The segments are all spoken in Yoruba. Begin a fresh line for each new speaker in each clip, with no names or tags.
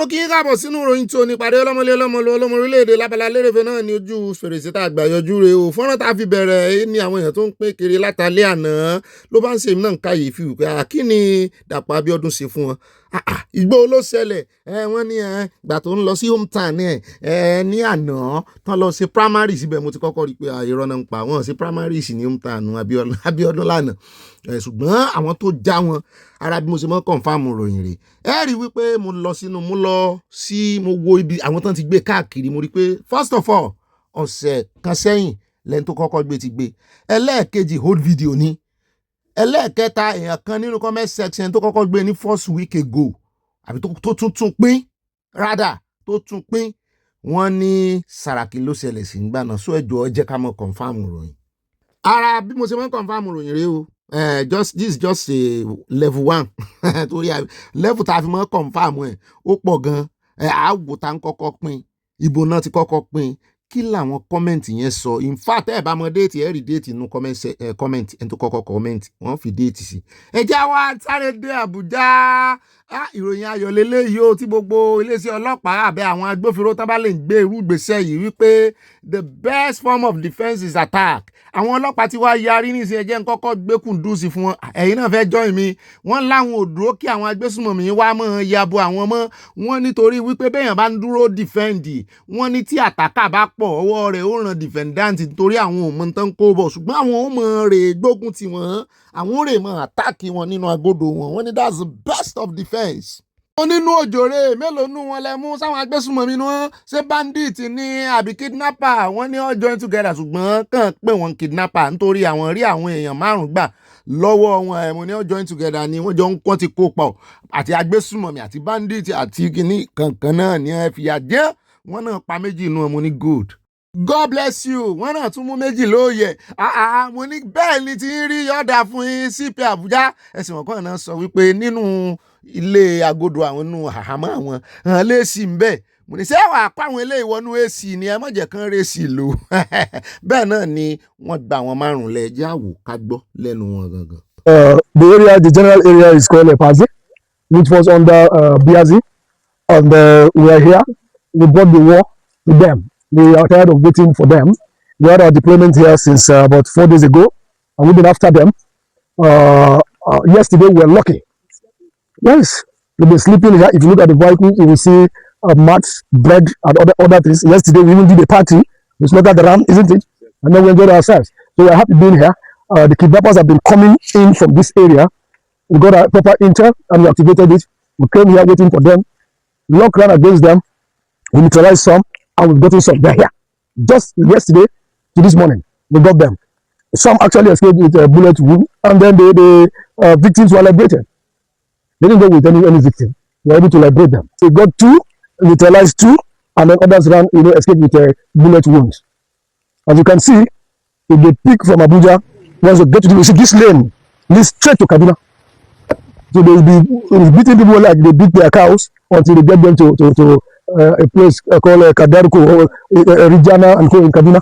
mo kí káàbọ̀ sínú ìròyìn tó ní pàdé ọlọ́mọlé ọlọ́mọ orílẹ̀-èdè lábala lérèfé náà ní ojú fèrèsé tá a gbà yọjú rè o fọ́nrán tá a fi bẹ̀rẹ̀ ní àwọn èèyàn tó ń pín kiri látàlẹ́ àná ló bá ń ṣe èmi náà ń káyèéfì wípé kí ni Dàpọ̀ Abíọ́dún ṣe fún wọn ìgbó ló ṣẹlẹ̀ wọ́n ní ìgbà tó ń lọ sí hometown ní àná tán lọ ṣe primary síbẹ̀ mo ti kọ́kọ́ rí i pé irọ́ náà ń pa wọ́n ṣe primary sí ní hometown Abíọ́dún lánàá ṣùgbọ́n àwọn tó já wọn ara bí mo ṣe mọ́ confam ròyìn rè rí wípé mo wo ibi àwọn tán ti gbé káàkiri mo rí pé first of all ọ̀sẹ̀ kan sẹ́yìn lẹ́ni tó kọ́kọ́ gbé ti gbé ẹlẹ́ẹ̀kejì hold video ni ẹlẹ́ẹ̀kẹta èèyàn kan nínú comment section tó kọ́kọ́ gbé ní first week ago àbí tó tún pín rádà tó tún pín wọ́n ní Sàràkí ló ṣẹlẹ̀ sí nígbà náà sọ ẹjọ́ jẹ́ ká mọ̀ confam ròyìn ara bí mo ṣe mọ́ confam ròyìn rè o this is just a level 1 torí level tá a fi mọ́ confam ẹ̀ ó pọ̀ gan àwò tá ń kọ́kọ́ pín ibo náà ti kọ́kọ́ pín kí làwọn kọ́mẹ̀ntì yẹn sọ in fact ẹ̀ bá mọ déètì ẹ̀ rí déètì inú kọ́mẹ̀ntì ẹ̀ tó kọ́kọ́ kọ́mẹ̀ntì wọ́n fi déètì sí ẹjẹ́ wa sáré dé Àbújá ìròyìn ayọ̀ lélẹ́yìí o tí gbogbo iléeṣẹ́ ọlọ́pàá àbẹ́ àwọn agbófinró tán bá lè gbé irú ìgbésẹ̀ yìí wípé the best form of defence is attack àwọn ọlọ́pàá ti wá yarí ní ìsìn ẹjẹ́ ń kọ́kọ́ gbé kùndùsì fún wọn ẹ̀yin náà fẹ́ join mi wọ́n láwọn ò dúró kí àwọn agbésùmọ̀mí wá mọ́ yabo àwọn mọ́ wọ́n nítorí wípé béèyàn bá ń dúró defend wọ́n ní tí àtàkà bá pọ̀ ọwọ́ rẹ̀ ó ràn defendant nítorí àwọn ò mọ tán kó bọ̀ ṣùgbọ́n àwọn ò mọ̀ rè gbógun tì wọ́n àwọn ò rè mọ̀ àtàkì wọn nínú agodo wọn wọ́n ní that's the best of defence. wọ́n nínú òjòrè mélòó nù wọn lẹ mú sáwọn agbésùnmọ̀mí ni wọ́n ṣe bandit ní àbí kidnapper wọ́n ní all join together ṣùgbọ́n kàn pé wọ́n kidnapper nítorí àwọn rí àwọn èèyàn 5 gbà lọ́wọ́ wọn ẹ̀mú ní all join together ni wọ́n jọ ń kọ́ ti kó pọ̀ àti agbésùnmọ̀mí àti bandit àti kìíní kankan náà ní ẹ fìyà jẹ wọ́n náà pa méjì inú ọmọ ní good. God bless you wọ́n náà tún mú méjì lóòyẹ mo ní bẹ́ẹ̀ ni ti ń rí yọ̀dà fún yín CP Àbújá ẹ̀sìn wọn kàn náà sọ wípé nínú ilé agodo àwọn nínú àhámọ́ àwọn hàn lè sí ń bẹ́ẹ̀ mo ní sẹ́wà apá àwọn ilé ìwọ́nú AC ni ẹ mọ̀jẹ̀ kan rè sí lò bẹ́ẹ̀ náà ni wọ́n gba àwọn 5 lẹ́ẹ̀jẹ́ àwò ká gbọ́ lẹ́nu wọn gangan.
The general area is called Epazi, which was under Biazi, and we are here. We brought the war to them. We are tired of waiting for them. We had our deployment here since about 4 days ago, and we've been after them. Yesterday we were lucky. Yes, we've been sleeping here. If you look at the vehicles, you will see mats, bread, and other things. Yesterday we even did a party. We slaughtered the ram, isn't it? And then we enjoyed ourselves. So we're happy being here. The kidnappers have been coming in from this area. We got a proper intel and we activated it. We came here waiting for them. Lock ran against them. We neutralized some and we've gotten some. They're here. Just yesterday to this morning, we got them. Some actually escaped with a bullet wound, and then the victims were liberated. They didn't go with any victim. We were able to liberate them. We got 2, neutralized 2, and then others ran, escaped with a bullet wounds. As you can see, if they pick from Abuja, once they get to this lane, leads straight to Kaduna. So they will be beating people like they beat their cows until they get them to a place called Kadarko or Rijana and Co in Kaduna.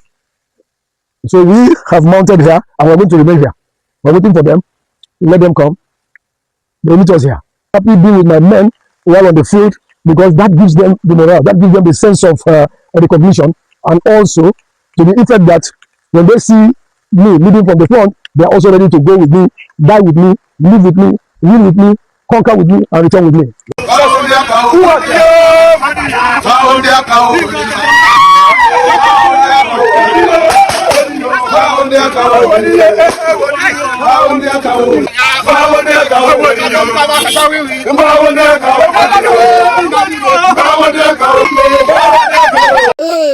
So we have mounted here and we're going to remain here. We're waiting for them. Let them come. They meet us here. Happy being with my men who are on the field because that gives them the morale, that gives them the sense of recognition, and also to the effect that when they see me leading from the front, they are also ready to go with me, die with me, live with me, win with me, conquer with me, and return with me.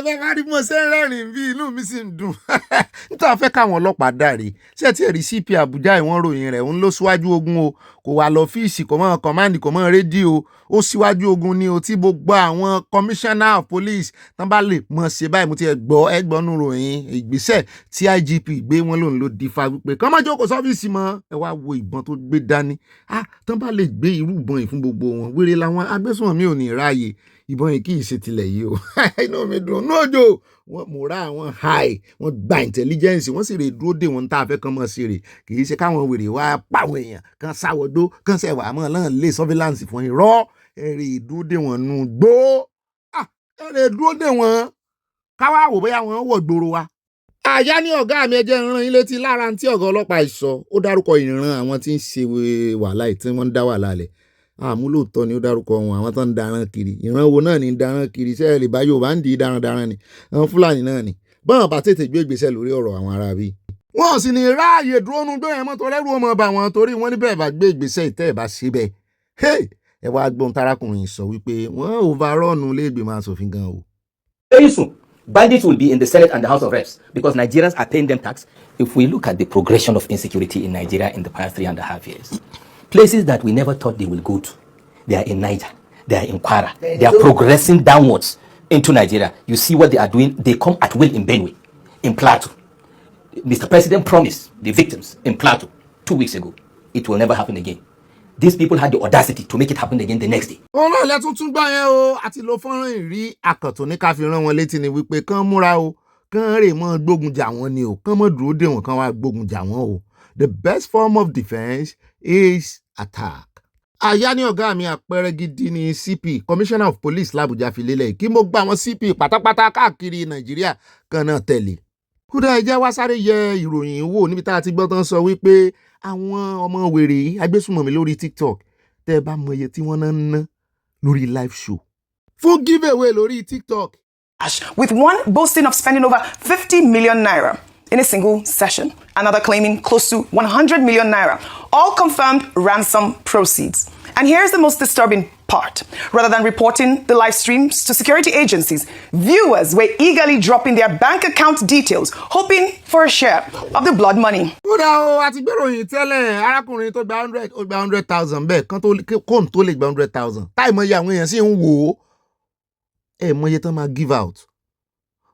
bẹ́ẹ̀ rí mo ṣe ń rẹ́rìn bí inú mi sì ń dùn nítorí fẹ́ káwọn ọlọ́pàá dáre ṣé ti rí CP Àbújá ìwọ̀n ròyìn rẹ̀ ń lọ síwájú ogun o kò wà lọ́fíìsì kò mọ̀ kọ́mándì kò mọ̀ rédíò ó síwájú ogun ni o tí gbogbo àwọn commissioner of police tán bá lè mọ̀ ṣe báyìí mo ti ẹgbọ́n nù ròyìn ìgbésẹ̀ tí IGP gbé wọn lòun ló di fa wípé kán má jókòó sọ́fíìsì mọ́ ẹ wá wo ìbọn tó gbé dání tán bá lè gbé irú ìbọn yìí fún gbogbo wọn wéré làwọn agbésùnmọ̀mí ò ní ráàyè ìbọn yìí kì í ṣe tilẹ̀ yìí o inú mi dùn nójò mo rá àwọn high wọn gba intelligence wọn sì rè dúró dè wọn tá a fẹ́ kán mọ̀ sí rè kì í ṣe káwọn wèrè wá pàwọn èèyàn kan sáwọ́dó kan ṣẹ̀wà mọ́ náà lé surveillance fún irọ́ èrè dúró dè wọn nù gbó èrè dúró dè wọn káwá wò bóyá wọn wọ̀ gbòòrò wa. àyá ní ọ̀gá mi ẹjẹ́ ìran yín létí lára tí ọ̀gá ọlọ́pàá ìsọ ó dárúkọ ìran àwọn tí ń ṣe wàhálà tí wọ́n ń dá wàhálà lẹ̀ àmúlòótọ́ ni ó dárúkọ wọn àwọn tó ń daran kiri ìran wo náà ní daran kiri sẹ́ẹ̀ lè bá Yorùbá ń di darandaran ni àwọn Fúlàní náà ni bọ́n bá tètè gbé ìgbésẹ̀ lórí ọ̀rọ̀ àwọn ará bí. wọ́n sì ní ráàyè dúró nu gbé yẹn mọ́ tó lẹ́rù ọmọ bá wọn torí wọ́n níbẹ̀ bá gbé ìgbésẹ̀ ìtẹ́ ẹ̀ bá ṣe bẹ́ẹ̀ ẹ wá gbọ́n tarakùnrin sọ wípé wọ́n overrun lẹ́gbẹ̀mọ aṣòfin gan o.
Very soon, bandits will be in the Senate and the House of Reps because Nigerians are paying them tax. If we look at the progression of insecurity in Nigeria in the past 3.5 years, places that we never thought they will go to, they are in Niger, they are in Kwara, they are progressing downwards into Nigeria. You see what they are doing. They come at will in Benue, in Plateau. Mr. President promised the victims in Plateau 2 weeks ago. It will never happen again. These people had the audacity to make it happen again the next day.
Ọlọ́ọ̀lẹ́ tuntun gbà yẹn o àti lo fọ́nrán ìrí àkàntún ní ká fi rán wọn létí ni wípé kán múra o kán rè mọ́ gbógun jà wọ́n ni o kán mọ́ dúró dè wọ́n kán wá gbógun jà wọ́n o. The best form of defence is attack. Àyá ní ọ̀gá mi àpẹẹrẹ gidi ni CP Commissioner of Police l'Abuja fi lélẹ̀ kí mo gba àwọn CP pátápátá káàkiri Nàìjíríà kan náà tẹ̀lé. Kódà ẹjẹ́ wá sáré yẹ ìròyìn wò níbi tá a ti gbọ́ tán sọ wípé àwọn ọmọ wèrè agbésùnmọ̀mí lórí TikTok tẹ́ ẹ bá mọ iye tí wọ́n náà ń ná lórí live show fún giveaway lórí TikTok.
With one boasting of spending over 50 million naira in a single session, another claiming close to 100 million naira, all confirmed ransom proceeds. And here's the most disturbing part. Rather than reporting the live streams to security agencies, viewers were eagerly dropping their bank account details, hoping for a share of the blood money.
Kódà o àti gbèròyìn tẹ́lẹ̀ arákùnrin tó gba 100,000 bẹ́ẹ̀ kan kóun tó lè gba 100,000 táì mọ iye àwọn èèyàn sì ń wò ó ẹ̀ mọ iye tán máa give out.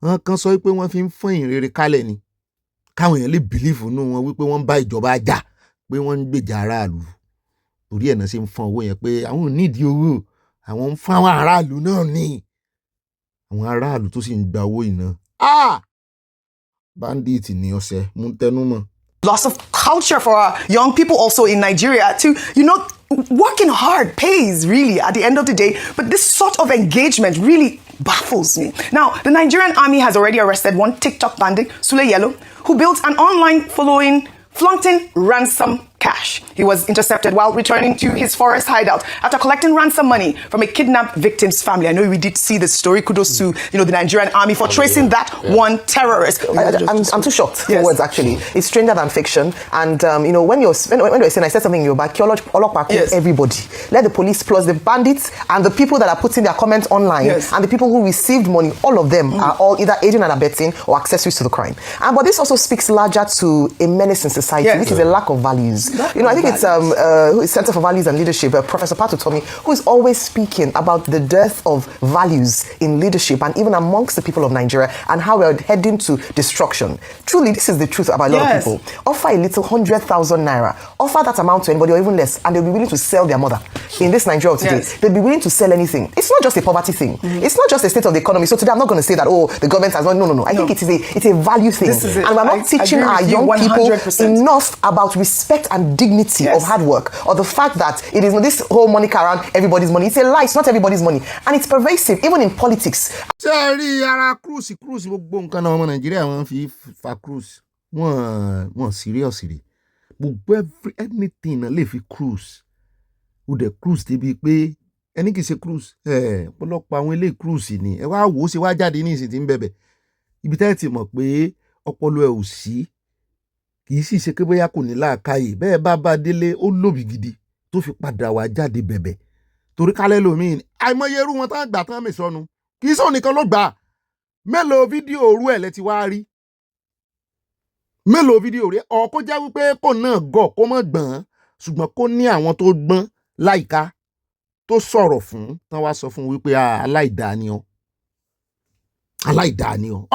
Wọ́n kan sọ wípé wọ́n fi ń fún ìrere kálẹ̀ ni káwọn èèyàn lè bìlífù nù wọn wípé wọ́n ń bá ìjọba jà pé wọ́n ń gbèjà aráàlú. Torí ẹ̀ náà ṣe ń fún owó yẹn pé àwọn ò nídìí owó àwọn ń fún àwọn aráàlú náà ní àwọn aráàlú tó sì ń gba owó iná. Bandit ni ọ̀sẹ̀ mú tẹnu mọ́.
Loss of culture for our young people also in Nigeria to, working hard pays really at the end of the day, but this sort of engagement really baffles me. Now, the Nigerian army has already arrested one TikTok bandit, Sule Yellow, who built an online following flaunting ransom cash. He was intercepted while returning to his forest hideout after collecting ransom money from a kidnapped victim's family. I know we did see the story. Kudos to the Nigerian army for tracing that one terrorist.
I'm too shocked for words. Actually, it's stranger than fiction. And when you're saying, I said something in Yoruba, yes. Everybody, let the police plus the bandits and the people that are putting their comments online and the people who received money. All of them are all either aiding and abetting or accessories to the crime. But this also speaks larger to a menace in society, which is a lack of values. I think it's Center for Values and Leadership, Professor Patu Tomi, who is always speaking about the dearth of values in leadership and even amongst the people of Nigeria and how we're heading to destruction. Truly, this is the truth about a lot of people. Offer a little 100,000 naira, offer that amount to anybody or even less, and they'll be willing to sell their mother. In this Nigeria today, they'll be willing to sell anything. It's not just a poverty thing. It's not just a state of the economy. So today I'm not going to say that, the government has not. No. I think it's a value thing. And we're not teaching our young people enough about respect and dignity of hard work, or the fact that it is this whole money around everybody's money. It's a lie. It's not everybody's money, and it's pervasive even in politics.
Sẹ́ẹ̀rí ara cruise gbogbo nǹkan náà ọmọ Nàìjíríà wọ́n fi fa cruise wọ́n serious rí gbogbo anything náà lè fi cruise ó dẹ̀ cruise débi pé ẹni kì í ṣe cruise ọ̀pọ̀lọpọ̀ àwọn ilé cruise ni ẹ wá wò ó ṣe wá jáde ní ìsìn tí ń bẹ̀bẹ̀ ibi tẹ́ ẹ ti mọ̀ pé ọpọlọ ẹ ò sí kì í sì ṣe pé bóyá kò ní láàkáyè bẹ́ẹ̀ bá délé ó lòbì gidi tó fi padà wá jáde bẹ̀bẹ̀ torí kálẹ̀ lómìn àìmọye irú wọn tán gbà tán mì sọnù kì í sọ nìkan ló gbà mélòó fídíò òru ẹ̀ lẹ ti wá rí mélòó fídíò rẹ̀ ọ̀kọ́ já wípé kò náà gọ̀ kó mọ̀ gbọ̀n ṣùgbọ́n kó ní àwọn tó gbọ́n láìka tó sọ̀rọ̀ fún tán wá sọ fún wípé aláìdáa ni ọ́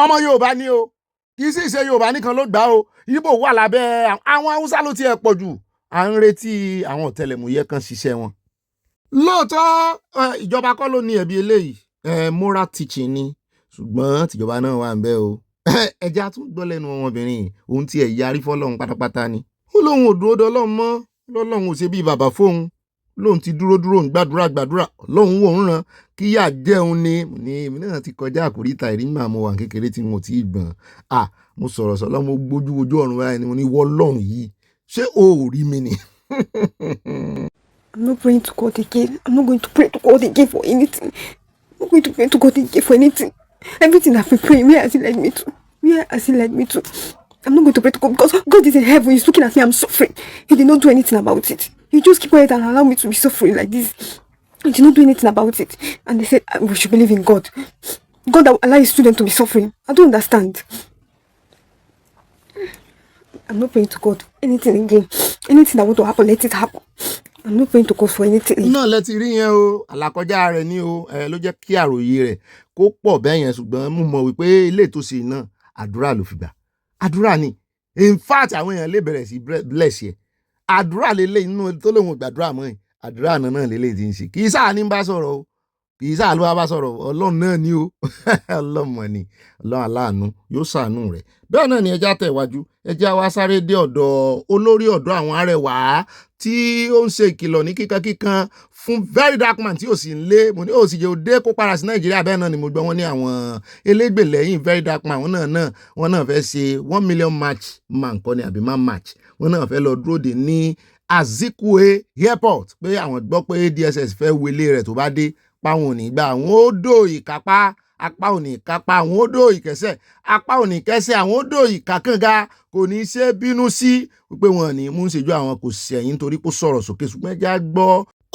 ọmọ Yorùbá ni o kì í sì ṣe Yorùbá nìkan ló gbà o Ìgbò wà lábẹ́ àwọn Haúsá ló tiẹ̀ pọ̀ jù à ń retí àwọn ọ̀tẹlẹ̀múyẹ́ kan ṣiṣẹ́ wọn. Lóòótọ́ ìjọba kọ́ ló ní ẹ̀bi eléyìí moral teaching ni ṣùgbọ́n tìjọba náà wà ń bẹ̀ o ẹja tún gbọ́ lẹ́nu ọmọbìnrin òun tí ẹ̀ yarí fọ́lọ́run pátápátá ni ó lóun ò dúró dọ́lọ́run mọ́ lọ́lọ́run ò ṣe bí bàbá fóun lóun ti dúró ń gbàdúrà lóun wò ń ràn kíyà jẹun ni èmi náà ti kọjá àkóríta ìrìnnà mo wà kékeré tí mo ti gbọ̀n mo sọ̀rọ̀ sọ́lọ́ mo gbójú ojú ọ̀run báyìí ni mo ní wọ́lọ́run yìí ṣé o ò rí mi ni.
I'm not praying to God again. I'm not going to pray to God again for anything. I'm not going to pray to God again for anything. Everything I've been praying, where has He led me to? I'm not going to pray to God because God is in heaven. He's looking at me. I'm suffering. He did not do anything about it. He just keep quiet and allow me to be suffering like this. He did not do anything about it. And they said we should believe in God. God that will allow His student to be suffering. I don't understand. I'm not praying to God anything again. Anything that want to happen, let it happen. I'm not praying to God for anything.
náà lẹ ti rí yẹn o àlàkọjá rẹ̀ ni o ló jẹ́ kí àròyé rẹ̀ kó pọ̀ bẹ́ẹ̀ yẹn ṣùgbọ́n mo mọ̀ wípé ilé ìtòsí náà àdúrà ló fi gbà àdúrà ni in fact àwọn èèyàn lè bẹ̀rẹ̀ sí bless yẹ àdúrà lélẹ̀ inú tó lóun gbàdúrà mọ́ ẹ̀ àdúrà náà lélẹ̀ ti ń ṣe kì í sáà ní bá sọ̀rọ̀ o kì í sáà ló bá sọ̀rọ̀ ọlọ́run náà ni o ọlọ́mọ ni ọlọ́run aláàánú yóò ṣàánú rẹ̀ bẹ́ẹ̀ náà ni ẹja tẹ̀wájú ẹja wa sáré dé ọ̀dọ̀ olórí ọ̀dọ́ àwọn arẹwà tí ó ń ṣe ìkìlọ̀ ní kíkankíkan fún very dark man tí ò sì ń lé mo ní ó sì jẹ́ òde kó padà sí Nàìjíríà bẹ́ẹ̀ náà ni mo gbọ́ wọn ní àwọn elégbè lẹ́yìn very dark man wọn náà fẹ́ ṣe 1 million march man kọ́ ni àbí man march wọn náà fẹ́ lọ dúró dè ní Azikwe airport pé àwọn gbọ́ pé DSS fẹ́ wọlé rẹ̀ tó bá dé páwọn ò ní gbà àwọn ó dò ìkápá apá ò ní kápá àwọn ó dò ìkẹsẹ̀ apá ò ní kẹsẹ̀ àwọn ó dò ìkákànga kò ní ṣe bínú sí wípé wọn ní mú ṣèjú àwọn kò sẹ̀yìn nítorí kó sọ̀rọ̀ sókè ṣùgbọ́n ẹja gbọ́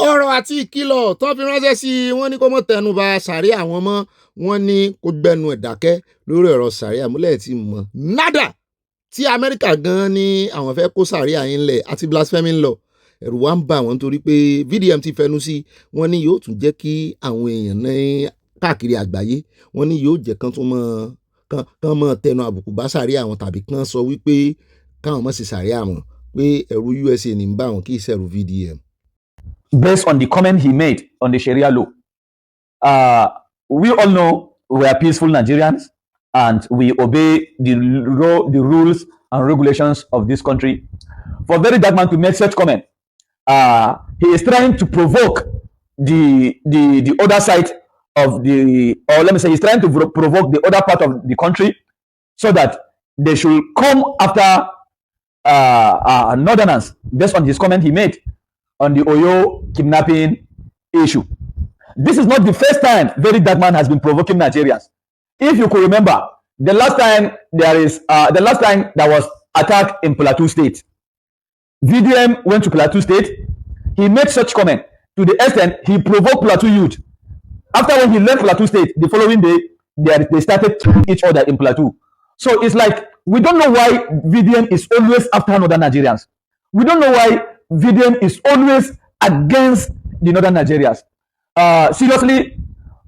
ọ̀rọ̀ àti ìkìlọ̀ tó fi ránṣẹ́ sí i wọ́n ní kó mọ̀ tẹnuba sàríà àwọn mọ́ wọ́n ní kó gbẹnu ẹ̀ dákẹ́ lórí ọ̀rọ̀ sàríà múlẹ̀ tí mọ̀ nádà tí Amẹ́ríkà gan ní àwọn fẹ́ kó sàríà yín lẹ̀ àti blasphemy law ẹ̀rù wa ń bà wọ́n torí pé VDM ti fẹnu sí wọ́n ní yóò tún jẹ́ kí àwọn èèyàn ní káàkiri àgbáyé wọ́n ní yóò jẹ́ kán tún mọ́ tẹnu àbùkù bá sàríà àwọn tàbí kán sọ wípé káwọn mọ̀ sí sàríà àwọn pé ẹ̀rù USA ní ń bá wọn kì í ṣẹ̀rù VDM.
Based on the comment he made on the Sharia law, we all know we are peaceful Nigerians and we obey the rules and regulations of this country. For very dark man to make such comment, he is trying to provoke the other side of or let me say, he's trying to provoke the other part of the country so that they should come after northerners based on his comment he made on the Oyo kidnapping issue. This is not the first time very dark man has been provoking Nigerians. If you could remember, the last time there was attack in Plateau State, VDM went to Plateau State. He made such comment to the extent he provoked Plateau youth. After when he left Plateau State, the following day, they started killing each other in Plateau. So it's like, we don't know why VDM is always after northern Nigerians. We don't know why VDM is always against the northern Nigerians. Seriously,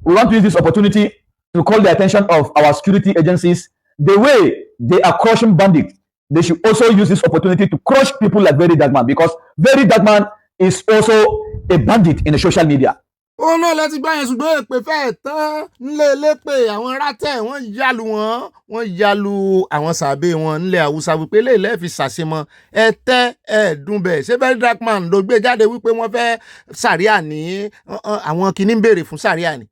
we want to use this opportunity to call the attention of our security agencies. The way they are crushing bandits, they should also use this opportunity to crush people like Very Dark Man, because Very Dark Man is also a bandit in the social media.
ó náà láti gbá yẹn ṣùgbọ́n èpè fẹ́ẹ̀ tán ńlẹ̀ lépè àwọn rátẹ̀ wọ́n yalu àwọn sàbẹ̀ wọn ńlẹ̀ Haúsá wípé lè lẹ́ẹ̀fi ṣàṣemọ ẹ̀tẹ́ ẹ̀ẹ́dúnbẹ̀ ṣé Very Dark Man ló gbé jáde wípé wọ́n fẹ́ sàríà ní àwọn kìíní ń béèrè fún sàríà ni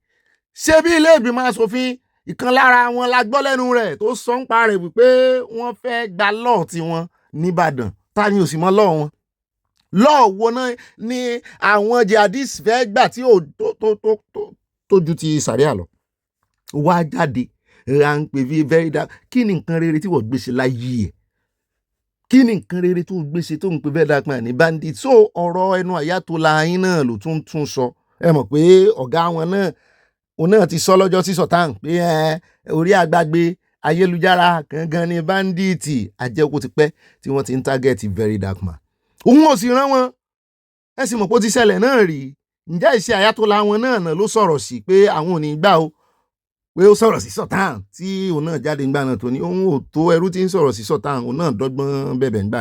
ṣé bí ilé ìgbìmọ̀ asòfin ìkan lára wọn la gbọ́ lẹ́nu rẹ̀ tó sọ ń pa rẹ̀ wípé wọ́n fẹ́ gba lọ́ọ̀ tiwọn nìbàdàn ta ni ò sì mọ lọ́ọ̀ wọn lọ́ọ̀ wo náà ni àwọn jihadis fẹ́ gbà tí ò tó ju ti sàríà lọ wá jáde ráńpẹ́ bí Very Dark kí ni nǹkan rere tí wọ́n gbèsè láyé ẹ̀ kí ni nǹkan rere tó gbèsè tó ń pe Very Dark Man ní bandit so ọ̀rọ̀ ẹnu Ayatollah yín náà ló tún sọ ẹ mọ̀ pé ọ̀gá wọn náà òun náà ti sọ lọ́jọ́ sí sọ̀tàn pé orí àgbàgbé ayélujára gangan ni bandit àjẹkù ti pẹ́ tí wọ́n ti ń target Very Dark Man òun ò sì rán wọn ẹ sì mọ̀ pé ó ti ṣẹlẹ̀ náà rí. Ǹjẹ́ ìṣe àyàtọ̀lá wọn náà ló sọ̀rọ̀ sí pé àwọn ò ní gbà o, pé ó sọ̀rọ̀ sí Sultan tí òun náà jáde ńgbà náà tó ní òun ò tó ẹrú tí ń sọ̀rọ̀ sí Sultan, òun náà dọ́gbọ́n bẹ̀bẹ̀ ńgbà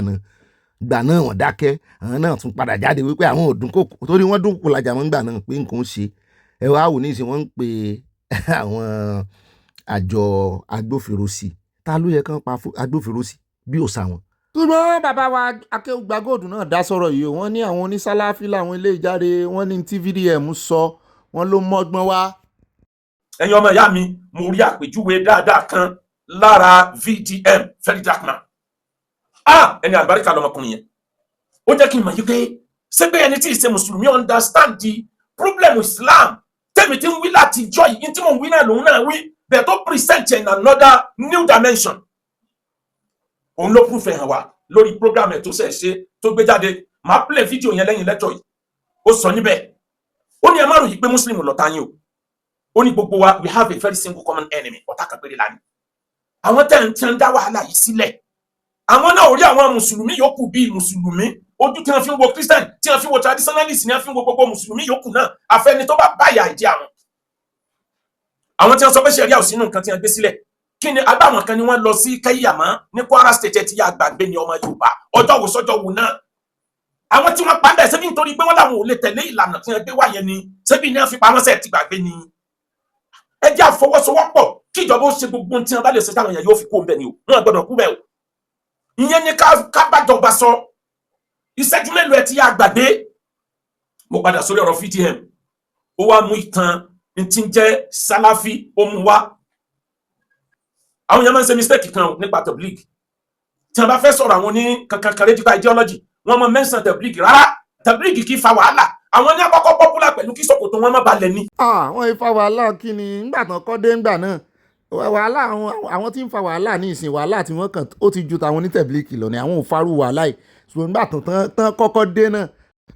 náà wọ́n dákẹ́, àwọn náà tún padà jáde wípé àwọn ò dúnkòkò torí wọ́n dúnkòkò lajà mọ́ ńgbà náà pé nǹkan ó ṣe. Ẹ wá wò ní ìsìn wọ́n ń pe àwọn àjọ agbófinró sí, ta ló yẹ kán pa agbófinró sí bí ò sá wọn. Ṣùgbọ́n bàbá wa Akéwùgbà Gold náà dá sọ̀rọ̀ yìí, wọ́n ní àwọn onísálàfí làwọn ilé ìjáde, wọ́n ní tí VDM sọ wọ́n ló mọ́gbọ́n wá.
Ẹ̀yin ọmọ ìyá mi, mo rí àpèjúwe dáadáa kan lára VDM, very dark man. Ẹni àlùbáríkà lọmọkùnrin yẹn. Ó jẹ́ kí n mọ̀ yí pé ṣé pé ẹni tí ì ṣe mùsùlùmí understand the problem Islam tẹ́mi tí ń wí láti jọ yìí tí mò ń wí náà lòun náà wí bẹ́ẹ̀ tó present in another new dimension. Òun ló proof hàn wá lórí program ẹ̀ tó ṣe tó gbé jáde. Màá play fídíò yẹn lẹ́yìn lẹ́tọ̀ yìí. Ó sọ níbẹ̀. Ó ní ẹ má rò yí pé Muslim lọ̀tá yín o. Ó ní gbogbo wa we have a very single common enemy. Ọ̀tá kan péré la ní. Àwọn tí ń dá wàhálà yìí sílẹ̀. Àwọn náà ò rí àwọn mùsùlùmí yòókù bíi mùsùlùmí. Ojú tí wọ́n fi ń wo Christian, tí wọ́n fi ń wo traditionalist ni wọ́n fi ń wo gbogbo mùsùlùmí yòókù náà. Àfẹ́ni tó bá báyà ìdí àwọn. Àwọn tí wọ́n sọ pé ṣẹ̀ríà ò sínú nǹkan tí wọ́n gbé sílẹ̀. Kí ni agbáwọn kan ni wọ́n lọ sí Kẹ́yàmọ́ ní Kwara State tí yà gbàgbé ní ọmọ Yorùbá. Ọjọ́ wo sọ́jọ́ wo náà. Àwọn tí wọ́n pa bẹ́ẹ̀ ṣebí nítorí pé wọ́n làwọn ò lè tẹ̀lé ìlànà tí wọ́n gbé wá yẹn ni. Ṣebí ni wọ́n fi pamọ́ sẹ́ẹ̀ ti gbàgbé ni. Ẹ jẹ́ àfọwọ́sowọ́pọ̀ kí ìjọba ó ṣe gbogbo ohun tí wọ́n bá lè ṣe táwọn èèyàn yóò fi kó ń bẹ̀ ni o. Wọ́n gbọ́dọ̀ kú bẹ́ẹ̀ o. Ìyẹn ni ká bá jọba sọ. Ìṣẹ́jú mélòó ẹ ti yá gbàgbé. Mo padà sórí ọ̀rọ̀ VDM. Ó wá mú ìtàn tí ń jẹ́ Sálàfí ó mú wá. Àwọn èèyàn máa ń ṣe mistake kan nípa tabligh. Tí wọ́n bá fẹ́ sọ̀rọ̀ àwọn ní kankan radical ideology, wọ́n máa mention tabligh rárá. Tabligh kì í fa wàhálà. Àwọn ní àkọ́kọ́ popular pẹ̀lú kí ṣòkòtò wọn má balẹ̀ ni.
Wọ́n fa wàhálà kí ni ńgbà tán kọ́ dé ńgbà náà. Wàhálà àwọn tí ń fa wàhálà ní ìsìn wàhálà tí wọ́n kàn ó ti ju tàwọn onítẹ̀blíkì lọ ni àwọn ò farú wàhálà yìí. Ṣùgbọ́n ńgbà tán kọ́kọ́ dé náà.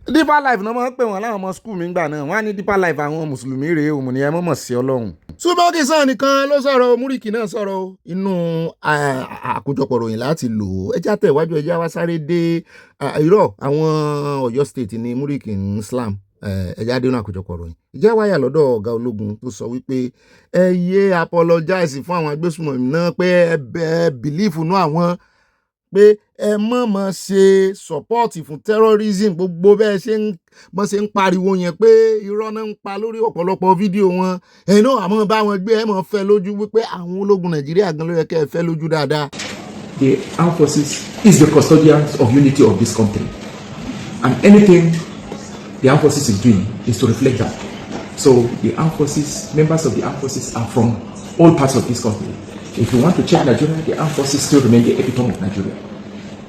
Deeper Life náà máa ń pè wọ́n láwọn ọmọ skul mi ńgbà náà. Wọ́n á ní Deeper Life àwọn mùsùlùmí rèé òmùnì ẹ mọ̀mọ̀ sí Ọlọ́run. Ṣùgbọ́n kì í sàn nìkan ló sọ̀rọ̀, Múríkì náà sọ̀rọ̀ inú àkójọpọ̀ ròyìn láti lò ó. Ẹ já tẹ̀ iwájú, ẹ já wá sáré dé irọ́ àwọn Ọ̀yọ́ State ní Múríkì ń Islam. Ẹ já dé inú àkójọpọ̀ ròyìn. Ìjà wáyà lọ́dọ̀ ọ̀gá ológun tó sọ wípé ẹ yé apologize fún àwọn agbésùnmọ̀mí náà pé ẹ believe nú àwọn pé ẹ mọ̀ ṣe support fún terrorism gbogbo bẹ́ẹ̀ ṣe ń pariwo yẹn pé irọ́ náà ń pa lórí ọ̀pọ̀lọpọ̀ fídíò wọn. Ẹ̀yin náà àmọ́ bá wọn gbé ẹ mọ̀ fẹ́ lójú wípé àwọn ológun Nàìjíríà gan ló yẹ kẹ́ ẹ fẹ́ lójú dáadáa.
The armed forces is the custodians of unity of this country, and anything the armed forces is doing is to reflect that. So the armed forces, members of the armed forces are from all parts of this country. If you want to check Nigeria, the armed forces still remain the epitome of Nigeria.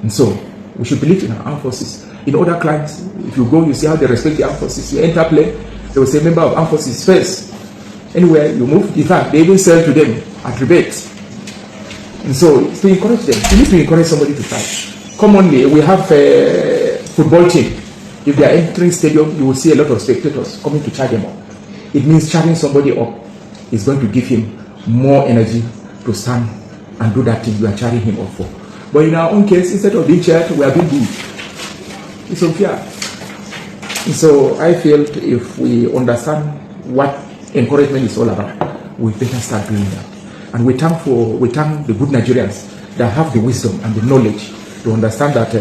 And so we should believe in our armed forces. In other climes, if you go, you see how they respect the armed forces. You enter play, they will say member of armed forces first. Anywhere you move, in fact, they even sell to them at rebates. And so to encourage them, you need to encourage somebody to fight. Commonly, we have a football team. If they are entering stadium, you will see a lot of spectators coming to charge them up. It means charging somebody up is going to give him more energy to stand and do that thing you are charging him up for. But in our own case, instead of being charged, we are being booed. It's unfair. And so I feel if we understand what encouragement is all about, we better start doing that. And we thank the good Nigerians that have the wisdom and the knowledge to understand that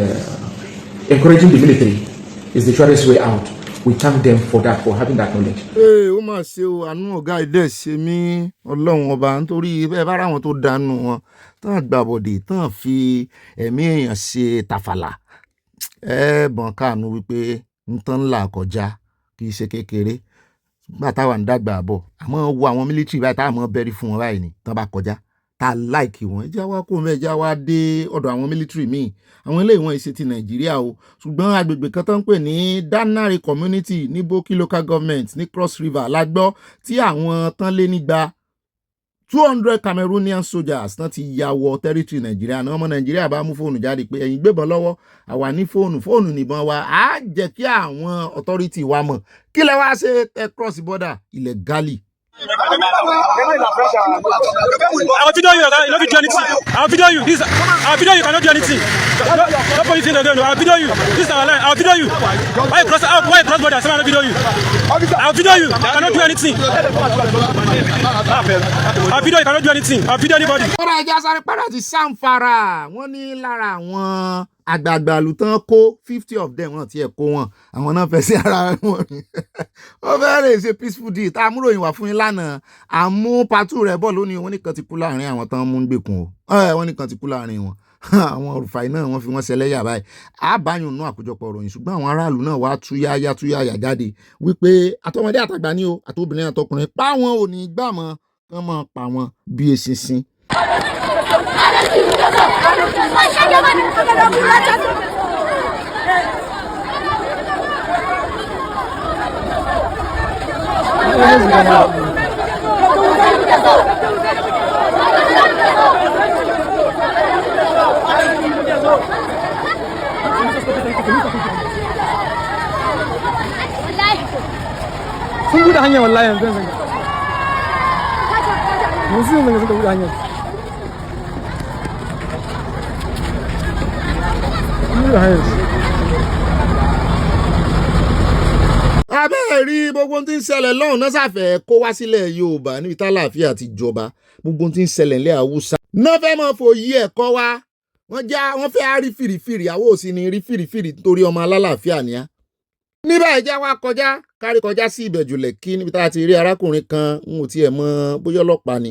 encouraging the military is the surest way out. We thank them for that, for having that knowledge.
Ó mà ṣe o, àánú ọ̀gá ìdẹ́ ṣe mí Ọlọ́run ọba nítorí bẹ́ẹ̀ bá ráwọn tó dánú wọn tán gbàbọ̀dé tán fi ẹ̀mí èèyàn ṣe tàfàlà. Bọ̀n káànú wípé ń tán là kọjá kì í ṣe kékeré. Nígbà táwa ń dàgbà bọ̀, àmọ́ wo àwọn mílítírì báyìí táwọn mọ̀ bẹ́rí fún wọn báyìí ni tán bá kọjá. Ta láìkì wọn, ẹ já wá kó mẹ́ ẹ já wá dé ọ̀dọ̀ àwọn mílítírì míì. Àwọn eléyìí wọn ìṣe ti Nàìjíríà o, ṣùgbọ́n agbègbè kan tó ń pè ní Danare community ní Boki local government ní Cross River la gbọ́ tí àwọn tán lé nígbà 200 Cameroonian soldiers tán ti ya wọ territory Nàìjíríà náà. Ọmọ Nàìjíríà bá mú fóònù jáde pé ẹ̀yin gbébọn lọ́wọ́, àwa ní fóònù nìbọn wa, á jẹ́ kí àwọn authority wa mọ̀ kí lẹ wá ṣe cross border illegally.
Our video you cannot do anything. Our video you cannot do anything. stop what you think again. I'll video you. This is our line. I'll video you. Why cross border? Someone will video you. I'll video you. I cannot do anything. I'll video you. Cannot do anything. I'll video anybody.
Ọ̀rọ̀ ẹja sáré padà ti Samfara. Wọ́n ní lára àwọn àgbààgbà lùtàn kó 50 of them wọ́n ti ẹ̀ kó wọn. Àwọn náà fẹ́ sí ara wọn. Ó fẹ́rẹ̀ ṣe peaceful deal. Tá a mú ròyìn wá fún yín lánàá. Àmú pàtó rẹ̀ bọ̀ lónìí wọ́n ní kan ti kú láàrin àwọn tán mú ń gbèkùn o. Wọ́n ní kan ti kú láàrin wọn. Àwọn Rufai náà wọ́n fi wọ́n ṣẹlẹ́yà báyìí. Àbáyùn náà àkójọpọ̀ ròyìn ṣùgbọ́n àwọn aráàlú náà wá túyáyá jáde wípé àtọmọdé àtàgbà ní o àtobìnrin àtọkùnrin pa wọn ò ní gbà mọ́ kán mọ́ pa wọn bí eṣinṣin.
Sun buɗe hanyar wallahi yanzu yanzu. Yanzu yanzu suka buɗe hanyar. Sun buɗe hanyar.
Abẹ́ẹ̀ rí gbogbo tí ń ṣẹlẹ̀ lọ́hùn náà ṣàfẹ́ kó wá sílẹ̀ Yorùbá níbi tálàáfíà ti jọba gbogbo tí ń ṣẹlẹ̀ nílẹ̀ Haúsá. Náà fẹ́ mọ̀ fòyí ẹ̀kọ́ wá wọ́n fẹ́ á rí fìrìfìrì àwọn òsì ní rí fìrìfìrì nítorí ọmọ alálàáfíà ni á. Níbẹ̀ ẹ̀jẹ̀ wa kárí kọjá sí Ìbẹ̀jú Lẹ́kì níbi tá a ti rí arákùnrin kan n ò tiẹ̀ mọ̀ bóyá ọlọ́pàá ni.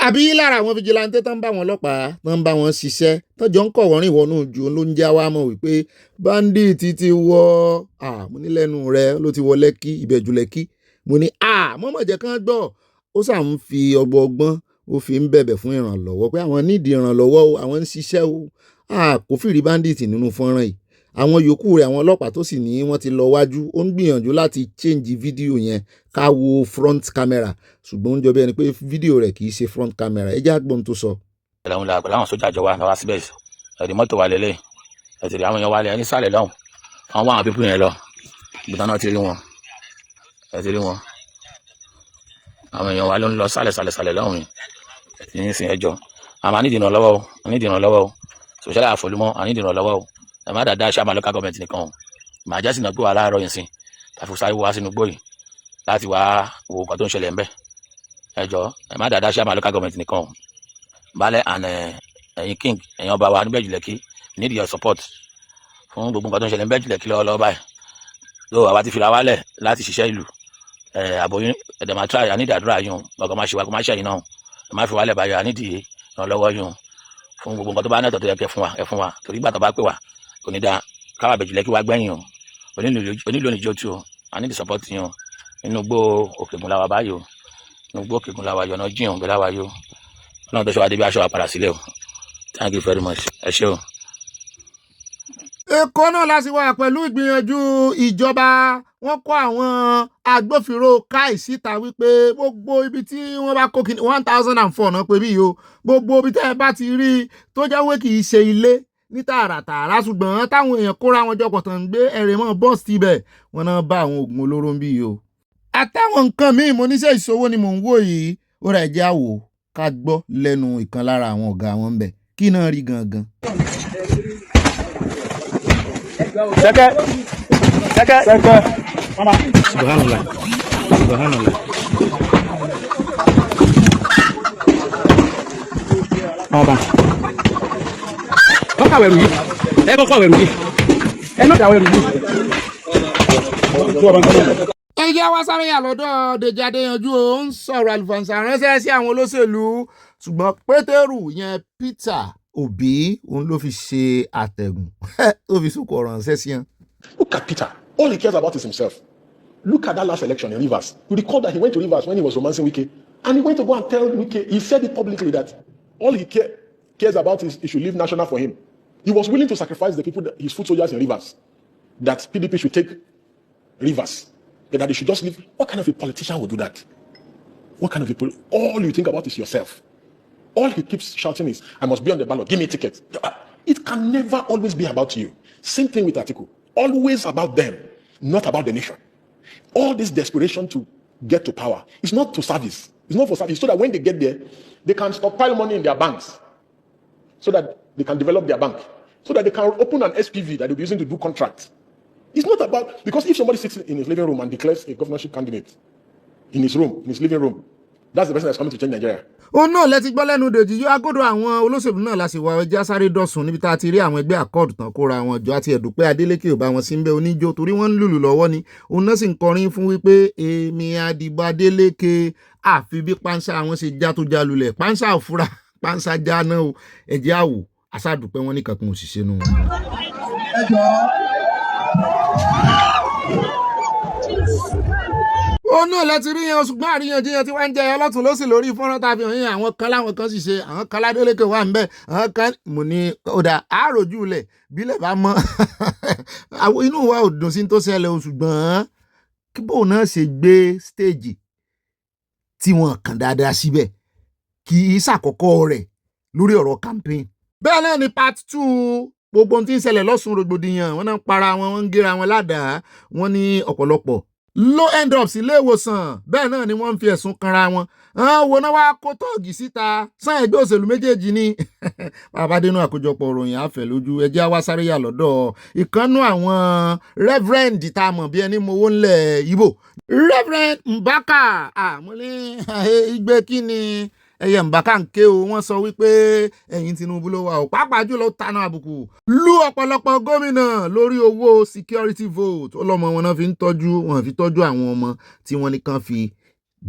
Àbí lára àwọn fìjìláńtẹ́ tó ń bá wọn ọlọ́pàá tó ń bá wọn ṣiṣẹ́ tọ́jọ́ ń kọ̀ wọ́n rìn wọnú ojú ló ń já wa mọ̀ wípé bandit ti wọ mo ní lẹ́nu rẹ̀ ló ti wọ Lẹ́kì Ìbẹ̀jú Lẹ́kì mo ní mọ́mọ́ jẹ́ kán gbọ́ ó sà ń fi ọgbọ́n ó fi ń bẹ̀bẹ̀ fún ìrànlọ́wọ́ pé àwọn nídìí ìrànlọ́wọ́ o àwọn ń ṣiṣẹ́ o kò fìrí bandit nínú fọ́nrán yìí àwọn yòókù rẹ̀ àwọn ọlọ́pàá tó sì ní wọ́n ti lọ wájú ó ń gbìyànjú láti change fídíò yẹn ká wo front camera ṣùgbọ́n ó ń jọ bí ẹni pé fídíò rẹ̀ kì í ṣe front camera ẹ jẹ́ àgbọ̀n tó sọ.
Láwọn sójà jọ wá síbẹ̀ ẹ̀dì mọ́tò wà lélẹ̀ ẹ̀tìrì àwọn èèyàn wà lẹ̀ ní sàlẹ̀ lọ́hùn àwọn wà àwọn pípọ̀ yẹn lọ ìbùdó náà ti rí wọn ẹ̀tìrì wọn àwọn èèyàn wà ló ń lọ sàlẹ̀ lọ́hùn yìí ní sin ẹjọ́ àmọ́ ànídìí ìrànlọ́wọ́ o sòṣèlú àfọlùmọ́ ànídìí ìrànlọ́wọ́ o ẹ má dàda ṣàmà local government nìkan o màá jẹ́ sínú gbé wa láàárọ̀ yìí sìn tàfi sáré wá sínú gbòyìn láti wá wo nǹkan tó ń ṣẹlẹ̀ ń bẹ̀ ẹ jọ ẹ má dàda ṣàmà local government nìkan o balẹ̀ and ẹ̀yin king ẹ̀yin ọba wa níbẹ̀ jùlẹ̀ kí need your support fún gbogbo nǹkan tó ń ṣẹlẹ̀ ń bẹ̀ jùlẹ̀ kí lọ́wọ́ báyìí ló àwa ti fira wálẹ̀ láti ṣiṣẹ́ ìlú àbòyún ẹ̀dẹ̀ máa try ànídìí àdúrà yún ọkọ̀ máa ṣe wa kó máa ṣẹ̀yìn náà ẹ má fi wálẹ̀ báyìí ànídìí ìrànlọ́wọ́ yún fún gbogbo nǹkan tó bá nẹ́tọ̀ tó yẹ kẹ́ fún wa torí ìgbà tó bá pè wá kò ní da káwá Ìbẹ̀jú Lẹ́kì wá gbẹ̀yìn o onílò oníjó tú o I need the support yín o inú gbó Òkègùn làwà báyìí o inú gbó Òkègùn làwà yọ̀nà jíyàn bẹ́ẹ̀ láwa yó ọlọ́run tó ṣe wá débi aṣọ àpàrà sílẹ̀ o thank you very much ẹ ṣé o.
Èkó náà láti wà pẹ̀lú ìgbìyànjú ìjọba wọ́n kó àwọn agbófinró káì síta wípé gbogbo ibi tí wọ́n bá kó 1004 náà pé bí yìí o gbogbo ibi tẹ́ ẹ bá ti rí tó jáwé kì í ṣe ilé ní tààràtààrà ṣùgbọ́n táwọn èèyàn kóra wọn jọpọ̀ tán ń gbé ẹ̀rẹ̀ mọ́ bọ́ọ̀sì tibẹ̀ wọn náà bá àwọn oògùn olóró ń bí yìí o. àtàwọn nǹkan míì mo níṣẹ́ ìṣòwò ni mò ń wò yìí ó rẹ̀ jẹ́ àwò ká gbọ́ lẹ́nu ìkan lára àwọn ọ̀gá wọn ń bẹ̀ kí náà rí gangan.
Sẹ́kẹ́.
Subhanallah.
Ọba. Kọ́kọ́ àwẹ̀rù yìí. Ẹ kọ́kọ́ àwẹ̀rù yìí. Ẹ náà àwẹ̀rù yìí.
ẹ jẹ́ wá sáré yà lọ́dọ̀ Dèjì Adéyanjú ó ń sọ̀rọ̀ àlùfàǹsà ránṣẹ́ sí àwọn olóṣèlú ṣùgbọ́n Pétérù yẹn Peter Obi òun ló fi ṣe àtẹ̀gùn ó fi sùkọ̀ ọ̀rọ̀ ránṣẹ́ sí yẹn.
Look at Peter. All he cares about is himself. Look at that last election in Rivers. You recall that he went to Rivers when he was romancing Wike, and he went to go and tell Wike, he said it publicly that all he cares about is he should leave national for him. He was willing to sacrifice the people, his foot soldiers in Rivers, that PDP should take Rivers, that they should just leave. What kind of a politician would do that? What kind of a all you think about is yourself. All he keeps shouting is, I must be on the ballot, give me a ticket. It can never always be about you. Same thing with Atiku. Always about them, not about the nation. All this desperation to get to power is not to service. It's not for service. So that when they get there, they can stockpile money in their banks so that they can develop their bank. so that they can open an SPV that they'll be using to do contracts. It's not about, because if somebody sits in his living room and declares a governorship candidate in his room, in his living room, that's the person that's coming to change Nigeria.
ó náà lẹ́tí gbọ́ lẹ́nu Dèjì yóò agodo àwọn olóṣèlú náà láṣìwà ẹja sáré dọ̀sùn níbi tá a ti rí àwọn ẹgbẹ́ àkọọ̀dù tán kóra àwọn ìjọ àti ẹ̀dùpẹ́ Adélékè ò bá wọn sí ń bẹ oníjó torí wọ́n ń lùlù lọ́wọ́ ni òun náà sì ń kọrin fún wípé èmi àdìbò Adélékè àfi bí pánsá àwọn ṣe já tó já lulẹ̀ pánsá òfúra pánsá já náà o ẹ̀jẹ̀ àwò àṣàdùpẹ́ wọn ní kankan òṣìṣẹ́ nù. ó náà láti rí yan ṣùgbọ́n àríyànjiyàn tí wọ́n ń jẹ ọlọ́tún ló sì lórí fọ́nrán tá a fi hàn yín àwọn kan láwọn kan sì ṣe àwọn kan ládélékè wà ń bẹ àwọn kan mo ní ọ̀dà àròjù lẹ̀ bílẹ̀ bá mọ́ inú wa ò dùn sí tó ṣẹlẹ̀ o ṣùgbọ́n kí bóun náà ṣe gbé stéèjì tí wọ́n kàn dáadáa síbẹ̀ kì í ṣàkọ́kọ́ rẹ̀ lórí ọ̀rọ̀ campaign. bẹ́ẹ̀ náà ni part 2 gbogbo ohun tí ń ṣẹlẹ̀ lọ́sùn rògbòdìyàn wọ́n náà ń para wọn wọ́n ń gera wọn ládàá wọ́n ní ọ̀pọ̀lọpọ̀ low end up sí ilé ìwòsàn bẹ́ẹ̀ náà ni wọ́n ń fi ẹ̀sùn kanra wọn wo náà wá kó tọ́ọ̀gì síta sàn ẹgbẹ́ òṣèlú méjèèjì ní babadénú àkójọpọ̀ òròyìn àfẹ́ lójú ẹjẹ́ wá sáré yà lọ́dọ̀ ìkànnú àwọn reverend tá a mọ̀ bí ẹni mowó ńlẹ̀ Ìgbò reverend Mbaka mo ní igbe kí ni ẹyẹ Mbaka ń ké o wọ́n sọ wípé ẹ̀yìn Tinubu ló wà o pàápàá jùlọ tanà àbùkù lù ọ̀pọ̀lọpọ̀ gómìnà lórí owó security vote ó lọ́mọ wọn náà fi ń tọ́jú wọn fi tọ́jú àwọn ọmọ tí wọ́n nìkan fi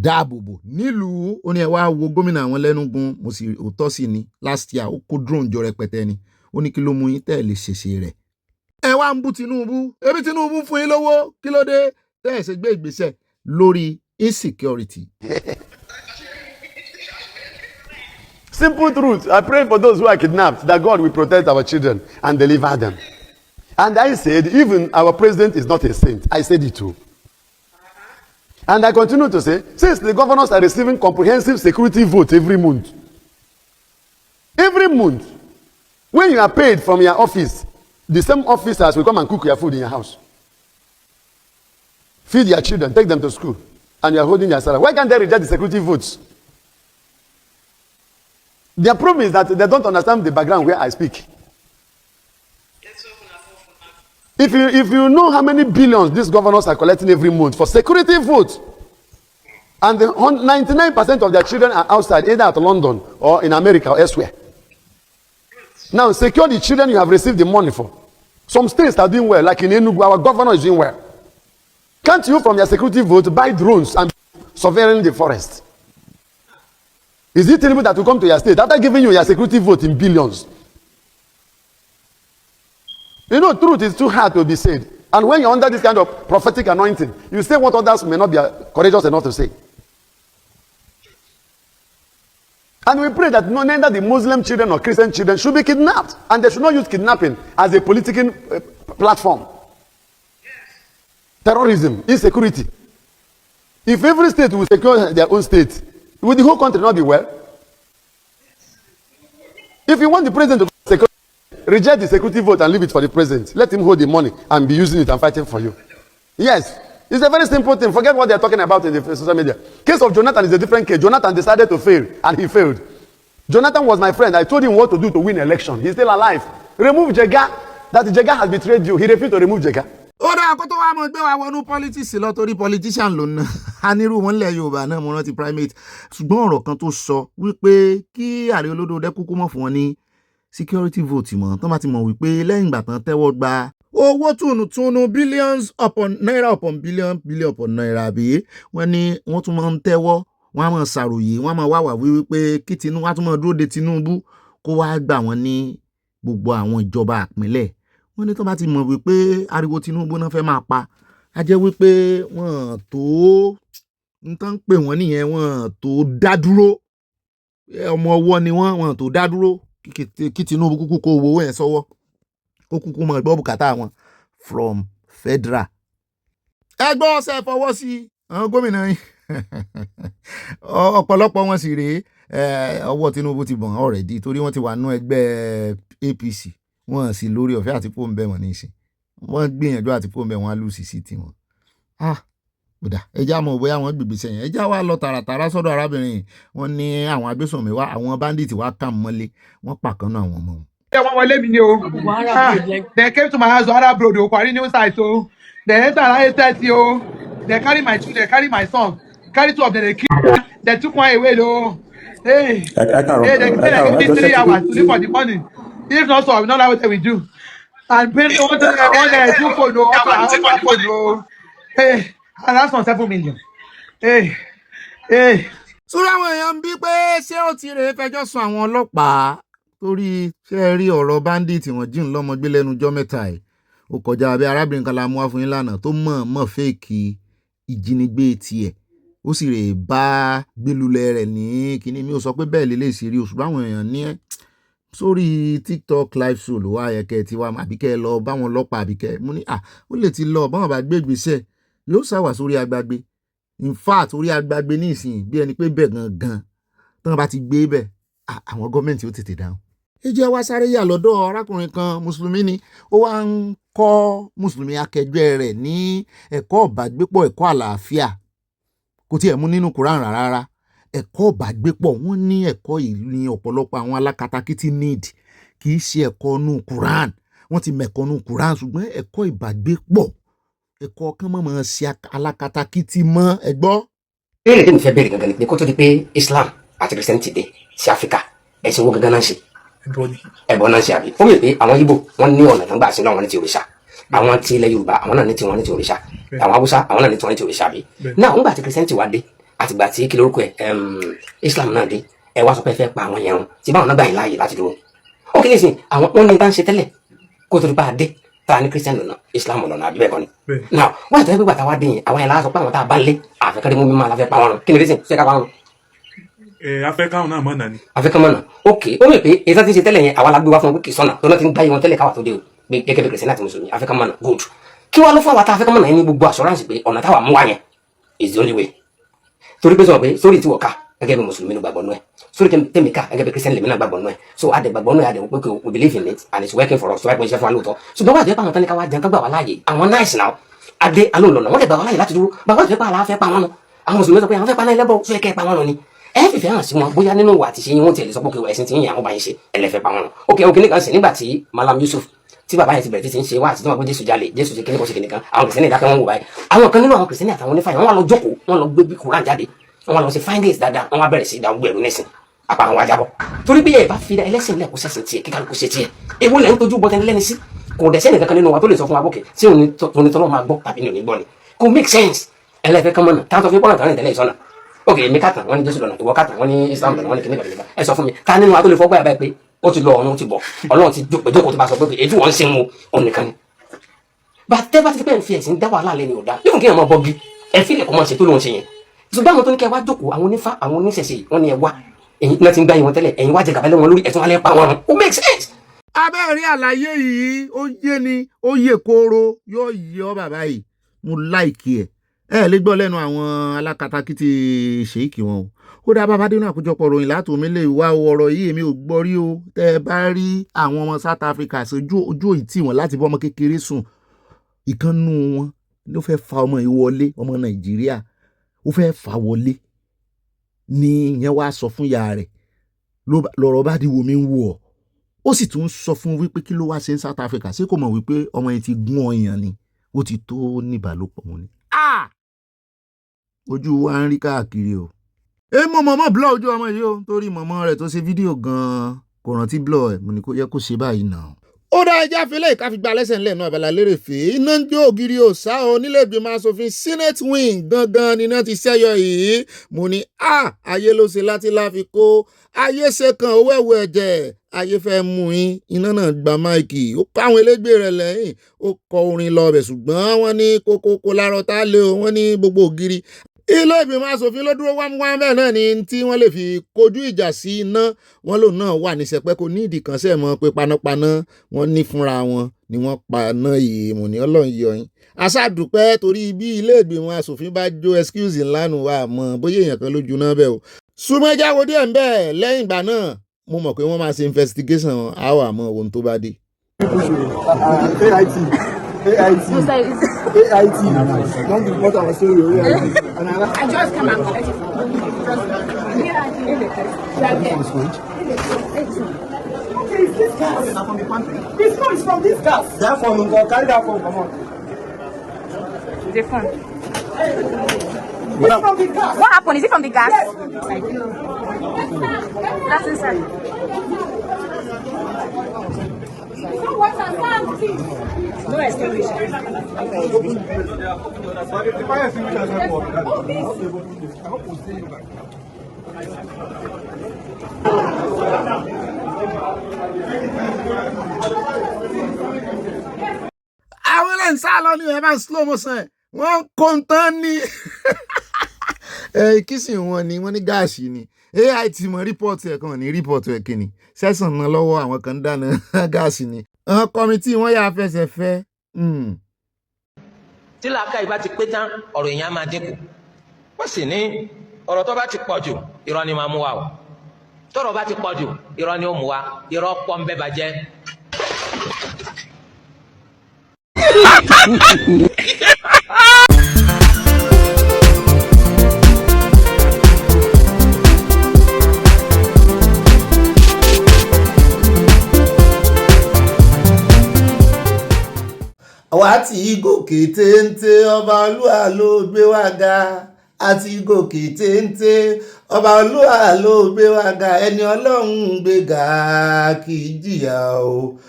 dáàbòbò nílùú ó ní ẹ wá wo gómìnà àwọn lẹ́nugun mo sì òótọ́ sí ni last year ó kó drone jọ rẹpẹtẹ ni ó ní kí ló mú yín tẹ́ ẹ̀ lè ṣèṣe rẹ̀ ẹ wá ń bú Tinubu ebi Tinubu fún yín lówó kí ló dé tẹ́ ẹ̀ ṣe gbé ìgbésẹ̀ lórí insecurity.
Simple truth. I pray for those who are kidnapped that God will protect our children and deliver them. And I said, even our president is not a saint. I said it too. And I continue to say, since the governors are receiving comprehensive security vote every month, when you are paid from your office, the same officers will come and cook your food in your house, feed your children, take them to school, and you are holding your salary. Why can't they reject the security votes? Their problem is that they don't understand the background where I speak. If you know how many billions these governors are collecting every month for security votes, and 99% of their children are outside, either at London or in America or elsewhere. Now, secure the children you have received the money for. Some states are doing well, like in Enugu, our governor is doing well. Can't you, from your security vote, buy drones and surveilling the forest? Is it Tinubu that will come to your state after giving you your security vote in billions? You know, truth is too hard to be said. And when you're under this kind of prophetic anointing, you say what others may not be courageous enough to say. And we pray that neither the Muslim children or Christian children should be kidnapped. And they should not use kidnapping as a political platform. Terrorism, insecurity. If every state will secure their own state, will the whole country not be well? If you want the president to secure, reject the security vote and leave it for the president. Let him hold the money and be using it and fighting for you. Yes, it's a very simple thing. Forget what they're talking about in the social media. Case of Jonathan is a different case. Jonathan decided to fail and he failed. Jonathan was my friend. I told him what to do to win election. He's still alive. Remove Jega. That Jega has betrayed you. He refused to remove Jega.
ó dá àkótó wa mọ̀ gbé wa wọnú politics lọ torí politician ló ná anirú wọn lẹ̀ Yorùbá náà mo rántí primate ṣùgbọ́n ọ̀rọ̀ kan tó sọ wípé kí Ààrẹ Olódòdé kúkú mọ̀ fún wọn ní security vote mọ̀ tán bá ti mọ̀ wípé lẹ́yìn ìgbà tán tẹ́wọ́ gba owó túnútúnú billions upon naira upon billion upon naira àbí wọ́n ní wọ́n tún máa ń tẹ́wọ́ wọ́n á máa ṣàròyé wọ́n á máa wáwà wípé kí Tinubu wá tún máa dúró de Tinubu kó wá gbà wọ́n ní gbogbo àwọn ìjọba àpínlẹ̀ wọ́n ní tó bá ti mọ̀ wípé ariwo Tinubu náà fẹ́ máa pa á jẹ́ wípé wọ́n tó nǹkan pè wọ́n nìyẹn wọ́n tó dá dúró ọmọ ọwọ́ ni wọ́n tó dá dúró kí Tinubu kúkú kó owó yẹn sọ́wọ́ kó kúkú mọ̀ gbọ́ bùkátà wọn from federal. ẹgbẹ́ ọ̀sẹ̀ fọwọ́ sí àwọn gómìnà yìí ọ̀pọ̀lọpọ̀ wọn sì rèé ọwọ́ Tinubu ti bọ̀n already torí wọ́n ti wà nú ẹgbẹ́ APC wọ́n sì lórí ọ̀fẹ́ àti fóun bẹ́ẹ̀ wọ́n ní í ṣe wọ́n gbìyànjú àti fóun bẹ́ẹ̀ wọ́n á lù sí sí tiwọn. kódà ẹja mọ̀ bóyá wọ́n gbègbè sẹ́yìn ẹja wa lọ tààràtàrà sọ́dọ̀ arábìnrin wọ́n ní àwọn agbésùnmí wa àwọn báńdíìtì wa kà mọ́lé wọ́n pàkánná àwọn ọmọ wọn
They came to my house, Arab bro, they carry new side, so they enter and 30, they carry my children, they carry my son, carry two of them, they kill, they took one away, though. Hey, they give me 3 hours to leave for the morning. If not so, I will not know what we do. And pay me one two phone, no, ultra phone, no. Hey, and that's on 7 million. Hey, hey.
sórí àwọn èèyàn ń bí pé ṣé ó ti rèé fẹjọ́ sùn àwọn ọlọ́pàá torí ṣé ẹ rí ọ̀rọ̀ bandit wọ́n jí ń lọ́mọ gbé lẹ́nu ọjọ́ mẹ́ta ẹ̀ ó kọjá abẹ́ arábìnrin kan la mú wá fún yín lánàá tó mọ̀ fẹ́ẹ̀kì ìjínigbé tiẹ̀ ó sì rèé bá gbélulẹ̀ rẹ̀ ní kíní mi ò sọ pé bẹ́ẹ̀ lélẹ̀ sí rí oṣù báwọn èèyàn ní ẹ́ sórí TikTok live show ló wá yẹ kẹ́ ẹ ti wá àbíkẹ́ ẹ lọ báwọn ọlọ́pàá àbíkẹ́ mo ní ó lè ti lọ báwọn bá gbé ìgbésẹ̀ yóò ṣàwà sórí agbágbé in fact orí agbágbé ní ìsìn bí ẹni pé bẹ́ẹ̀ gangan tán bá ti gbé bẹ́ẹ̀ àwọn gọ́ọ̀mẹ̀ntì ó tètè dáhùn. ìjẹ́ wá sáré yà lọ́dọ̀ arákùnrin kan mùsùlùmí ni ó wá ń kọ́ mùsùlùmí akẹgbẹ́ rẹ̀ ní ẹ̀kọ́ ọ̀bàgbépọ̀ ẹ̀kọ́ àlàáfíà kò tiẹ̀ mú nínú Quran rárá ẹ̀kọ́ ọ̀bàgbépọ̀ wọ́n ní ẹ̀kọ́ yìí ní ọ̀pọ̀lọpọ̀ àwọn alákatakítí need kì í ṣe ẹ̀kọ́ nù Quran wọ́n ti mẹ̀kọ́ nù Quran ṣùgbọ́n ẹ̀kọ́ ìbàgbépọ̀ ẹ̀kọ́ kan mọ̀ ṣe alákatakítí mọ́ ẹgbọ́.
béèrè tí mo fẹ́ béèrè gangan ni pé kó tó di pé Islam àti Christianity dé sí Áfíríkà ẹ̀sìn wo gangan náà ń ṣe ẹ̀bọ náà ń ṣe àbí ó mọ̀ pé àwọn Ìgbò wọ́n ní ọ̀nà tó ń gbà sí lọ́wọ́ ní ti òrìṣà àwọn ti ilẹ̀ Yorùbá àwọn náà ní tiwọn ní ti òrìṣà àwọn Haúsá àwọn náà ní tiwọn ní ti òrìṣà àbí náà nígbà tí Christianity wá dé àtìgbà tí kí lórúkọ Islam náà dé ẹ wá sọ pé ẹ fẹ́ pa àwọn yẹn run tí báwọn náà gbà yín láàyè láti dúró ó kí ní sìn àwọn wọn ní bá ń ṣe tẹ́lẹ̀ kó tó di pa dé tá a ní Christian lọ́nà Islam lọ́nà àbí bẹ́ẹ̀ kọ́ ni now wọ́n àtẹ́wé gbàtà wá dé yẹn àwọn yẹn lára sọ pé àwọn tá a bá lé àfẹ́kẹ́rẹ́ mú mímọ́ aláfẹ́ pa wọn run kí ni rí sìn ṣé ká pa wọn.
afẹ́káwọn náà mọ̀nà ni.
afẹ́káwọn mọ̀nà ok ó mọ̀ pé èyí tó ti ṣe tẹ́lẹ̀ yẹn àwa la gbé wá fún wọn pé kì í sọ̀nà tó náà ti ń gbá yìí wọn tẹ́lẹ̀ káwà tó dé o gẹ́gẹ́ bí Christian àti Mùsùlùmí afẹ́káwọn mọ̀nà good kí wàá ló fún àwa tá afẹ́káwọn mọ̀nà yẹn ní gbogbo assurance pé ọ̀nà táwa mú wá yẹn is the only way torí pé sọ pé sórí tí wọ́n ká gẹ́gẹ́ bí Mùsùlùmí ló gbàgbọ́ nú ẹ̀ sórí tèmi ká gẹ́gẹ́ bí Christian lèmi náà gbàgbọ́ nú ẹ̀ so adẹ gbàgbọ́ nú ẹ̀ adẹ wọ́n pé we believe in it and it's working for us so wáyé pé iṣẹ́ fún wa lóòótọ́ ṣùgbọ́n wàá jẹ́ pé àwọn tán ní ká wá jẹun ká gbà wá láàyè àwọn nice now adé alóòlọ́nà wọ́n lè gbà wá láàyè láti dúró bàbá ìfẹ́ pa àlà fẹ́ pa wọn nù àwọn Mùsùlùmí sọ pé àwọn fẹ́ pa náà ẹlẹ́bọ̀ sọ kẹ́ pa wọn nù ni ẹ fìfẹ́ hàn sí wọn bóyá nínú ìwà àti ṣe yín wọ́n tiẹ̀ lè sọ pé ẹ̀sìn tí yín àwọn bá yín ṣe ẹlẹ́fẹ́ pa wọn nù ok nìkan sì nígbà tí Malam Yusuf tí bàbá yẹn ti bẹ̀rẹ̀ tí ń ṣe wá àti tí wọ́n gbé Jésù jalè Jésù ṣe kíníkan ṣe kíníkan àwọn Kìrìsìtẹ́nì ìdákẹ́ wọn wò báyìí àwọn kan nínú àwọn Kìrìsìtẹ́nì àtàwọn onífàyè wọn wá lọ jókòó wọn lọ gbé Kùránì jáde wọn wá lọ sí findings dáadáa wọn wá bẹ̀rẹ̀ sí ìdáwó ẹ̀rú nẹ́sìn apá àwọn ajábọ̀ torí bí ẹ bá fi ẹlẹ́sìn lẹ̀ kó sẹ́sìn tiẹ̀ kíkà kó ṣe tiẹ̀ ewu lẹ́yìn tójú bọ́ tẹ́ni lẹ́ni sí kò dẹ̀ sẹ́ni kankan nínú wa tó lè sọ fún wa bókè tí onítọ́lọ́ máa gbọ́ tàbí ní òní gbọ́ ni kò make sense ẹlẹ́fẹ́ kan mọ́nà táwọn tó fi pọ́nà tán ní tẹ́lẹ̀ ìsọ́nà ok èmi kàtàn wọ́n ní Jésù lọ́nà ìwọ kàtàn wọ́n ní Islam lọ́nà wọ́n ní kìnnìkan lọ́nà ẹ sọ fún mi ká nínú wa tó lè fọ́ gbáyà báyìí pé ó ti lọ ọ̀run ó ti bọ̀ Ọlọ́run ti jókòó tó bá sọ pé èyí tí wọ́n ń sin mu òun nìkan ni bàtẹ́ bá ti pẹ́ ń fi ẹ̀sìn dá wàhálà lẹ́ni ò dá yóò kí ẹ̀ máa bọ́gi ẹ̀ fi ilẹ̀kùn máa ṣe tó lóun ṣe yẹn ṣùgbọ́n àwọn tó ní kẹ́ wá jókòó àwọn onífá àwọn oníṣẹ̀ṣe wọ́n ní ẹ wá ẹ̀yin náà ti ń gbá yín wọn tẹ́lẹ̀ ẹ̀yin wá jẹ gàbálẹ̀ wọn lórí ẹ̀tún alẹ́ pa wọn run ó make sense.
abẹ́rẹ́ àlàyé yìí ó yé ni ó yé kóró yóò yé ọ bàbá yìí mo láìkí ẹ lè gbọ́ lẹ́nu àwọn alákatakítí ṣèkì wọn ó dá bàbá dénú àkójọpọ̀ ròyìn látò mí lè wá ọ̀rọ̀ yìí èmi ò gbọ́ rí o tẹ́ ẹ bá rí àwọn ọmọ South Africa sójú ojú ìtì wọn láti bọ́ ọmọ kékeré sùn ìkànnù wọn ló fẹ́ fa ọmọ yìí wọlé ọmọ Nàìjíríà ó fẹ́ fà wọlé ní ìyẹn wá sọ fún ìyá rẹ̀ lọ́rọ̀ bá di wo mi ń wò ọ́ ó sì tún sọ fún wípé kí ló wá ṣe ní South Africa ṣé kò mọ̀ wípé ọmọ yẹn ti gún ọyàn ni ó ti tó níbàlòpọ̀ wọn ni. ojú wa ń rí káàkiri o. mo mọ̀mọ́ blọ́ ojú ọmọ yìí o torí mọ̀mọ́ rẹ̀ tó ṣe fídíò gan-an kò rántí blọ́ ẹ̀ mo ní kó yẹ kó ṣe báyìí náà. ó dá ẹja fílẹ̀ ká fi gba lẹ́sẹ̀ ńlẹ̀ náà Abala lérè fè é iná ń jó ògiri òsá o nílé ìgbìmọ̀ asòfin Senate wing gangan ni iná ti ṣẹ́yọ yìí mo ní ayé ló ṣe láti láfi kó ayé ṣe kan owó ẹ̀wọ̀ ẹ̀jẹ̀ ayé fẹ́ mú yín iná náà gba máìkì ó kọ́ àwọn elégbè rẹ̀ lẹ́yìn ó kọ orin lọ bẹ̀ ṣùgbọ́n wọ́n ní kókó lárọ́ tá lé o wọ́n ní gbogbo ògiri ilé ìgbìmọ̀ asòfin ló dúró wámúwámú bẹ́ẹ̀ náà ni tí wọ́n lè fi kojú ìjà sí iná wọn lòun náà wà ní sẹpẹ́ kò ní ìdí kan sẹ́ẹ̀ mọ́ pé panápaná wọ́n ní fúnra wọn ni wọ́n paná yìí mò ní Ọlọ́run yọ yín aṣáàdùpẹ́ torí bí ilé ìgbìmọ̀ asòfin bá jó excuse ńlá nù wá mọ́ bóyá èèyàn kan lójú náà bẹ́ẹ̀ o súnmọ́jà wo díẹ̀ ń bẹ́ẹ̀ lẹ́yìn ìgbà náà mo mọ̀ pé wọ́n máa ṣe investigation àwọn àmọ́ ohun tó bá dé. AIT. Don't be what I was saying. I just come and collect it from you.
Please, this gas. This phone is from this gas. That phone, carry that phone, come on.
The phone.
It's from the gas.
What happened? Is it from the gas?
Yes.
That's inside.
No extinguisher.
àwọn ẹlẹ́yìn sá lọ ní ẹ̀ máa slow motion ẹ̀ wọ́n kó ń tán ní kí sì wọ́n ní wọ́n ní gáàsì ni AI ti mọ rìpọ́ọ̀tù ẹ̀ kan ní rìpọ́ọ̀tù ẹ̀ kìíní sẹ́sàn náà lọ́wọ́ àwọn kan dáná gáàsì ni àwọn kọ́mítì wọ́n yà fẹsẹ̀ fẹ́.
tí làákàyè bá ti pé tán ọ̀rọ̀ èèyàn máa dínkù wọ́n sì ní ọ̀rọ̀ tó bá ti pọ̀ jù irọ́ ni máa mú wa o tọ́rọ̀ bá ti pọ̀ jù irọ́ ni ó mú wa irọ́ pọ̀ ń bẹ́ bàjẹ́.
àwa tí gòkè téńté ọba olúwa ló gbé wá ga àti gòkè téńté ọba olúwa ló gbé wá ga ẹni ọlọ́run gbé ga kì í jìyà o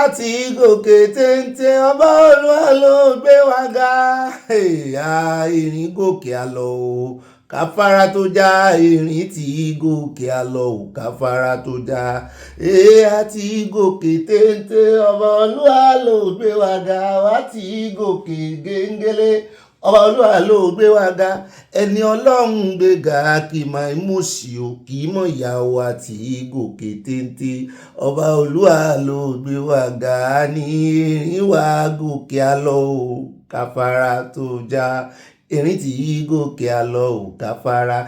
àti gòkè téńté ọba olúwa ló gbé wá ga ìrìn gòkè àlọ o káfárá tó já ìrìn tí gòkè àlọ ò káfárá tó já àti gòkè téńté ọba olúwa ló gbé wá ga wá tí gòkè géńgélé ọba olúwa ló gbé wá ga ẹni ọlọ́run gbé ga kì í máa mú sí o kì í mọ̀ ìyàwó àti gòkè téńté ọba olúwa ló gbé wá ga ní ìrìn wá gòkè àlọ ò káfárá tó já ìrìn tí gòkè àlọ ò káfárá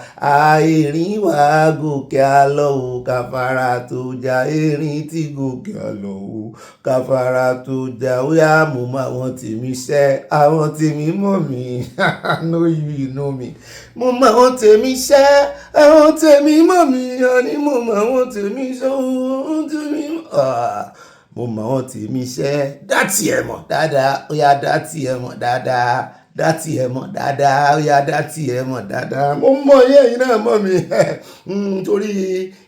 ìrìn wá gòkè àlọ ò káfárá tó já ìrìn tí gòkè àlọ ò káfárá tó já ó yá mo mọ àwọn tèmi ṣẹ́ àwọn tèmi mọ̀ mí no you know me mo mọ àwọn tèmi ṣẹ́ àwọn tèmi mọ̀ mí ni mo mọ àwọn tèmi ṣẹ́ àwọn tèmi mo mọ àwọn tèmi ṣẹ́ dátì ẹ̀ mọ̀ dáadáa ó yá dátì ẹ̀ mọ̀ dáadáa dátì ẹ mọ̀ dáadáa ó yá dátì ẹ mọ̀ dáadáa mo mọ iye yìí náà mọ̀ mi torí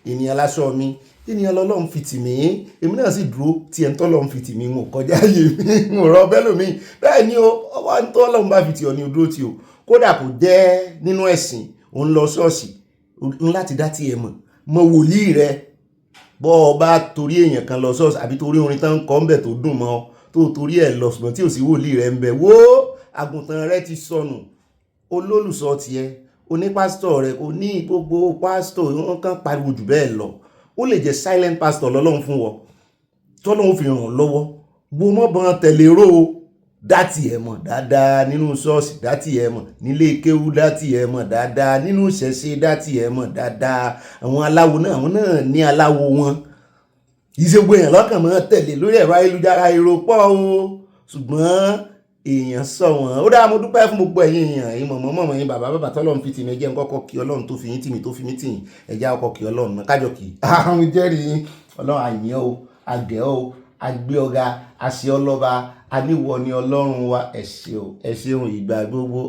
ènìyàn láṣọ mi ènìyàn lọ́lọ́run fi tì mí èmi náà sì dúró tí ẹ̀ ń tọ́lọ́run fi tì mí ń kọjá yé mi ń rọ bẹ́lòmíì bẹ́ẹ̀ ni ó ọwọ́ ń tọ́lọ́run bá fi tì ọ́ ní odó tí o kódà kò jẹ́ nínú ẹ̀sìn òun lọ ṣọ́ọ̀ṣì ń láti dátì ẹ mọ̀ wòlíì rẹ bọ́ ọ bá torí èèyàn kan lọ ṣọ́ọ̀ṣì àbí torí orin tán ń kọ́ ń bẹ̀ tó dùn mọ́ tó torí ẹ̀ lọ ṣùgbọ́n tí ò sí wòlíì rẹ ń bẹ̀ wó àgùntàn rẹ ti sọnù olólùsọ tiẹ̀ onípásítọ̀ rẹ kò ní gbogbo pásítọ̀ wọn kàn pariwo jù bẹ́ẹ̀ lọ ó lè jẹ́ silent pastor lọ́lọ́run fún wọn tọ́lọ́run fi ràn lọ́wọ́ bó mọ́ bọ́n tẹ̀lé ró dátì ẹ̀ mọ̀ dáadáa nínú ṣọ́ọ̀ṣì dátì ẹ̀ mọ̀ nílé kéwú dátì ẹ̀ mọ̀ dáadáa nínú ìṣẹ̀ṣe dátì ẹ̀ mọ̀ dáadáa àwọn aláwo náà àwọn náà ní aláwo wọn ìṣègbè èèyàn lọ́kàn mọ́ tẹ̀lé lórí ẹ̀rọ ayélujára èrò pọ̀ o ṣùgbọ́n èèyàn sọ wọn ó dáa mo dúpẹ́ fún gbogbo ẹ̀yin èèyàn ẹ̀yin mọ̀mọ́ yín bàbá tọ́lọ́run fi tìmí ẹjẹ́ kọ́kọ́ kí ọlọ́run tó fi yín tìmí tó fi mí tìyìn ẹjẹ́ ọkọ̀ kí ọlọ́run kájọ kì í àwọn jẹ́rìí ọlọ́run àyàn o àgẹ̀ o àgbẹ̀ ọ̀gá àṣẹ ọlọ́ba aníwọ ni ọlọ́run wa ẹ ṣeun ìgbà gbogbo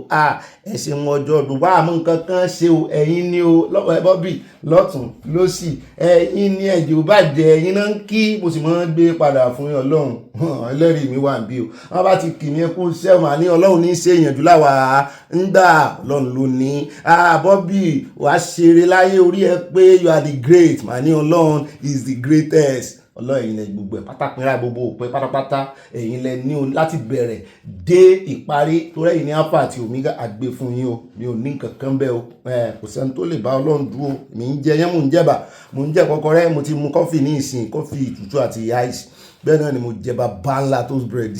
ẹ ṣeun ọjọ́ gbogbo àmọ́ nǹkan kan ṣe o ẹ̀yin ni o lọ́wọ́ ẹ bọ́bì lọ́tún lọ́sì ẹ̀yin ni ẹ̀jẹ̀ ò bá jẹ ẹ̀yin náà ń kí mo sì máa ń gbé padà fún ọlọ́run ẹlẹ́rìí mi wà ń bí o wọ́n bá ti kì mí kú sẹ́wọ̀n àní ọlọ́run ní í ṣe ìyànjú láwa ń gbà ọlọ́run ló ní bọ́bì wàá ṣeré láyé orí ẹ pé you are the great màá ní ọlọ́run is the greatest ọlọ́run ẹ̀yin lẹ gbogbo ẹ̀ pátápínlá gbogbo òpẹ́ pátápátá ẹ̀yin lẹ ní o láti bẹ̀rẹ̀ dé ìparí torí ẹ̀yin ní alpha àti omega àgbẹ̀ fún yín o mi ò ní nǹkan kan bẹ́ẹ̀ o kò sẹ́ni tó lè bá ọlọ́run dúró mi ń jẹ yẹn mò ń jẹ̀bà mò ń jẹ kọ́kọ́rẹ́ mo ti mu kọ́fì ní ìsìn kọ́fì ìtútù àti ice bẹ́ẹ̀ náà ni mo jẹ bàbá ńlá toast bread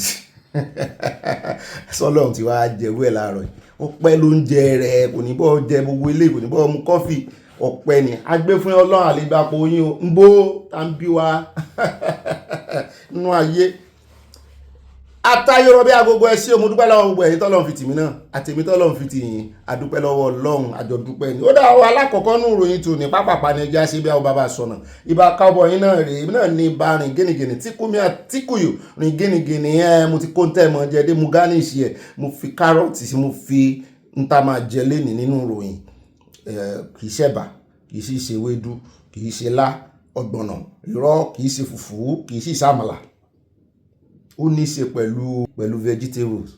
sọlọ́run ti wá jẹ̀wé ẹ̀ láàárọ̀ yìí ó pẹ́ ló ń jẹ rẹ̀ kò ní bọ́ jẹ gbogbo ilé kò ní bọ́ mu kọ́fì ọ̀pẹ ni agbé fún ọlọ́run àlégbàpọ̀ yín o ń bó tá ń bí wa nínú ayé atayọrọ bí agogo ẹ ṣé o mo dúpẹ́ lọ́wọ́ gbogbo ẹ̀yin tọ́lọ́run fi tì mí náà àtèmi tọ́lọ́run fi tì yín adúpẹ́ lọ́wọ́ Ọlọ́run àjọdúpẹ́ ni ó dá wa alákọ̀ọ́kọ́ nù ròyìn tù ní pápápá ní ẹja ṣe bí àwọn bàbá sọnà ibà káwọ́ yín náà rèé náà ní bá rìn gínigíni tíkúmi àtíkùyù rìn gínigíni ẹ mo ti kó ń tẹ́ mọ́ jẹ́ dé mo gánìṣì ẹ̀ mo fi kárọ̀tì sí mo fi ń ta máa jẹ lẹ́nì nínú ròyìn kì í ṣẹ̀bà kì í sì ṣe wédú kì í ṣe lá ọ̀gbọ̀nà irọ́ kì í ṣe fùfú kì í sì ṣàmàlà ó ní í ṣe pẹ̀lú vegetables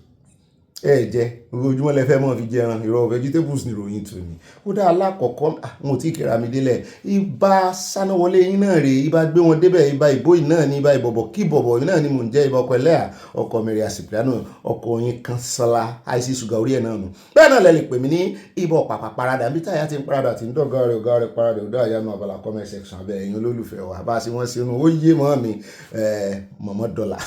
jẹ́ ojoojúmọ́ lẹ fẹ́ mọ́ fi jẹran ìrọ̀ vegetables ní ìròyìn tù ní ó dá alákọ̀ọ́kọ́ wọn ò tí kẹra mi délẹ̀ ibà Sanawole yín náà rèé ibà gbé wọn débẹ̀ ibà ìbòyìn náà ní ibà ìbọ̀bọ̀ kí bọ̀bọ̀ yín náà ni mò ń jẹ́ ibà ọkọ̀ ẹlẹ́à ọkọ̀ mẹ́rẹ̀ àsìpìlánù ọkọ̀ yín kan sọ́lá àìsí ṣùgà orí ẹ̀ náà nù bẹ́ẹ̀ náà lẹ lè pè mí ní ibà pàpà parada bí táyà ti ń parada ti ń dọ̀gá rẹ̀ parada ó dá àyànú abala comment section abẹ́ ẹ̀yin olólùfẹ́ wa bá a ṣe wọ́n ṣe ó yé mọ́ mi mọ̀mọ́ dọ́là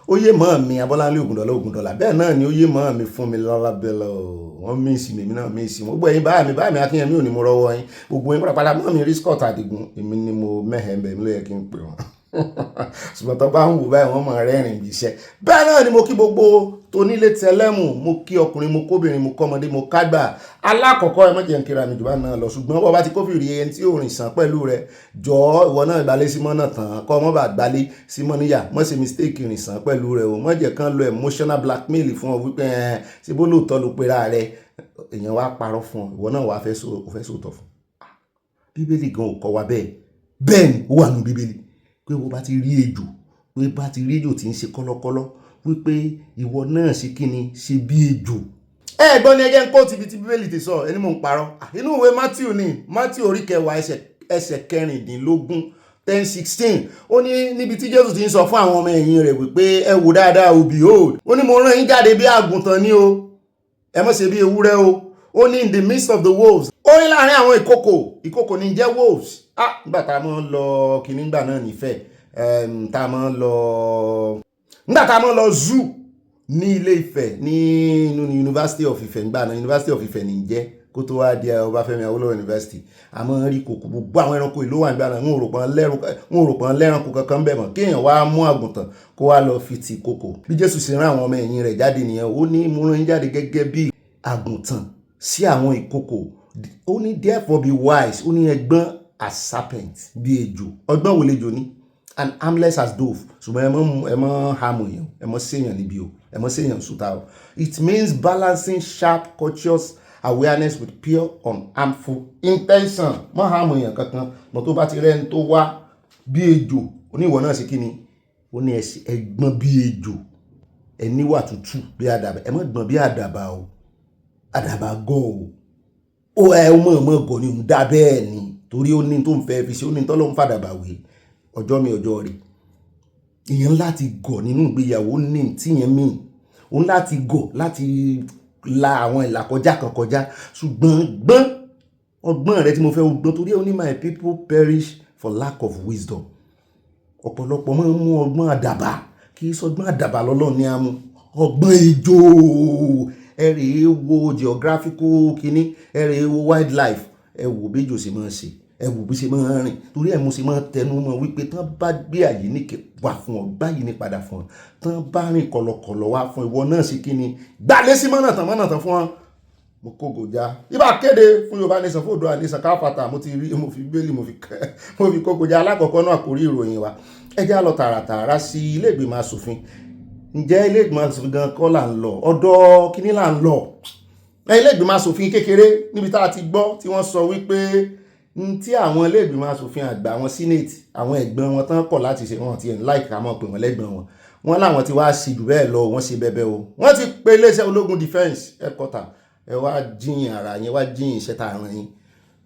ó yé mọ́ mi Abọ́láńlé Ògúndọ́lá bẹ́ẹ̀ náà ni ó yé mọ́ mi fún mi lọ́la bẹ́lẹ̀ wọ́n mísì mi náà mísì mo gbọ́ yín bá mi Akínyẹmí ò ní mo rọ́wọ́ yín gbogbo yín pàápàá mọ́ mi rí Scott Adigun èmi ni mo mẹ́hẹ̀ẹ́bẹ̀ mi ló yẹ kí n pè wọ́n ṣùgbọ́n tó bá ń wò báyìí wọ́n máa rẹ́rìn bí iṣẹ́ bẹ́ẹ̀ náà ni mo kí gbogbo tónílé tẹlẹ́mù mo kí ọkùnrin mo kóbìnrin mo kọ́mọdé mo kágbà alákọ̀ọ́kọ́ ẹ má jẹ́ n kíra mi jù bá náà lọ ṣùgbọ́n bọ́ bá ti kófìrí ẹni tí ò rìn sàn pẹ̀lú rẹ jọ ìwọ náà gbalé símọ́ náà tán kọ́ ọmọ bá gbalé símọ́ níyà mọ́ ṣe mistake rìn sàn pẹ̀lú rẹ o mọ́ jẹ́ kán lo emotional blackmail fún ọ wípé ṣe bó lóòótọ́ ló pera rẹ èèyàn wá parọ́ fún ọ ìwọ náà wàá fẹ́ sòótọ́ fún bíbélì gan ò kọ́ wa bẹ́ẹ̀ ni ó wà nù bíbélì pé wo bá ti rí ejò pé bá ti rí ejò tí ń ṣe kọ́lọ́kọ́lọ́ wípé ìwọ náà ṣe kí ni ṣe bí ejò. Ẹ̀gbọ́n ni ẹgẹ́ ń kó tìbí tí bíbélì ti sọ ẹni mò ń parọ́ inú ìwé Matthew orí kẹwàá ẹsẹ̀ kẹrìndínlógún 10:16 ó ní níbi tí Jésù ti ń sọ fún àwọn ọmọ ẹ̀yìn rẹ̀ wípé ẹ wò dáadáa o behold ó ní mo rán yín jáde bí àgùntàn ni o ẹ má ṣe bí ewúrẹ́ o ó ní in the midst of the wolves ó ní láàrin àwọn ìkòkò ní jẹ́ wolves nígbà tá a máa ń lọ kìíní gbà náà nífẹ̀ẹ́ tá a máa ń lọ zoo ní Ilé Ifẹ̀ ní University of Ifẹ̀ nígbà náà University of Ifẹ̀ ní jẹ́ kó tó wá di Ọbáfẹ́mi Awólọ́wọ̀ University a máa ń rí kòkò gbogbo àwọn ẹranko ìlú wà nígbà náà wọn ò rò pọ́n lẹ́ranko kankan bẹ̀ mọ́ kéèyàn wá mú àgùntàn kó wá lọ fi ti kòkò bí Jésù ṣe rán àwọn ọmọ ẹ̀yìn rẹ̀ jáde nìyẹn ó ní mo rán yín jáde gẹ́gẹ́ bí àgùntàn sí àwọn ìkòkò ó ní therefore be wise ó ní ẹgbọ́n as serpent bí ejò ọgbọ́n wo lejò ní and harmless as dove ṣùgbọ́n ẹ mọ́ hamu èèyàn ẹ mọ́ séèyàn níbi o ẹ mọ́ séèyàn sùtà o it means balancing sharp conscious awareness with pure unharmful intention mọ́ hamu èèyàn kankan mọ́ tó bá ti rẹ́ni tó wá bí ejò oníwọ̀ náà ṣe kí ni ó ní ẹgbọ́n bí ejò ẹ níwà tútù bí àdàbà ẹ mọ́ gbọ́n bí àdàbà o àdàbà gọ́ o ẹ mọ̀ gọ́ ni òun dá bẹ́ẹ̀ ni torí ó ní tó ń fẹ́ fi ṣe ó ní tọ́lọ́ ń fàdàbà wé ọjọ́ mi ọjọ́ rẹ̀ èèyàn láti gọ̀ nínú ìgbéyàwó ní tíyẹn míì òun láti gọ̀ láti la àwọn ìlàkọjá kan kọjá ṣùgbọ́n ọgbọ́n rẹ tí mo fẹ́ gbọ́n torí ó ní my people perish for lack of wisdom ọ̀pọ̀lọpọ̀ máa ń mú ọgbọ́n àdàbà kì í sọgbọ́n àdàbà lọ́lọ́ ní àmú ọgbọ́n ejò ẹ̀rẹ̀ wo geographical kínní ẹ̀rẹ̀ wo wildlife ẹ wò bí ejò ṣe máa ṣe ẹ wò bí ṣe máa rìn torí ẹ mo ṣe máa tẹnu mọ́ wípé tán bá gbé àyè ní wà fún ọ gbáyìí ní padà fún ọ tán bá rìn kọ̀lọ̀kọ̀lọ̀ wá fún ìwọ náà ṣe kí ni gbálé sí mọ́nà tán fún ọ. mo kó gòjá ibà kéde fún Yorùbá Nation fún Oòduà Nation káfàtà mo ti rí mo fi bẹ́ẹ̀lì mo fi kó gòjá alákọ̀ọ́kọ́ náà kò rí ìròyìn wa ẹ já lọ tààràtààrà sí ilé ìgbìmọ̀ asòfin ǹjẹ́ ilé ìgbìmọ̀ asòfin gan kọ́ là ń lọ ọ̀dọ̀ kíní là ń lọ ilé ìgbìmọ̀ asòfin kékeré níbi tá a ti gbọ́ tí wọ́n sọ wípé tí àwọn ilé ìgbìmọ̀ asòfin àgbà àwọn senate àwọn ẹ̀gbọ́n wọn tán kọ̀ láti ṣe wọn ti ẹ̀ láìka mọ̀ pé wọ́n lẹ́gbọ̀n wọn láwọn ti wá sí jù bẹ́ẹ̀ lọ wọ́n ṣe bẹ́bẹ́ o wọ́n ti pe iléeṣẹ́ ológun defence headquarter ẹ wá jíyìn ara yẹn wá jíyìn iṣẹ́ tá a ràn yín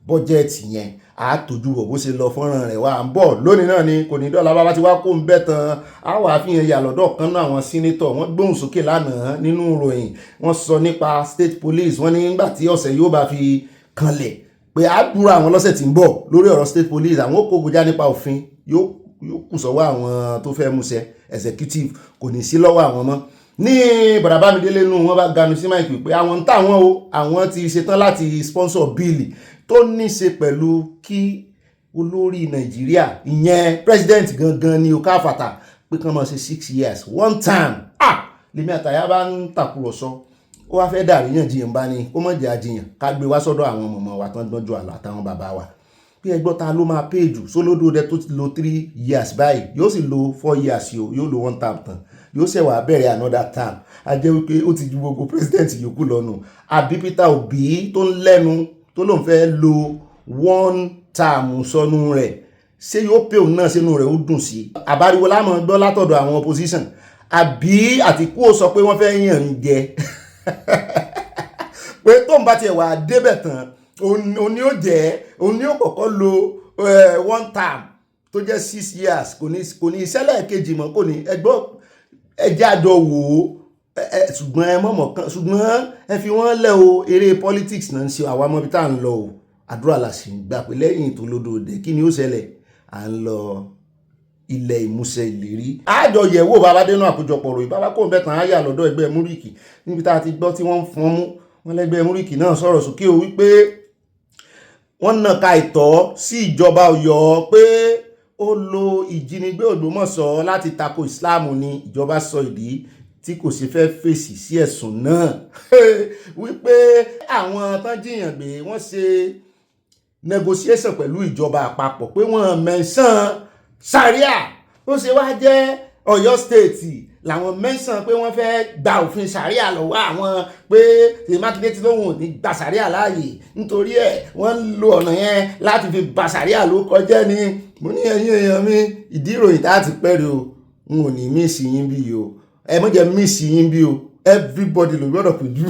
bọ́jẹ́ẹ̀tì yẹn àtòjú wọ̀ bó ṣe lọ fọ́nrán rẹ̀ wá ń bọ̀ lónìí náà ni kò ní dọ́là bá ti wá kó ń bẹ́ tán á wà fihàn yà lọ́dọ̀ kan náà àwọn sínétọ̀ wọ́n gbóhùn sókè lánàá nínú ìròyìn wọ́n sọ nípa state police wọ́n ní nígbà tí ọ̀sẹ̀ yóò bá fi kanlẹ̀ pé á dúró àwọn lọ́sẹ̀ tí ń bọ̀ lórí ọ̀rọ̀ state police àwọn ó kó gojá nípa òfin yóò kù sọ́wọ́ àwọn tó fẹ́ múṣẹ́ executive kò ní sí lọ́wọ́ àwọn mọ́ ní bàdà Bámidélé nù wọ́n bá ganu sí máìkì pé àwọn táwọn o àwọn ti ṣetán láti sponsor bíìlì tó ní ṣe pẹ̀lú kí olórí Nàìjíríà ìyẹn president gangan ni Okafata pé kán máa ṣe 6 years one time lèmi àtàyà bá ń tàkùrọ̀sọ ó wá fẹ́ dàríyànjiyàn bá ní kó mọ̀ jẹ́ àjiyàn ká gbé wá sọ́dọ̀ àwọn mọ̀mọ́ wa tán gbọ́njú àlọ́ àtàwọn bàbá wa bí ẹgbọ́n ta ló máa pé jù sólódó dẹ tó ti lo 3 years báyìí yóò sì lo 4 years yóò lo one term tán yóò ṣẹ̀wá bẹ̀rẹ̀ another term a jẹ́ wípé ó ti ju gbogbo president yòókù lọ́nu àbí Peter Obi tó ń lẹ́nu tó lóun fẹ́ lo one term sọnù rẹ̀ ṣé yóò pé òun náà sínú rẹ̀ ó dùn sí àbáriwo lámọ̀ gbọ́ látọ̀dọ̀ àwọn opposition àbí Àtìkú ó sọ pé wọ́n fẹ́ yàn ń jẹ pé tó ń bá tiẹ̀ wà débẹ̀ tán òun ni ó kọ́kọ́ lo one term tó jẹ́ 6 years kò ní ìṣẹ̀lẹ̀ kejì mọ́ kò ní ẹgbọ́ ẹjẹ́ àjọ wò ó ṣùgbọ́n ẹ mọ̀mọ́ kan ṣùgbọ́n ẹ fi wọ́n lẹ̀ o eré politics náà ń ṣe àwa mọ́bí tá à ń lọ o àdúrà la sì ń gbà pé lẹ́yìn tó lódòdè kí ni ó ṣẹlẹ̀ à ń lọ ilẹ̀ ìmúṣẹ ìlérí àjọ yẹ̀wò bàbá dénú àkójọpọ̀ ròyìn bàbá kò bẹ́ẹ̀ tán á yà lọ́dọ̀ ẹgbẹ́ múríkì níbi tá a ti gbọ́ tí wọ́n ń fọ́n mú wọn lẹ́gbẹ́ múríkì náà sọ̀rọ̀ sókè o wípé wọ́n nàka ìtọ́ sí ìjọba Ọ̀yọ́ pé ó lo ìjínigbé Ògbómọ̀ṣọ́ láti tako Islam ni ìjọba sọ ìdí tí kò sì fẹ́ fèsì sí ẹ̀sùn náà wípé àwọn tán jiyàn gbé wọ́n ṣe negotiation pẹ̀lú ìjọba àpapọ̀ pé wọ́n mẹ́sàn Sharia ó ṣe wá jẹ́ Ọ̀yọ́ state làwọn mẹ́sàn pé wọ́n fẹ́ gba òfin Sharia lọ́wọ́ àwọn pé ṣe Mákindé tí lóhùn ò ní gba Sharia láàyè nítorí ẹ̀ wọ́n ń lo ọ̀nà yẹn láti fi ba Sharia ló kọjá ni mo ní ẹ̀yin èèyàn mi ìdí ìròyìn tá a ti pẹ́rẹ́ o n ò ní mísì yín bí o ẹ mọ̀ jẹ́ mísì yín bí o everybody ló gbọ́dọ̀ pè jù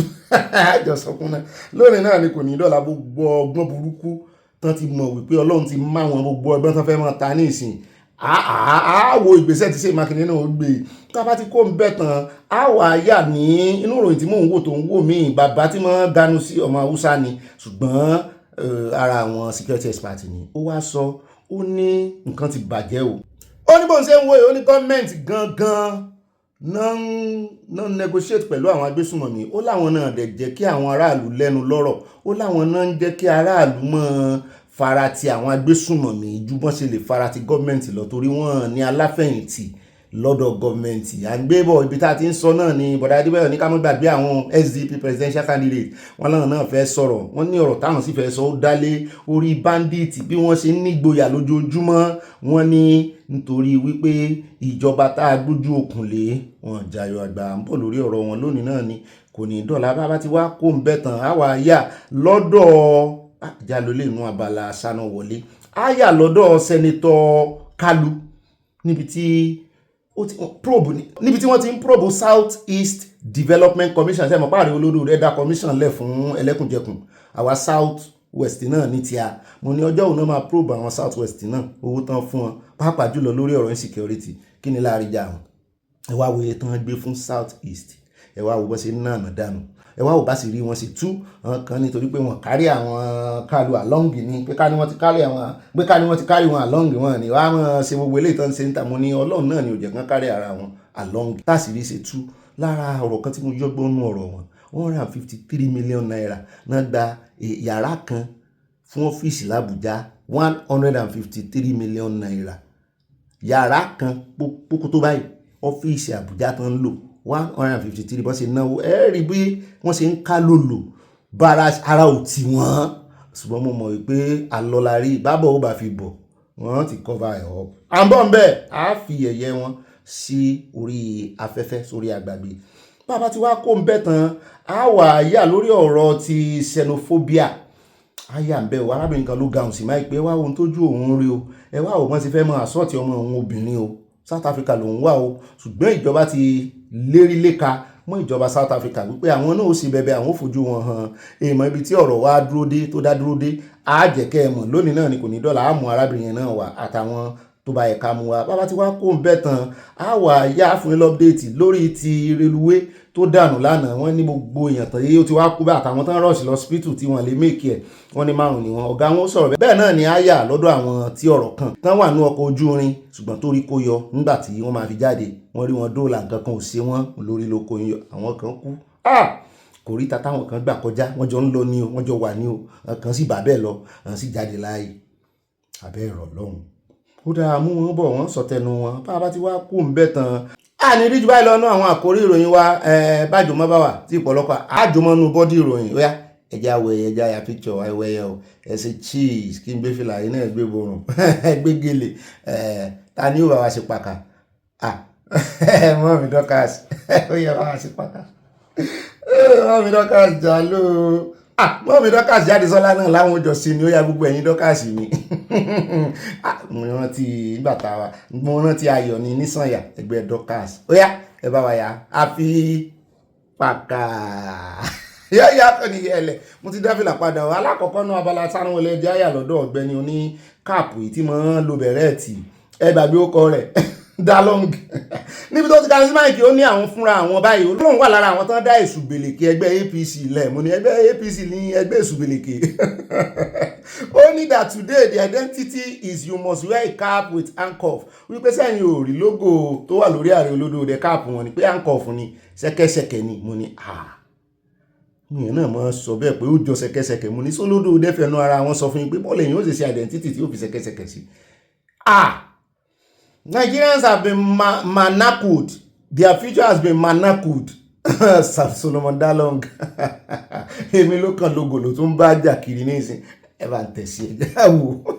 àjọsọkún náà lónìí náà ni kò ní dọ́là gbogbo ọgbọ́n burúkú tán ti mọ̀ wípé Ọlọ́run ti má wọn gbogbo ọgbọ́n tán fẹ́ máa ta ní ìsìn àáwò ìgbésẹ̀ tí ṣe Mákindé náà ó gbé tó a bá ti kó ń bẹ̀ tán àwọ̀ àyà ní inú ìròyìn tí mò ń wò tó ń wò mí bàbá tí wọ́n ganu sí ọmọ Haúsá ni ṣùgbọ́n ara àwọn security expert ni ó wá sọ ó ní nǹkan ti bàjẹ́ o ó ní bó ń ṣe ń wo ó ní gọ́ọ̀mẹ̀ntì gangan náà negotiate pẹ̀lú àwọn agbésùnmọ̀mí ó láwọn náà dẹ̀ jẹ́ kí àwọn aráàlú lẹ́nu lọ́rọ̀ ó láwọn náà ń jẹ́ kí aráàlú mọ́ farati àwọn agbésùnmọ̀mí ju bọ́n ṣe lè farati gọ́ọ̀mẹ̀ntì lọ torí wọ́n ní aláfẹ̀yìntì lọ́dọ̀ gọ́ọ̀mẹ̀ntì àgbébọ̀ ibi tá a ti ń sọ náà ni bọ̀dá adébẹ̀yọ̀ ní ká má gbàgbé àwọn SDP presidential candidate wọn láwọn náà fẹ́ sọ̀rọ̀ wọ́n ní ọ̀rọ̀ táwọn sì fẹ́ sọ ó dálé orí bandit bí wọ́n ṣe ń nígboyà lójoojúmọ́ wọ́n ní nítorí wípé ìjọba tá a gbójú okùn lé wọn jayọ àgbà ń bọ̀ lórí ọ̀rọ̀ wọn lónìí náà ni kò ní dọ̀là bá ti wá kó ń bẹ̀ tán á wà yà lọ́dọ̀ jalole inú Abala Sanawole á yà lọ́dọ̀ sẹ́nitọ́ Kalu níbi tí wọ́n ti ń probe South East Development Commission ṣe mọ̀ páàrí olódò rẹ̀ dá commission lẹ̀ fún ẹlẹ́kùnjẹkùn àwa South West náà ní tíá mo ní ọjọ́ òun náà máa probe àwọn South West náà owó tán fún wọn pàápàá jùlọ lórí ọ̀rọ̀ insecurity kí ni láàrin jà wọn ẹ wá wo iye tán gbé fún South East ẹ wá wo bó ṣe náà dànù ẹ wá wò bá sì rí wọn sì tú àwọn kan nítorí pé wọn kárí àwọn Kalu along ni pé ká ní wọ́n ti kárí wọn along wọn ni wàá mọ̀ ṣe gbogbo eléyìí tán ṣe ń ta mo ní Ọlọ́run náà ni ò jẹ́ kán kárí ara wọn along tásìrí ṣe tú lára ọ̀rọ̀ kan tí mo yọgbọ́n nú ọ̀rọ̀ wọn 153 million naira náà gba yàrá kan fún ọ́fíìsì l'Àbújá 153 million naira yàrá kan pókó tó báyìí ọ́fíìsì Àbújá tán ń lò 153 bọ́n ṣe náwó rí bí wọ́n ṣe ń ká lòlò bára ara ò tí wọ́n ṣùgbọ́n mo mọ̀ wípé alọ́larí bábọ̀ ó bá fi bọ̀ wọ́n ti cover ẹ̀ up àbọ̀ ń bẹ̀ á fi ẹ̀yẹ wọn sí orí afẹ́fẹ́ sórí àgbàgbé bàbá tí wàá kó ń bẹ̀ tán á wà yà lórí ọ̀rọ̀ ti xenophobia àyà ń bẹ̀ o arábìnrin kan ló ga òun sì máa pé wá ohun tójú òun rí o ẹ wá òun ti fẹ́ mọ àsọ́ọ̀tì ọmọ òun obìnrin o South Africa lòun wà o ṣùgbọ́n ìjọba ti lérí léka mọ́ ìjọba South Africa wípé àwọn náà ó sì bẹ̀bẹ̀ àwọn ò fojú wọn hàn èèmọ̀ ibi tí ọ̀rọ̀ wa dúró dé tó dá dúró dé á jẹ́ kẹ́ ẹ mọ̀ lónìí náà ni kò ní dọ́là á mú arábìnrin yẹn náà wá àtàwọn tó bá yẹ ká mú wa bàbá tí wàá kó ń bẹ̀ tán á wà yá fún lọ́pdéètì lórí ti reluwé tó dànù lánàá wọ́n ní gbogbo èèyàn tán yóò ti wá kú bá àtàwọn tán rọ̀ṣì lọ hospital tí wọ́n lè méèkì ẹ̀ wọ́n ní 5 ni wọ́n ọ̀gá wọn sọ̀rọ̀ bẹ́ẹ̀ náà ni á yà lọ́dọ̀ àwọn tí ọ̀rọ̀ kàn tán wà ní ọkọ̀ ojú irin ṣùgbọ́n tó rí kó yọ nígbà tí wọ́n máa fi jáde wọ́n rí wọn dóòlà nǹkan kan ò ṣe wọ́n lórí lóko yọ àwọn kan kú kò rí tata àwọn kan gbà kọjá wọ́n jọ ń lọ ní o wọ́n jọ wà ní o kan sì bà bẹ́ẹ̀ lọ kan sì jáde láàyè abẹ́ ẹ̀rọ lọ́hùn ó dáa mú wọn bọ̀ wọ́n sọ̀tẹnu wọn bá a bá ti wá kú ń bẹ̀ tán. a ní rí jù báyìí lọ́nà àwọn àkórí ìròyìn wa bájò mọ́ bá wà tí ìpọ̀lọpọ̀ àjòmọ́nú bọ́dí ìròyìn ó yá ẹja wẹ̀ ẹja ya picture ẹwẹ́ yẹ o ẹsẹ̀ cheese kí n gbé fìlà yìí náà gbé borùn gbé gèlè ta ni ó bá wa ṣe pàkà mọ́ mi dọ́kàsì ó yẹ bá wa ṣe pàkà mọ́ mi dọ́kàsì jà ló mọ́ mi dọ́kàsì jáde sọ́lá náà láwọn òjò sí ni ó ya gbogbo ẹ̀yin dọ́kàsì mi mo rántí nígbà tá a wà mo rántí ayọ̀ ní nísànyà ẹgbẹ́ dọ́kàsì ó yá ẹ bá wa yá àfi pàkà yáyà kò ní yẹlẹ mo ti dáfìlà padà wá alákọ̀ọ́kọ́ náà Abala Sanawole jẹ́ àyà lọ́dọ̀ Ọ̀gbẹ́ni oní káàpù tí mo ń lo bẹ̀rẹ̀ tì ẹ gbàgbé ó kọ rẹ̀ dalong níbi tó ti ka sí máìkì ó ní àwọn fúnra àwọn báyìí olóhùn wà lára àwọn tán dá èṣù gbèlèkè ẹgbẹ́ APC lẹ̀ mo ní ẹgbẹ́ APC ní ẹgbẹ́ èṣù gbèlèkè ó ní that today the identity is you must wear a cap with handcuff wípé sẹ́yìn ò rí logo tó wà lórí ààrẹ olódò cap wọn ni pé handcuff ni ṣẹ́kẹ́ṣẹkẹ̀ ni mo ní ìyẹn náà máa sọ bẹ́ẹ̀ pé ó jọ ṣẹ̀kẹ̀ṣẹ̀kẹ̀ mú ní sólódò dẹ́fẹ̀ẹ́nu ara wọn sọ fún yín pé bọ́ọ̀lù èyàn ó sì ṣe identity tí ó fi ṣẹ̀kẹ̀ṣẹ̀kẹ̀ sí. Nigerians have been manacled. Their future has been manacled. Solomon Dalong èmi ló kàn lógo ló tún bá jà kiri ní ìsìn ẹ bá ń tẹ̀sí ẹ̀já wò.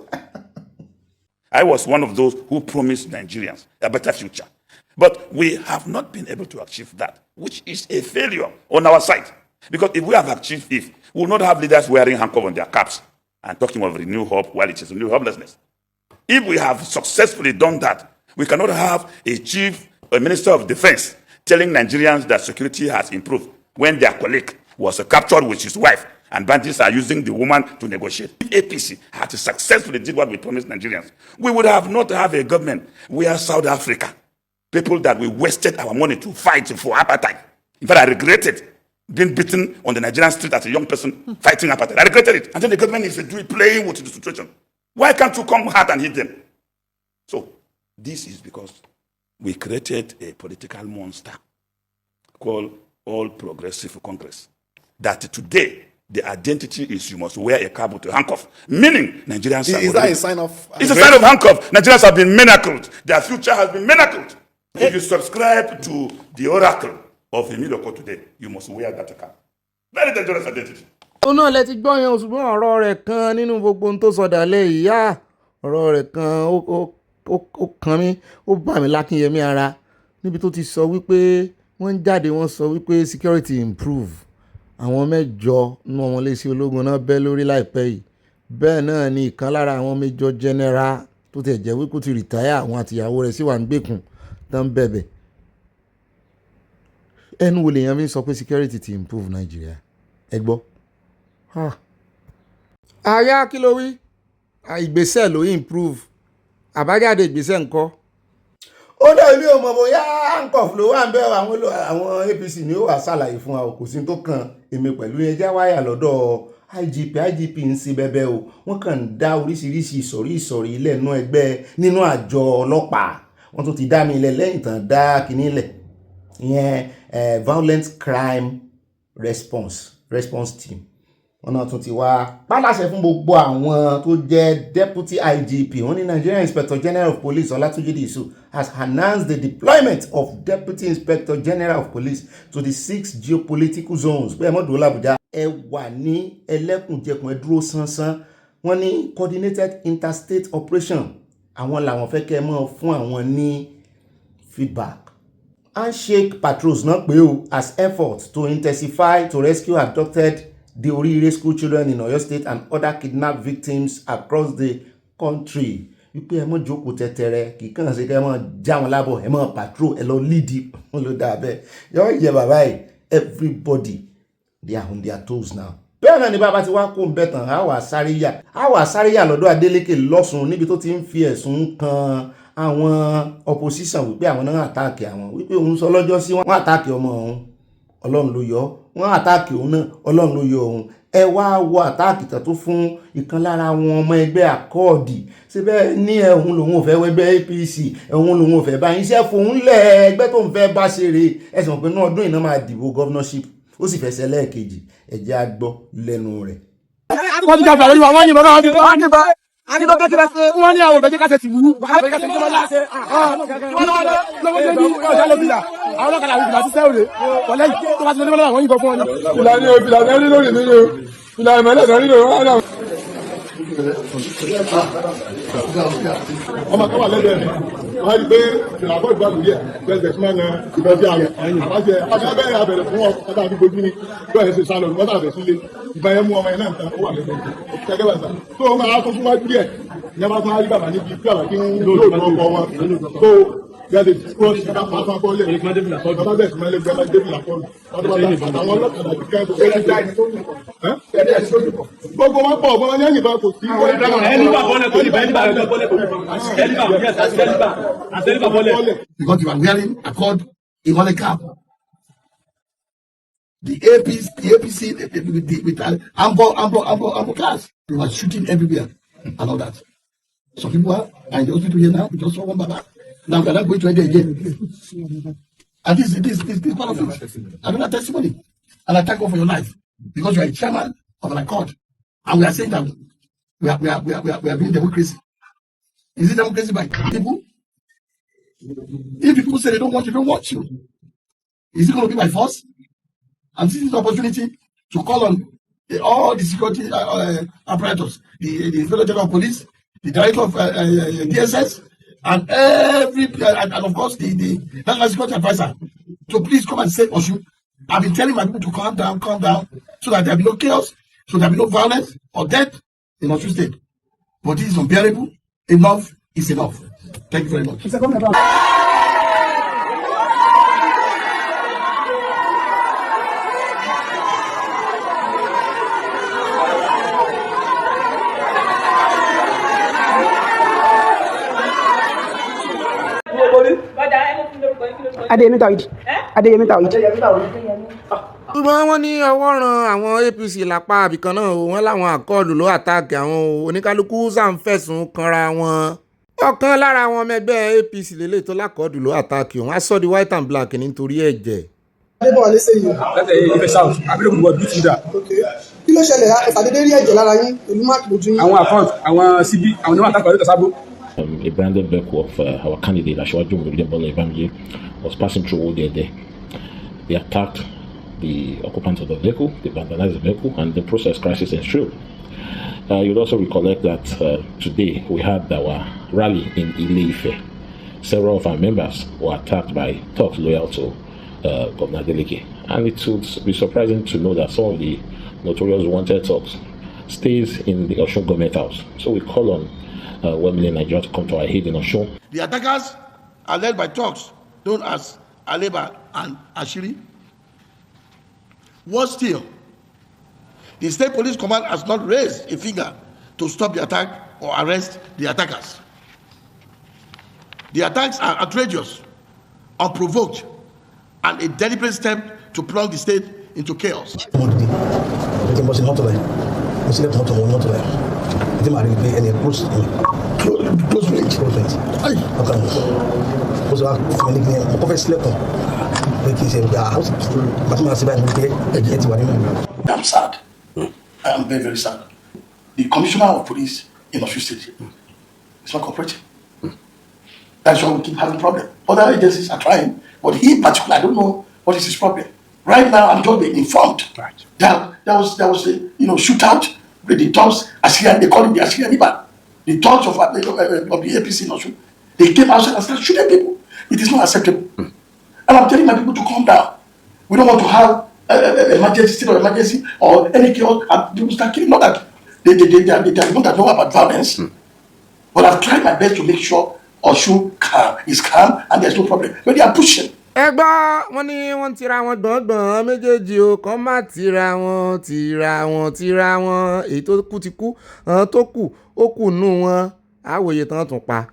I was one of those who promised Nigerians a better future, but we have not been able to achieve that, which is a failure on our side. Because if we have achieved it, we will not have leaders wearing handcuffs on their caps and talking of renewed hope while it is renewed hopelessness. If we have successfully done that, we cannot have a minister of defense telling Nigerians that security has improved when their colleague was captured with his wife and bandits are using the woman to negotiate. If APC had successfully did what we promised Nigerians, we would have not have a government where South Africa, people that we wasted our money to fight for apartheid. In fact, I regretted being beaten on the Nigerian street as a young person fighting apartheid. I regretted it. And then the government is playing with the situation. Why can't you come hard and hit them? So, this is because we created a political monster called All Progressive Congress. That today, the identity is you must wear a cap with a handcuff. Meaning, Nigerians
Is that a sign of...
It's a sign of handcuff. Nigerians have been manacled. Their future has been manacled. If you subscribe to the oracle of Emiloko today, you must wear that cap. Very dangerous identity.
Ó náà lẹ ti gbọ́ yẹn ṣùgbọ́n ọ̀rọ̀ rẹ̀ kan nínú gbogbo ohun tó sọdà lé ìyá ọ̀rọ̀ rẹ̀ kan ó kan mí ó bà mí lákínyẹmí ara níbi tó ti sọ wípé wọ́n ń jáde wọ́n sọ wípé security improve àwọn 8 nínú ọmọ iléeṣẹ́ ológun náà bẹ́ lórí láìpẹ́ yìí bẹ́ẹ̀ náà ni ìkan lára àwọn major general tó tẹ̀ jẹ́ wípé ti rìtáyà àwọn àtìyàwó rẹ̀ sì wà ń gbèkùn tán bẹ̀bẹ̀ ẹnu wo lèèyàn fi ń sọ pé security ti improve Nàìjíríà ẹ gbọ́. Àyà kí ló wí ìgbésẹ̀ ló improve àbájáde ìgbésẹ̀ ńkọ́. Ó dẹ̀ ilé ọmọ bóyá handcuff ló wà ń bẹ́ àwọn APC ni ó wà ṣàlàyé fún wa kò sí tó kan èmi pẹ̀lú ẹjá wáyà lọ́dọ̀ IGP ń ṣe bẹ́bẹ́ o wọ́n kàn ń dá oríṣiríṣi ìsọ̀rí ilẹ̀ nínú ẹgbẹ́ nínú àjọ ọlọ́pàá wọ́n tún ti dá mi ilẹ̀ lẹ́yìn tán dá kinní ilẹ̀ ìyẹn violent crime response team wọ́n náà tún ti wá pálàṣẹ fún gbogbo àwọn tó jẹ́ deputy IGP wọ́n ní Nigerian Inspector General of Police Olatunji Disu has announced the deployment of Deputy Inspector General of Police to the 6 geopolitical zones pé ẹmọ́dún làbújá ẹ wà ní ẹlẹ́kùnjẹkùn ẹ dúró sánsán wọ́n ní coordinated interstate operation àwọn làwọn fẹ́ kẹ́ mọ́ fún àwọn ní feedback. Handshake patrols náà pé o as effort to intensify to rescue abducted the Orire school children in Oyo State and other kidnapped victims across the country. Wípé ẹ mọ́ jókòó tẹ́tẹ́rẹ́ kì í kàn sí kẹ́ ẹ mọ́ já wọn lábọ̀ ẹ mọ́ patrol ẹ lọ lídìí wọn ló dà bẹ́ẹ̀ yọ yẹ bàbá yìí everybody they are on their toes now. Bẹ́ẹ̀ náà ni bàbá ti wá kó ń bẹ̀ tán á wà sáré yà lọ́dọ̀ Adeleke lọ́sùn níbi tó ti ń fi ẹ̀sùn kan àwọn opposition wípé àwọn náà àtàkì àwọn wípé òun sọ lọ́jọ́ sí wọ́n àtàkì ọmọ òun Ọlọ́run ló yọ wọ́n àtàkì òun náà Ọlọ́run ló yọ òun ẹ wá wo àtàkì tó fún ìkan lára àwọn ọmọ ẹgbẹ́ àkọọ̀dì síbẹ̀ ní ẹ̀hún lòun ò fẹ́ wẹ́gbẹ́ APC ẹ̀hún lòun ò fẹ́ bá iṣẹ́ fòun lẹ̀ ẹgbẹ́ tó ń fẹ́ bá ṣeré ẹ̀sìn pé ní ọdún iná máa dìbò governorship ó sì fẹsẹ̀ lẹ́ẹ̀kejì ẹ̀jẹ̀ á gbọ́ lẹ́nu rẹ̀.
Ani tó kẹ́kẹ́ ṣe wọ́n ní àwọn òbẹ̀jẹ̀ kásẹ̀ ti wú. Àwọn kásẹ̀ ti wọ́n láṣẹ. Lọ́wọ́ ní ọjà ló bìlà. Àwọn ọlọ́kadà àwọn bìlà ti sẹ́wòrè. Wọlé tó bá ti lé lọ́wọ́ àwọn yìnbọn fún ọ ní. Bìlà ní lórí mi ni o. Bìlà ìmọ̀lẹ́ náà nílò wọn náà. Ọmọ kan wà lẹ́gbẹ̀ẹ́ mi. Wọ́n á rí pé ìlàbọ̀ ìgbàlù yẹ gbẹ̀gbẹ̀ tí wọ́n na ìbọn sí ààrẹ. Àbájẹ abẹ́rẹ́ abẹ̀rẹ̀ fún ọ̀kadà àdúgbò jí ni bẹ́ẹ̀ ṣe sálọ ní wọ́n tàbẹ̀ sílé. Ìbọn yẹn mú ọmọ yẹn náà nǹkan ó wà lẹ́gbẹ̀ẹ́. Kẹ̀kẹ́ bàtà. Tó o máa tó fún wájú díẹ̀. Ìyá bá tún á rí bàbá níbi tí bàbá kí ń lóòdù ọkọ̀ wọn. Tó gẹ́gẹ́ tí wọ́n ti bá fún akọ́lẹ̀. Bàbá bẹ̀ sí mẹ́lẹ́ gbẹ́mẹ́ débìlà kọ́lù. Àwọn ọlọ́kadà ti kẹ́ gbogbo wọn pọ̀ ọ̀gbọ́n ní ẹ̀yìnbá kò sí.
Because you are wearing a cord, a wallet cap. The APC with ample cars. They were shooting everywhere and all that. Some people are in the hospital here now. We just saw one baba. Now we are not going to end again. And this part of it. Another testimony. And I thank God for your life. Because you are a chairman of an accord. And we are saying that we are doing democracy. Is it democracy by people? If people say they don't want you. Is it going to be by force? And this is the opportunity to call on all the security apparatus, the Inspector General of Police, the Director of DSS, and and of course the National Security Advisor to please come and save Osun. I've been telling my people to calm down, so that there will be no chaos, so there will be no violence or death in Osun State. But this is unbearable. Enough is enough. Thank you very much.
Adéyẹmí Tawhid. Adéyẹmí Tawhid.
ṣùgbọ́n wọ́n ní ọwọ́ ran àwọn APC lápá àbìkan náà o wọ́n láwọn àkọọ́lù ló àtàkì àwọn oníkálukú sàǹfẹ̀sùn kanra wọn. ọ̀kan lára àwọn ọmọ ẹgbẹ́ APC lélẹ̀ tó lákọọ́lù ló àtàkì òun á sọ di white and black nítorí ẹ̀jẹ̀.
Adébọ̀wálé sẹ́yìn.
Láti Ifẹ̀ South, Abílẹ̀kùn wọ bí tìdá.
Kí ló ṣẹlẹ̀ ìfàdédé rí ẹ̀jẹ̀ lára yín pẹ̀lú máàkì lójú yín?
Àwọn account, àwọn CB, àwọn onímọ̀ àtàkùn ọ̀rẹ́ta sábò.
A branded vehicle of our candidate, Ashwaju Muride, was passing through all day. They attacked the occupants of the vehicle, they vandalized the vehicle, and the process crisis ensued. You'd also recollect that today we had our rally in Ile-Ife. Several of our members were attacked by thugs loyal to Governor Adeleke. And it would be surprising to know that some of the notorious wanted thugs stays in the Osun government house. So we call on women in Nigeria to come to our aid in Osun.
The attackers are led by thugs known as Aleba and Ashiri. Worse still, the State Police Command has not raised a finger to stop the attack or arrest the attackers. The attacks are outrageous, unprovoked, and a deliberate step to plunge the state into chaos. I'm sad. I am very, very sad. The Commissioner of Police in Osun State is not cooperating. That's why we keep having problems. Other agencies are trying, but he in particular, I don't know what is his problem. Right now, I'm just being informed that there was a shootout with the thugs. They call him the Assyrian Iban. The thugs of the APC in Osun. They came outside and started shooting people. It is not acceptable. And I'm telling my people to calm down. We don't want to have emergency or any chaos and people start killing. Not that they are the ones that know about violence. But I've tried my best to make sure Osun is calm and there's no problem. But they are pushing.
ẹ gbọ́ wọ́n ní wọ́n tira wọn gbọ̀ngbọ̀n méjèèjì o kàn má tira wọn èyí tó kú ti kú àwọn tó kù ó kù nù wọn àwòye tán tún pa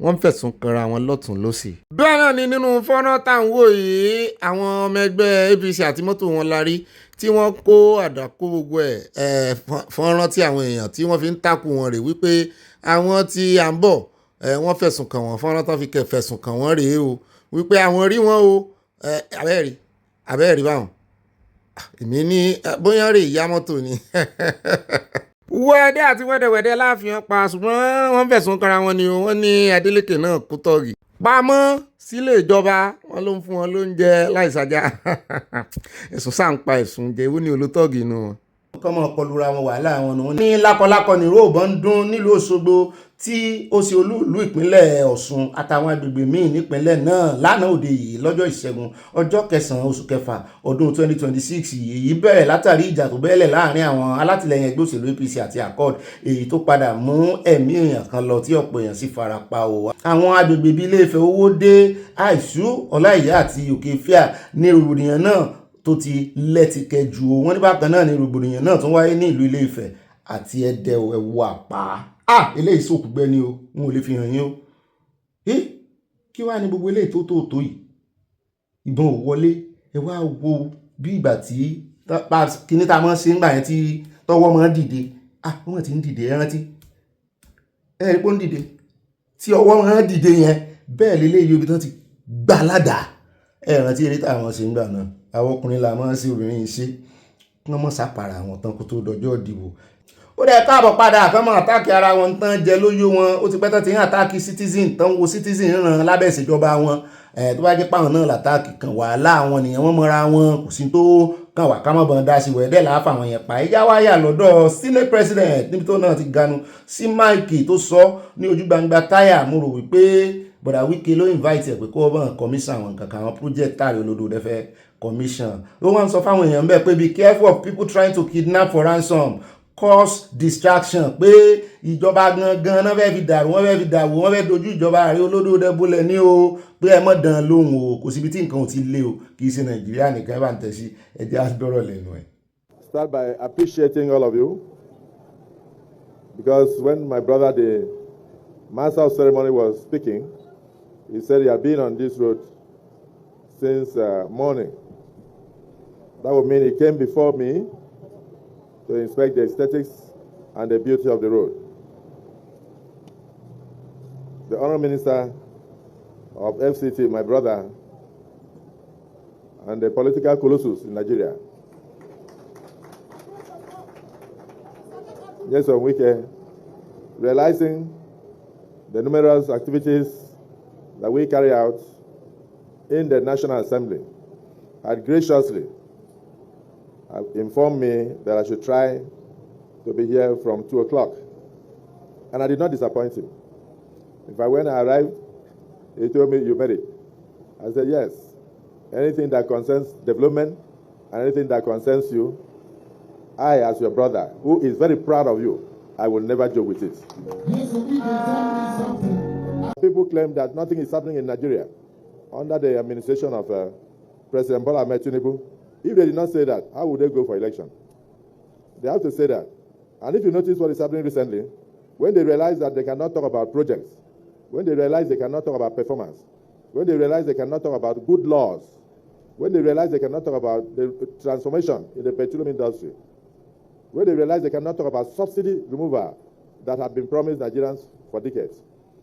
wọ́n fẹ̀sùn kanra wọn lọ́tún lọ́sì. bẹ́ẹ̀ náà ni nínú fọ́nrán tá à ń wò yìí àwọn ọmọ ẹgbẹ́ APC àti mọ́tò wọn la rí tí wọ́n kó àdàkó gbogbo ẹ̀ fọ́nrán tí àwọn èèyàn tí wọ́n fi ń takù wọn rè wípé àwọn tí à ń bọ̀ wọ́n fẹ̀sùn kàn wọ́n fọ́nrán tán fi kẹ̀ fẹ̀sùn kàn wọ́n rèé o wípé àwọn rí wọn o abẹ́ẹ̀rí báwọn èmi ní bóyá rè ìyá mọ́tò ni wẹ́ẹ́dẹ́ àti wẹ́dẹ̀wẹ́dẹ́ láàfihàn pa ṣùgbọ́n wọ́n fẹ̀sùn kanra wọn ni wọ́n ní Adeleke náà kú tọ́ọ̀gì pamọ́ sílé ìjọba wọn ló ń fún wọn lóúnjẹ láìsàjà ẹ̀sùn sáà ń pa ẹ̀sùn jẹ́ ìwé ní olótọ́ọ̀gì inú wọn. kọ́mọ kọlura wọn wàhálà wọn ni wọ́n ní lákọlákọ ní róòbọ̀ ń dún nílùú Òṣogbo tí ó ṣe olúùlú ìpínlẹ̀ Ọ̀ṣun àtàwọn agbègbè míì nípínlẹ̀ náà lánàá òde yìí lọ́jọ́ ìṣẹ́gun ọjọ́ 9 oṣù kẹfà ọdún 2026 èyí bẹ̀rẹ̀ látàrí ìjà tó bẹ́ẹ̀lẹ̀ láàrin àwọn alátìlẹyìn ẹgbẹ́ òṣèlú APC àti Accord èyí tó padà mú ẹ̀mí èèyàn kan lọ tí ọ̀pọ̀ èèyàn sì fara pa o. àwọn agbègbè bíi Ilé-Ifẹ̀ Owódé Àìsú Ọláìyá àti Òkè Fíà ní rògbòdìyàn náà tó ti lẹ́tìkẹ́ ju wọn ní bákan náà ní rògbòdìyàn náà tún wáyé ní ìlú Ilé-Ifẹ̀ àti Ẹdẹ Ẹ̀wọ̀ Àpá eléyìí sókù gbẹ́ ni o n ò lè fi hàn yín o kí wàá ní gbogbo eléyìí tó yìí ìbọn ò wọlé ẹ wá wo bí ìgbà tí kíní tá a mọ̀ sí ńgbà yẹn tí tọwọ́ mọ̀ ń dìde wọ́n ti ń dìde ẹ rántí ẹ rí pé ó ń dìde tí ọwọ́ mọ̀ ń dìde yẹn bẹ́ẹ̀ lélẹ́yìí ibi tán ti gbà ládàá ẹ rántí eré táwọn ṣe ń gbà náà àwọn ọkùnrin là máa ń ṣe obìnrin yìí ṣe wọ́n mọ̀ sápàrà àwọn tán kó tó dọjọ́ ìdìbò ó dẹ̀ káàbọ̀ padà àkànmọ́ àtàkì ara wọn tán jẹ lóyún wọn ó ti pẹ́ tán ti ń àtàkì citizen tán wo citizen ràn lábẹ́ ìṣèjọba wọn tó bá jẹ́ páwọn náà làtàkì kan wàhálà àwọn nìyẹn wọ́n mọ́ra wọn kò sí tó kàn wá ká mọ́ bọ́n dá sí wẹ̀ẹ́dẹ́ làáfà wọn yẹn pa ẹjá wáyà lọ́dọ̀ senate president níbi tó náà ti ganu sí máìkì tó sọ ní ojú gbangba táyà mo rò wípé bọ̀dà Wike ló invite ẹ̀ pé kó bọ́n commission àwọn kankan àwọn project tààrí olódò dẹ́fẹ́ commission ló wọ́n sọ fáwọn èèyàn bẹ́ẹ̀ pé be careful of people trying to kidnap for ransom cause distraction pé ìjọba gangan náà fẹ́ fi dàrú wọ́n fẹ́ dojú ìjọba àrí olódò dẹ́bólẹ̀ ní o pé ẹ mọ̀ dán lóhùn o kò síbi tí nǹkan ò ti lé o kì í ṣe Nàìjíríà nìkan ẹ bá ń tẹ̀sí ẹjẹ́ àdọ́rọ̀ lẹ́nu ẹ̀.
Start by appreciating all of you because when my brother the master of ceremony was speaking he said he had been on this road since morning. That would mean he came before me to inspect the aesthetics and the beauty of the road. The Honourable Minister of FCT, my brother, and the political colossus in Nigeria, yes, on weekend, realizing the numerous activities that we carry out in the National Assembly, had graciously informed me that I should try to be here from 2 o'clock. And I did not disappoint him. In fact, when I arrived, he told me, "You made it." I said, "Yes. Anything that concerns development and anything that concerns you, I, as your brother, who is very proud of you, I will never joke with it." People claim that nothing is happening in Nigeria under the administration of President Bola Ahmed Tinubu. If they did not say that, how would they go for election? They have to say that. And if you notice what is happening recently, when they realize that they cannot talk about projects, when they realize they cannot talk about performance, when they realize they cannot talk about good laws, when they realize they cannot talk about the transformation in the petroleum industry, when they realize they cannot talk about subsidy removal that have been promised Nigerians for decades,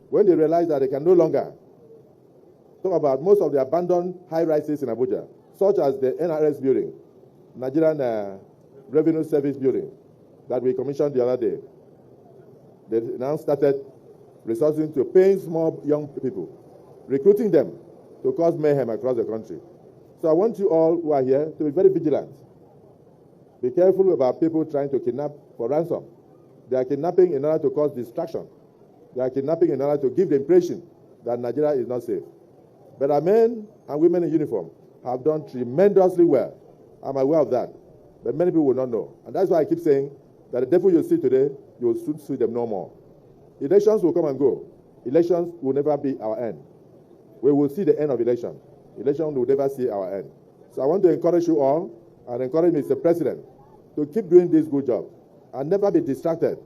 when they realize that they can no longer talk about most of the abandoned high-rises in Abuja, such as the NRS building, Nigerian Revenue Service building, that we commissioned the other day. They now started resorting to paying small young people, recruiting them to cause mayhem across the country. So I want you all who are here to be very vigilant. Be careful about people trying to kidnap for ransom. They are kidnapping in order to cause distraction. They are kidnapping in order to give the impression that Nigeria is not safe. But our men and women in uniform have done tremendously well. I'm aware of that. But many people will not know. And that's why I keep saying that the devil you see today, you will soon see them no more. Elections will come and go. Elections will never be our end. We will see the end of election. Election will never see our end. So I want to encourage you all and encourage Mr. President to keep doing this good job and never be distracted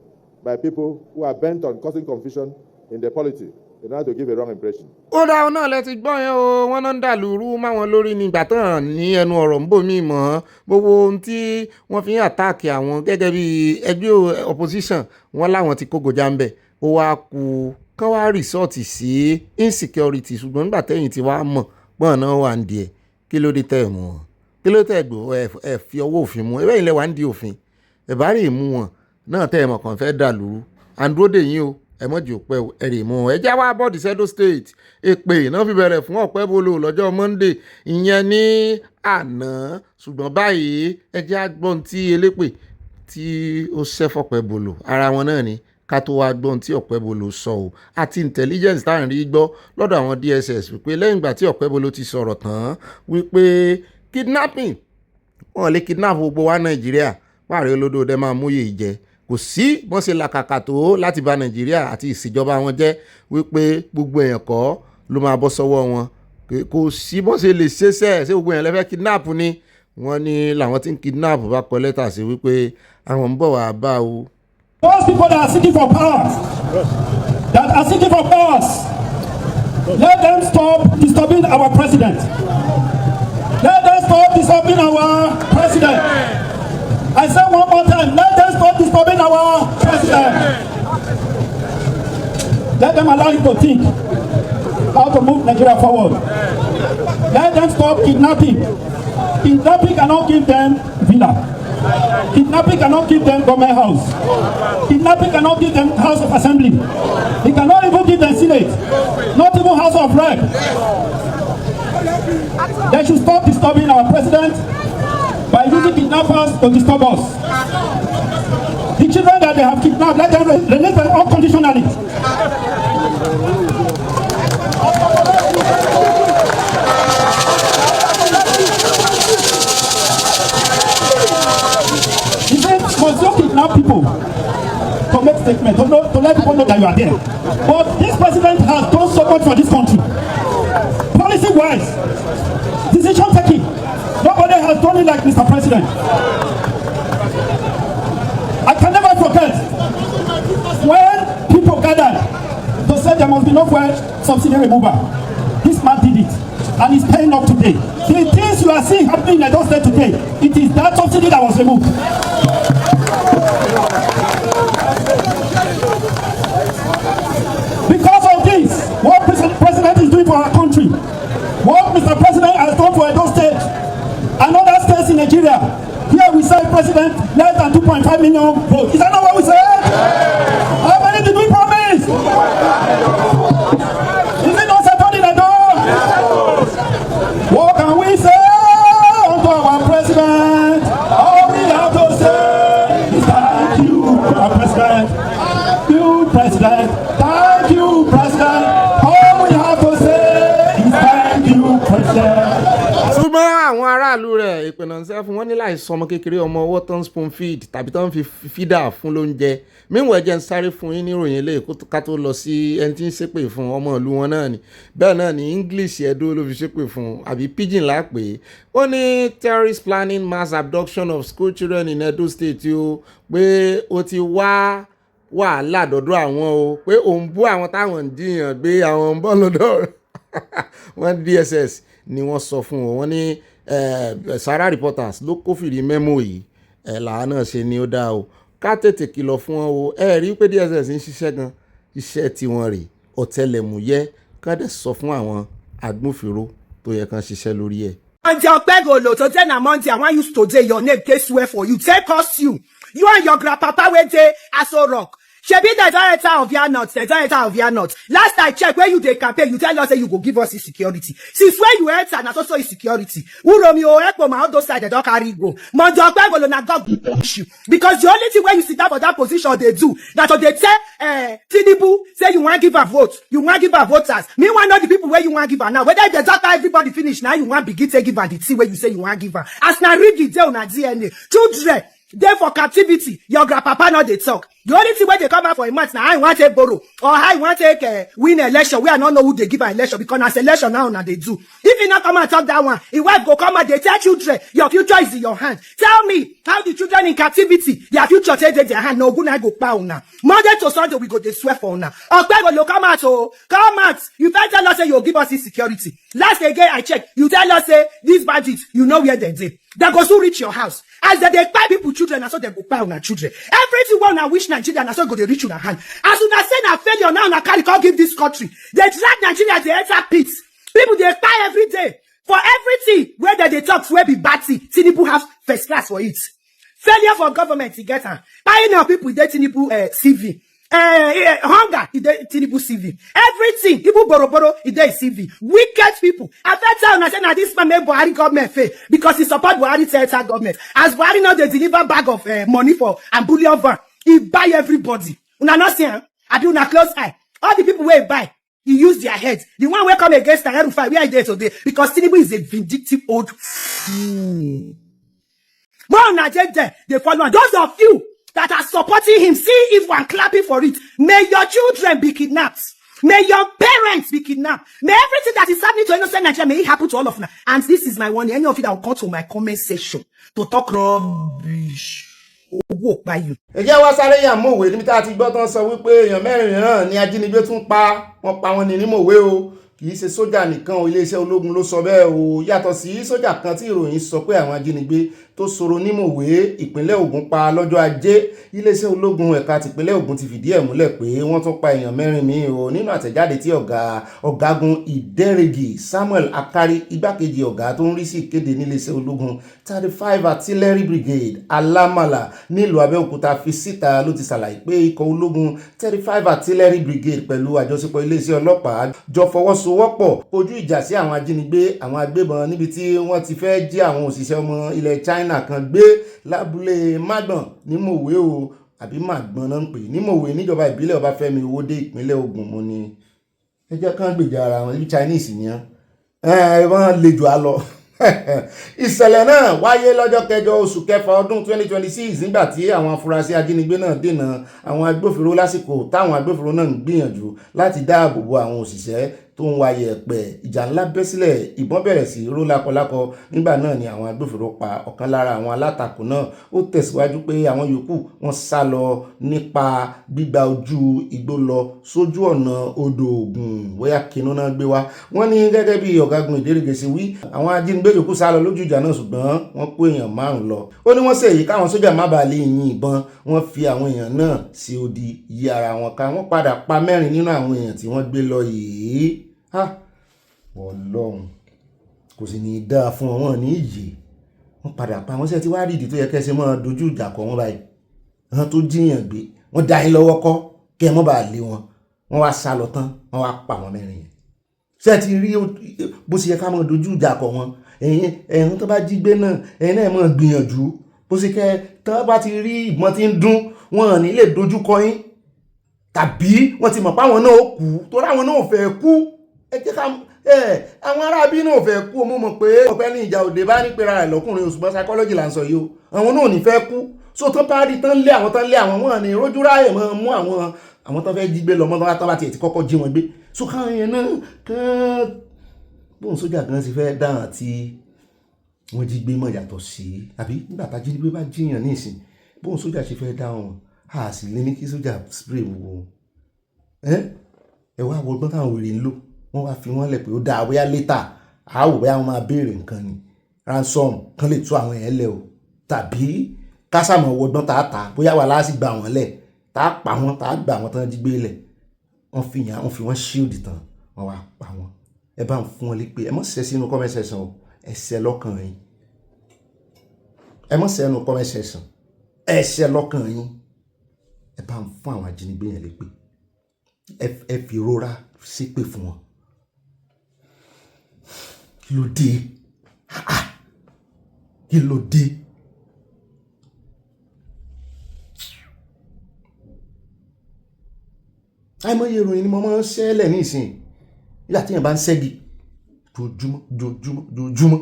by people who are bent on causing confusion in the polity in order to give a wrong impression.
ó dá ọ náà lẹ ti gbọ́ yẹn o wọ́n náà ń dàlúrú máwọn lórí nígbà tán ní ẹnu ọ̀rọ̀ ń bò mí mọ́ gbogbo ohun tí wọ́n fi ń àtáàkì àwọn gẹ́gẹ́ bí ẹgbẹ́ opposition wọn láwọn ti kó gòjà ń bẹ̀ ó wá kú kán wá rìsọ́ọ̀tì sí insecurity ṣùgbọ́n nígbà tẹ́yìn tí wàá mọ̀ pọ́n náà wà ń di ẹ̀ kí ló dé tẹ̀ mú wọn kí ló tẹ̀ gbọ́ ẹ fi ọwọ́ òfin mú ẹ bẹ́ẹ̀ ilẹ̀ wà ń di òfin ẹ bá rí mú wọn náà tẹ́ ẹ mọ̀ kàn fẹ́ dà lóru androde yín o ẹ mọ̀jì òpẹ́ o ẹ rè mú ẹ já wá bọ́ọ̀dì Edo State èpè náà fi bẹ̀rẹ̀ fún Ọ̀pẹ́bolo lọ́jọ́ Monday ìyẹn ní àná ṣùgbọ́n báyìí ẹ já gbọ́n tí elépè tí ó ṣẹ́fọ̀pẹ́bolo ara wọn náà ni ká tó wá gbọ́n tí Ọ̀pẹ́bolo sọ o àti intelligence tá à ń rí gbọ́ lọ́dọ̀ àwọn DSS wípé lẹ́yìn ìgbà tí Ọ̀pẹ́bolo ti sọ̀rọ̀ tán wípé kidnapping wọn lè kidnap gbogbo wa Nàìjíríà wàá olódò dẹ máa múyè jẹ kò sí wọ́n ṣe làkàkà tó láti bà Nàìjíríà àti ìṣèjọba wọn jẹ́ wípé gbogbo èèyàn kọ́ ló máa bọ́ sọ́wọ́ wọn kò sí wọ́n ṣe lè ṣeéṣẹ́ ṣé gbogbo èèyàn lè fẹ́ kidnap ni wọ́n ní làwọn tí ń kidnap bá kọ lẹ́tà sí wípé àwọn ń bọ̀ wá bá o.
Those people that are seeking for powers, let them stop disturbing our president. Let them stop disturbing our president. I say one more time, let them stop disturbing our president. Let them allow him to think how to move Nigeria forward. Let them stop kidnapping. Kidnapping cannot give them villa. Kidnapping cannot give them government house. Kidnapping cannot give them House of Assembly. It cannot even give them Senate. Not even House of Rep. They should stop disturbing our president by using kidnappers to disturb us. The children that they have kidnapped, let them release them unconditionally. Must you kidnap people to make statements, to let people know that you are there. But this president has done so much for this country. Policy-wise, decision taking, nobody has done it like Mr. President. I can never forget when people gathered to say there must be no fuel subsidy removal. This man did it, and he's paying up today. The things you are seeing happening in Edo State today, it is that subsidy that was removed. Because of this, what Mr. President is doing for our country, what Mr. President has done for Edo State and other states in Nigeria, here we say President less than 2.5 million votes. Is that not what we said? How many did we promise? Is it not settled in Edo? What can we say unto our President? All we have to say is thank you, our President. Thank you, President. Thank you, President. All we have to say is thank you, President.
ṣùgbọ́n àwọn aráàlú rẹ̀ ìpinnu ṣẹ́ fún wọn ní láì sọmọ kékeré ọmọ ọwọ́ tó ń spoon feed tàbí tó ń fi fídà fún lóúnjẹ mímú ẹ̀jẹ̀ ń sáré fún yín níròyìn eléyìí ká tó lọ sí ẹni tí ń ṣépè fún ọmọ ìlú wọn náà ni bẹ́ẹ̀ náà ni English Edo ló fi ṣépè fún àbí pidgin lápè ó ní terrorist planning mass abduction of school children in Edo State o pé ó ti wá wàhálà dọ́dọ̀ àwọn o pé òun bú àwọn táwọn ń jiyàn gbé àwọn ń bọ́ lọ́dọ̀ wọn DSS ni wọ́n sọ fún wọn ní Sahara Reporters ló kófìrí mẹ́mò yìí làwọn náà ṣe ni ó dá o ká tètè kìlọ̀ fún wọn o rí pé DSS ń ṣiṣẹ́ gan iṣẹ́ tiwọn rè ọ̀tẹlẹ̀múyẹ́ ká dẹ̀ sọ fún àwọn agbófinró tó yẹ kán ṣiṣẹ́ lórí ẹ̀.
Monday Ogbeni to tell na Monday I want you today your name dey swear for you take costume you and your grandpapa wey dey Aso Rock. Shebi the director of Yanot. Last I check where you dey campaign, you tell us say you go give us security. Since when you enter, na so insecurity. Uromio Ekpo ma all those side they don't carry go. Monday Ogbeni na God issue. Because the only thing where you sit down for that position they do, that they tell Tinubu say you want give a vote, you want give a voters. Meanwhile, not the people where you want give her now. Whether they just everybody finish now, you want begin to give her the tea where you say you want give her. As na read the day on a DNA, children. They for captivity, your grandpapa not they talk. The only thing when they come out for a month now, I want to borrow or I want to win election. We are not know who they give an election because as election now they do. If you not come and talk that one, if wife go come and they tell children, your future is in your hand. Tell me how the children in captivity, their future take their hand. No good I go pound now. Monday to Sunday we go they swear for now. Ogbeni will come out, oh come out. You first tell us say you'll give us insecurity. Last again I check. You tell us say these bandits, you know where they did. They go to reach your house. As they buy people children, and so they go buy on children. Everything one I wish Nigeria, and so go they reach on hand. As soon as say na failure now, na carry can't give this country. They drag Nigeria they enter pits. People they buy every day for everything where they talk where be batty. Tinubu have first class for it. Failure for government, he get am. Buying of people, they Tinubu CV. Hunger, he dey Tinubu CV. Everything, people borrow, he dey CV. Wicked people. I better I say now this man make Buhari government fail because he support Buhari Delta government. As Buhari now they deliver bag of money for and bullion van, he buy everybody. Una not see him. I do not close eye. All the people where he buy, he use their heads. The one where come against the Erufai, where he there today because Tinubu is a vindictive old fool. More Nigeria, they follow. Those of you that are supporting him, see if one clapping for it. May your children be kidnapped. May your parents be kidnapped. May everything that is happening to innocent Nigeria, may it happen to all of them. And this is my warning. Any of you that will come to my comment section to talk rubbish. Owó pa you.
Ẹ jẹ́ wá sáré yà mọ̀wé níbi tá a ti gbọ́ tán sọ wípé èèyàn mẹ́rin mìíràn ni ajínigbé tún pa wọ́n pa wọn ní mọ̀wé o. Kì í ṣe sójà nìkan o, iléeṣẹ́ ológun ló sọ bẹ́ẹ̀ o. Yàtọ̀ sí sójà kan tí ìròyìn sọ pé àwọn ajínigbé tó sọ̀rọ̀ ní mọ̀wé ìpínlẹ̀ Ògùn pa lọ́jọ́ Ajé. Iléeṣẹ́ ológun ẹ̀ka tìpínlẹ̀ Ògùn ti fìdí ẹ̀ múlẹ̀ pé wọ́n tún pa èèyàn mẹ́rin míì o. Nínú àtẹ̀jáde tí ọ̀gágun Ìdẹ́rẹ́gì Samuel Akari, igbákejì ọ̀gá tó ń rí sí ìkéde níléeṣẹ́ ológun 35 Artillery Brigade Alámàlà nílùú Abẹ́òkúta fi síta ló ti ṣàlàyé pé ikọ̀ ológun 35 Artillery Brigade pẹ̀lú àjọṣepọ̀ iléeṣẹ́ ọlọ́pàá jọ fọwọ́sowọ́pọ̀ kojú ìjà sí àwọn ajínigbé àwọn agbébọn níbi tí wọ́n ti fẹ́ jí àwọn òṣìṣẹ́ ọmọ ilẹ̀ China kan gbé lábúlé Mágbọ̀n ní Mòwe o àbí Màgbọ̀n náà ń pè ní Mòwe níjọba ìbílẹ̀ Ọbáfẹ́mi Owódé ìpínlẹ̀ Ògùn mo ní ẹ jẹ́ kán gbèjà ara wọn ní Chinese ni wọ́n lè jù á lọ. Ìṣẹ̀lẹ̀ náà wáyé lọ́jọ́ kẹjọ oṣù kẹfà ọdún 2026 nígbà tí àwọn afurasí ajínigbé náà dènà àwọn agbófinró lásìkò táwọn agbófinró náà ń gbìyànjú láti dáàbò bo àwọn òṣìṣẹ́ tó ń wáyé ẹ̀pẹ̀. Ìjà ńlá bẹ́ sílẹ̀, ìbọn bẹ̀rẹ̀ sí ró lákọlákọ. Nígbà náà ni àwọn agbófinró pa ọ̀kan lára àwọn alátakò náà. Ó tẹ̀síwájú pé àwọn yòókù wọ́n sá lọ nípa gbígba ojú igbó lọ sójú ọ̀nà odò Ògùn bóyá kinú náà gbé wá. Wọ́n ní gẹ́gẹ́ bí ọ̀gágun Ìdẹ́rẹ́gì ṣe wí àwọn ajínigbé yòókù sá lọ lójú ìjà náà ṣùgbọ́n wọ́n kó èèyàn 5 lọ. Ó ní wọ́n ṣe èyí káwọn sójà má bàa lè yin ìbọn. Wọ́n fi àwọn èèyàn náà sí odi yí ara wọn ká. Wọ́n padà pa 4 nínú àwọn èèyàn tí wọ́n gbé lọ yìí. Ọlọ́run kò sì ní dáa fún wọn ní ìyè. Wọ́n padà pa wọ́n ṣe ti wá rí ìdí tó yẹ kẹ́sẹ̀ máa dojú ìjà kọ wọ́n báyìí. Wọ́n tó jíyàn gbé wọ́n dá yín lọ́wọ́ kọ́ kẹ́ ẹ mọ́ bá lé wọn. Wọ́n wá sá lọ tán wọ́n wá pa wọn 4 yẹn. Ṣé ti rí bó ṣe yẹ ká máa dojú ìjà kọ wọn? Ẹ̀yin tó bá jí gbé náà ẹ̀yin náà máa gbìyànjú bó ṣe kẹ́ tán bá ti rí ìbọn tí ń dún wọn ò ní lè dojú kọ yín tàbí wọ́n ti mọ̀ pé àwọn náà ó kú torí àwọn náà ò fẹ́ kú. Ẹ jẹ́ ká àwọn arábí náà ò fẹ́ kú. Mo mọ̀ pé ọ̀pẹ́ ní ìjà òde bá ní pera rẹ̀ lọ́kùnrin òṣùgbọ́n psychology là ń sọ yìí o. Àwọn náà ò ní fẹ́ kú. So tán bá rí tán lé àwọn wọn ní rójú ráyè mọ́ mú àwọn tán fẹ́ jí gbé lọ mọ́ tán bá tiẹ̀ ti kọ́kọ́ jí wọn gbé. So káwọn yẹn náà kán bóun sójà kan sì fẹ́ dáhùn tí wọ́n jí gbé mọ̀ yàtọ̀ sí àbí nígbà tá jí gbé bá jíyàn ní ìsìn bóun sójà ṣe fẹ́ dáhùn a sì lé ní kí sójà spray wo ẹ wá wo gbọ́n táwọn wèrè ń lò wọ́n wá fi wọ́n lẹ̀ pé ó dáa bóyá létà àwò bóyá wọ́n máa béèrè nǹkan ni ransom kan lè tú àwọn èèyàn lẹ̀ o tàbí kásàmọ̀ wọgbọ́n tá a ta bóyá wà láti gbà wọ́n lẹ̀ tá a pa wọ́n tá a gbà wọ́n tán jí gbé lẹ̀ wọ́n fi wọ́n shield tán wọ́n wá pa wọ́n. Ẹ bá ń fún wọn lé pé ẹ mọ̀ ṣẹ́ sínú comment section o ẹ̀ṣẹ̀ lọ́kàn yín. Ẹ mọ̀ ṣẹ́ nínú comment section ẹ̀ṣẹ̀ lọ́kàn yín. Ẹ bá ń fún àwọn ajínigbé yẹn lé pé ẹ fi rọra ṣépè fún wọn. Kí ló dé? Kí ló dé? Àìmọye ìròyìn ni mo máa ń ṣẹlẹ̀ ní ìsìn nígbà tí èèyàn bá ń ṣẹ́gi jojúmọ́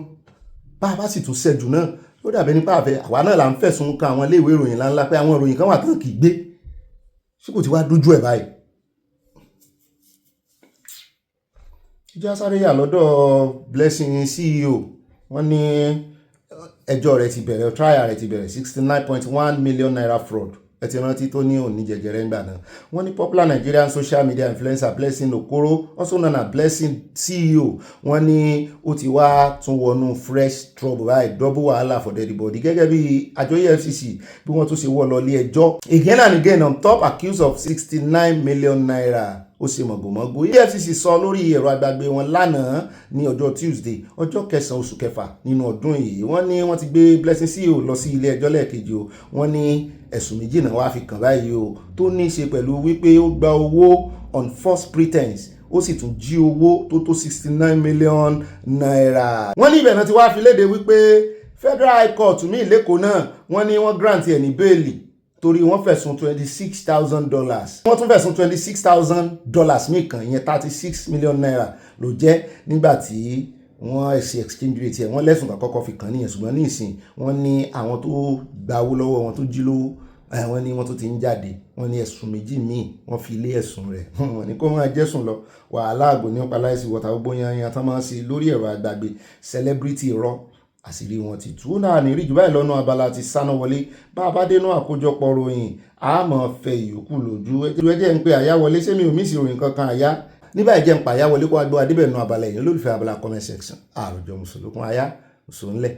bá a bá sì tún ṣẹ́jú náà ó dàbẹ́ nípa àfẹ́ àwa náà là ń fẹ̀sùn kan àwọn iléèwé ìròyìn ńláńlá pé àwọn ìròyìn kan wà tán kì í gbé ṣé kò ti wá dójú ẹ̀ báyìí. ìjà sáré yà lọ́dọ̀ Blessing CEO wọ́n ní ẹjọ́ rẹ̀ ti bẹ̀rẹ̀ trial rẹ̀ ti bẹ̀rẹ̀ 69.1 million naira fraud ẹ ti rántí tó ní òní jẹjẹrẹ ńgbà náà. Wọ́n ní popular Nigerian social media influencer Blessing Okoro also known as Blessing CEO wọ́n ní ó ti wá tún wọnú fresh trouble báyìí double wàhálà for everybody gẹ́gẹ́ bí àjọ EFCC bí wọ́n tún ṣe wọ́ lọ ilé ẹjọ́ again and again on top accused of 69 million naira ó ṣe mọ̀gòmọ́gò. EFCC sọ lórí ẹ̀rọ agbágbé wọn lánàá ní ọjọ́ Tuesday ọjọ́ 9 oṣù kẹfà nínú ọdún yìí wọ́n ní wọ́n ti gbé Blessing CEO lọ sí ilé ẹjọ́ lẹ́ẹ̀kejì o wọ́n ní ẹ̀sùn méjì náà wá fi kàn báyìí o tó ní í ṣe pẹ̀lú wípé ó gba owó on false pretense ó sì tún jí owó tó tó 69 million naira. wọ́n ní ibẹ̀ náà ti wá fi léde wípé Federal High Court ní Ìlẹ́kọ̀ọ́ náà wọ́n ní wọ́n grant ẹ̀ ní bẹ́ẹ̀lì torí wọ́n fẹ̀sùn $26,000 wọ́n tún fẹ̀sùn $26,000 míì kan ìyẹn 36 million naira ló jẹ́ nígbà tí wọ́n ṣe exchange rate ẹ̀ wọ́n lẹ́sùn àkọ́kọ́ fi kàn níyẹn ṣùgbọ́n ní ìsìn wọ́n ní àwọn tó gba owó lọ́wọ́ wọn tó jí lówó wọ́n ní wọ́n tó ti ń jáde wọ́n ní ẹ̀sùn méjì míì wọ́n fi lé ẹ̀sùn rẹ̀ wọ́n ní kó máa jẹ́sùn lọ wàhálà àgbò ní ọ̀pá láìsí wọ́ta gbogbo yanyan tán máa ń ṣe lórí ẹ̀rọ àgbàgbé celebrity rọ àṣírí wọn ti tú náà ní ríjù báyìí lọ́nà abala ti Sanawole bá a bá dénú àkójọpọ̀ ròyìn a máa fẹ ìyókù lójú ẹjẹ́ ń pe àyáwọlé ṣé mi ò mísì ròyìn kankan àyá nígbà ẹjẹ́ ń pa àyáwọlé kó wá gbé wa débẹ̀ nù abala ẹ̀yìn olólùfẹ́ abala comment section àròjọ mùsùlùkùn àyá mùsùlùmí.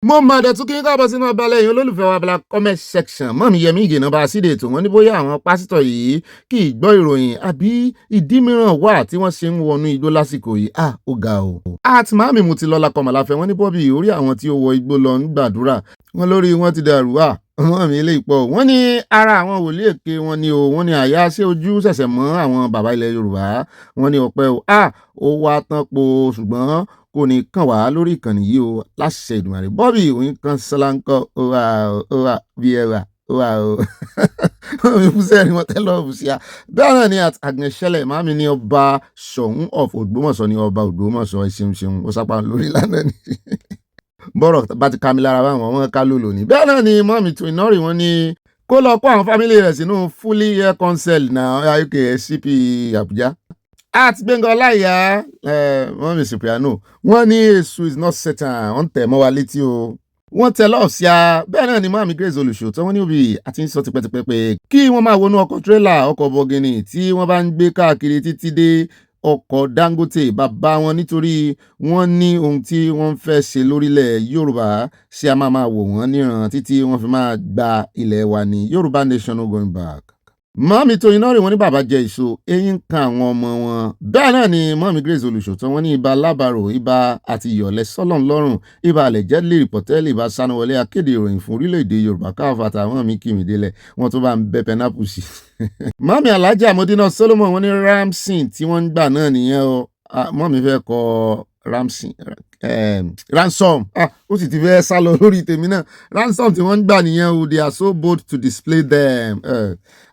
mo máa dẹ̀ tún kí n káàbọ̀ sínú abala ẹ̀yìn olólùfẹ́ wa abala comment section mọ́mí yẹmí ìgènà bá a síde ètò wọn ní bóyá àwọn pásítọ̀ yìí kì í gbọ́ ìròyìn àbí ìdí mìíràn wà tí wọ́n ṣe ń wọnú igbó lásìkò yìí ó ga o. àti màámi mu ti lọ́la kọmọláfẹ́ wọn ní bọ́bí orí àwọn tí ó wọ igbó lọ ń gbàdúrà wọn lórí wọn ti dàrú ọmọ mi ilé ìpọ̀ wọ́n ní ara àwọn wòlíì èké wọn ni o wọ́n ní àyà ṣé ojú ṣẹ̀ṣẹ̀ mọ́ àwọn bàbá ilẹ̀ Yorùbá wọ́n ní ọpẹ́ o ó wá tán po ṣùgbọ́n kò ní kàn wá lórí ìkànnì yìí o láṣẹ Ìdùmarè Bobby òyìn kan ṣọláńkọ ó wà bí ẹwà ó wà o mi fún sẹ́ẹ̀rì wọn tẹ́lọ̀ ọ̀bùsíà bẹ́ẹ̀ náà ni àgbẹ̀ṣẹlẹ̀ màmí ní ọba Ṣọ̀ún of Ògbómọ̀ṣọ́ ní ọba Ògbómọ̀ṣọ́ ṣeun ó sápá lórí lánàá ni bọ́rọ̀ bá ti ká mi lára báwọn ọmọ ká ló lò ní. bẹ́ẹ̀ náà ni mọ́mí tún iná rí wọn ní kó lọ kó àwọn fámìlì rẹ̀ sínú fully air council náà UKSCP Àbújá. àti Gbẹ́ngà Ọláìyá mọ́mí Cypriano wọ́n ní èṣù is not Satan wọ́n tẹ̀ mọ́ wa létí o wọ́n tẹ lọ́ọ̀síà bẹ́ẹ̀ náà ni mọ́mí Grace Olùṣòótọ́ wọ́n ní òbí àti ń sọ tipẹ́tipẹ́ pé kí wọ́n máa wọnú ọkọ̀ tírélà ọkọ̀ bọ̀gìnì tí wọ́n bá ń gbé káàkiri títí dé ọkọ̀ Dangote bàbá wọn nítorí wọ́n ní ohun tí wọ́n fẹ́ ṣe lórílẹ̀ Yorùbá ṣé a máa wò wọ́n níran títí wọ́n fi máa gba ilẹ̀ wa ní Yorùbá nation no going back. mọ́mí tó iná rè wọ́n ní bàbá jẹ èso eyín kan àwọn ọmọ wọn bẹ́ẹ̀ náà ni mọ́mí Grace Olùṣòótọ́ wọ́n ní ibà lábàrò ibà àti ìyọ̀lẹ̀ sọ́lọ́n lọ́rùn ibà allegedly reportedly ibà Sanawole akéde ìròyìn fún orílẹ̀-èdè Yorùbá káfàtà àwọn mi kì mí délẹ̀ wọ́n tún bá ń bẹ pẹ́nápù sí mọ́mí Alhaja Modina Solomon wọ́n ní ramsey tí wọ́n ń gbà náà nìyẹn o mọ́mí fẹ́ kọ ransom ó sì ti fẹ́ sá lọ lórí tèmi náà ransom tí wọ́n ń gbà nìyẹn o they are so bold to display them